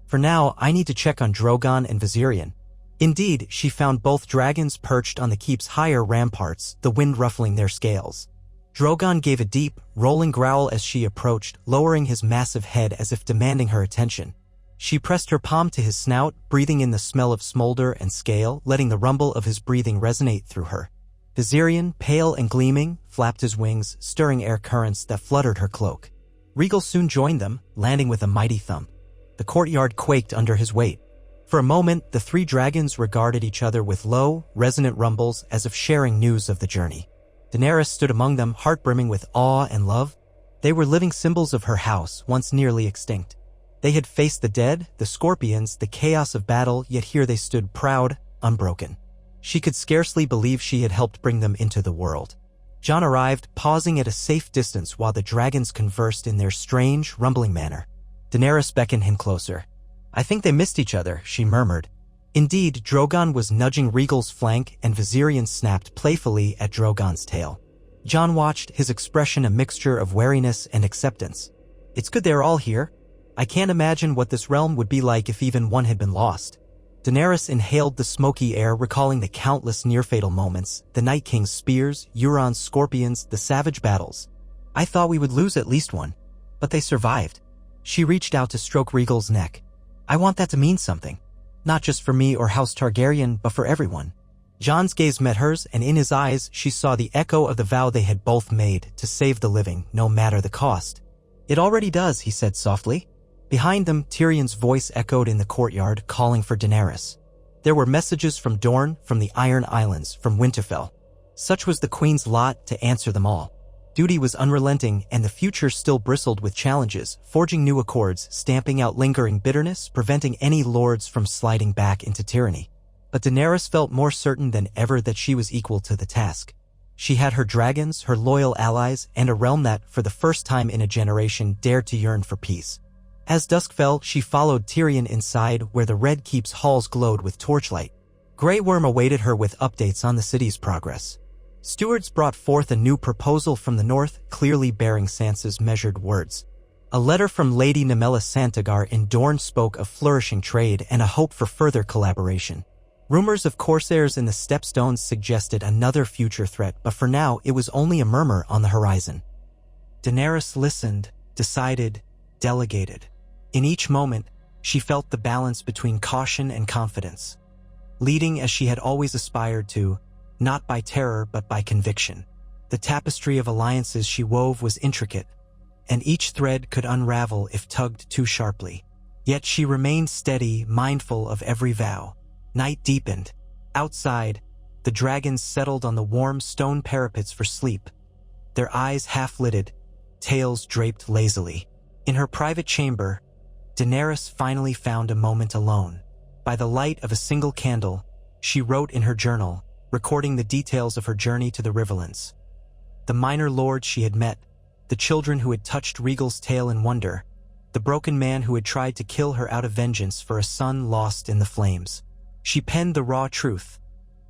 For now, I need to check on Drogon and Viserion. Indeed, she found both dragons perched on the keep's higher ramparts, the wind ruffling their scales. Drogon gave a deep, rolling growl as she approached, lowering his massive head as if demanding her attention. She pressed her palm to his snout, breathing in the smell of smolder and scale, letting the rumble of his breathing resonate through her. Viserion, pale and gleaming, flapped his wings, stirring air currents that fluttered her cloak. Rhaegal soon joined them, landing with a mighty thump. The courtyard quaked under his weight. For a moment, the three dragons regarded each other with low, resonant rumbles as if sharing news of the journey. Daenerys stood among them, heart brimming with awe and love. They were living symbols of her house, once nearly extinct. They had faced the dead, the scorpions, the chaos of battle, yet here they stood proud, unbroken. She could scarcely believe she had helped bring them into the world. Jon arrived, pausing at a safe distance while the dragons conversed in their strange, rumbling manner. Daenerys beckoned him closer. "I think they missed each other," she murmured. Indeed, Drogon was nudging Rhaegal's flank and Viserion snapped playfully at Drogon's tail. Jon watched, his expression a mixture of wariness and acceptance. "It's good they're all here. I can't imagine what this realm would be like if even one had been lost." Daenerys inhaled the smoky air, recalling the countless near-fatal moments, the Night King's spears, Euron's scorpions, the savage battles. "I thought we would lose at least one, but they survived." She reached out to stroke Rhaegal's neck. "I want that to mean something. Not just for me or House Targaryen, but for everyone." Jon's gaze met hers, and in his eyes she saw the echo of the vow they had both made to save the living, no matter the cost. "It already does," he said softly. Behind them, Tyrion's voice echoed in the courtyard, calling for Daenerys. There were messages from Dorne, from the Iron Islands, from Winterfell. Such was the Queen's lot, to answer them all. Duty was unrelenting, and the future still bristled with challenges, forging new accords, stamping out lingering bitterness, preventing any lords from sliding back into tyranny. But Daenerys felt more certain than ever that she was equal to the task. She had her dragons, her loyal allies, and a realm that, for the first time in a generation, dared to yearn for peace. As dusk fell, she followed Tyrion inside, where the Red Keep's halls glowed with torchlight. Grey Worm awaited her with updates on the city's progress. Stewards brought forth a new proposal from the north, clearly bearing Sansa's measured words. A letter from Lady Nemella Santagar in Dorne spoke of flourishing trade and a hope for further collaboration. Rumors of corsairs in the Stepstones suggested another future threat, but for now it was only a murmur on the horizon. Daenerys listened, decided, delegated. In each moment, she felt the balance between caution and confidence. Leading as she had always aspired to, not by terror but by conviction. The tapestry of alliances she wove was intricate, and each thread could unravel if tugged too sharply. Yet she remained steady, mindful of every vow. Night deepened. Outside, the dragons settled on the warm stone parapets for sleep, their eyes half-lidded, tails draped lazily. In her private chamber, Daenerys finally found a moment alone. By the light of a single candle, she wrote in her journal, recording the details of her journey to the Riverlands. The minor lords she had met, the children who had touched Rhaegal's tale in wonder, the broken man who had tried to kill her out of vengeance for a son lost in the flames. She penned the raw truth,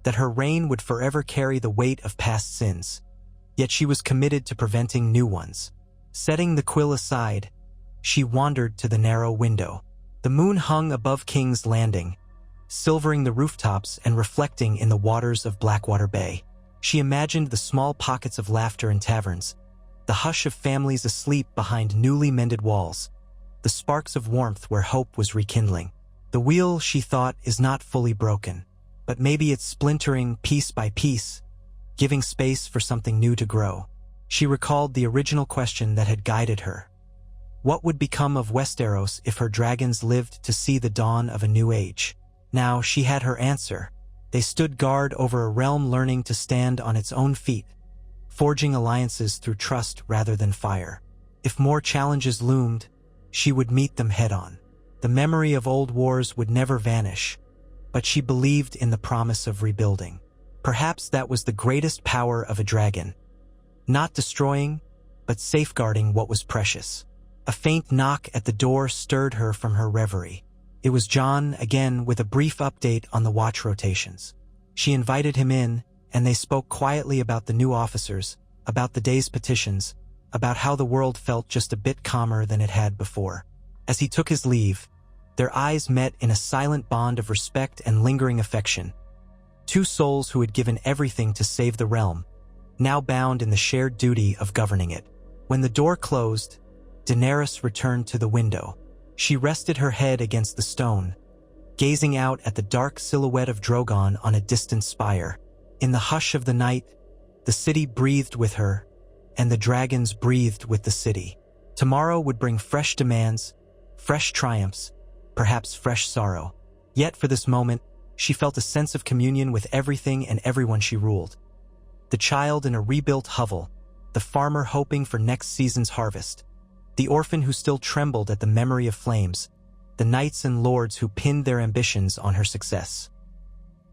that her reign would forever carry the weight of past sins, yet she was committed to preventing new ones. Setting the quill aside, she wandered to the narrow window. The moon hung above King's Landing, silvering the rooftops and reflecting in the waters of Blackwater Bay. She imagined the small pockets of laughter in taverns, the hush of families asleep behind newly mended walls, the sparks of warmth where hope was rekindling. The wheel, she thought, is not fully broken, but maybe it's splintering piece by piece, giving space for something new to grow. She recalled the original question that had guided her. What would become of Westeros if her dragons lived to see the dawn of a new age? Now she had her answer. They stood guard over a realm learning to stand on its own feet, forging alliances through trust rather than fire. If more challenges loomed, she would meet them head-on. The memory of old wars would never vanish, but she believed in the promise of rebuilding. Perhaps that was the greatest power of a dragon. Not destroying, but safeguarding what was precious. A faint knock at the door stirred her from her reverie. It was Jon, again, with a brief update on the watch rotations. She invited him in, and they spoke quietly about the new officers, about the day's petitions, about how the world felt just a bit calmer than it had before. As he took his leave, their eyes met in a silent bond of respect and lingering affection. Two souls who had given everything to save the realm, now bound in the shared duty of governing it. When the door closed, Daenerys returned to the window. She rested her head against the stone, gazing out at the dark silhouette of Drogon on a distant spire. In the hush of the night, the city breathed with her, and the dragons breathed with the city. Tomorrow would bring fresh demands, fresh triumphs, perhaps fresh sorrow. Yet for this moment, she felt a sense of communion with everything and everyone she ruled. The child in a rebuilt hovel, the farmer hoping for next season's harvest, the orphan who still trembled at the memory of flames, the knights and lords who pinned their ambitions on her success.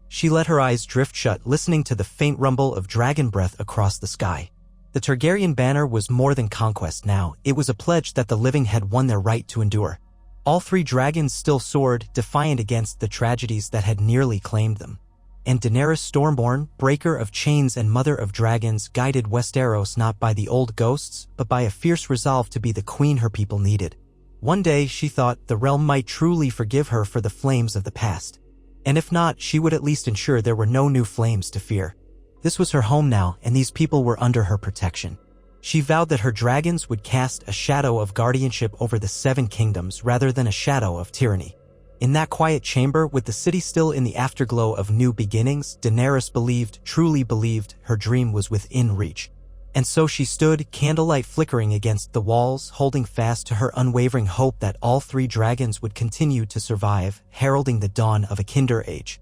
She let her eyes drift shut, listening to the faint rumble of dragon breath across the sky. The Targaryen banner was more than conquest now. It was a pledge that the living had won their right to endure. All three dragons still soared, defiant against the tragedies that had nearly claimed them. And Daenerys Stormborn, breaker of chains and mother of dragons, guided Westeros not by the old ghosts, but by a fierce resolve to be the queen her people needed. One day, she thought, the realm might truly forgive her for the flames of the past. And if not, she would at least ensure there were no new flames to fear. This was her home now, and these people were under her protection. She vowed that her dragons would cast a shadow of guardianship over the Seven Kingdoms rather than a shadow of tyranny. In that quiet chamber, with the city still in the afterglow of new beginnings, Daenerys truly believed, her dream was within reach. And so she stood, candlelight flickering against the walls, holding fast to her unwavering hope that all three dragons would continue to survive, heralding the dawn of a kinder age.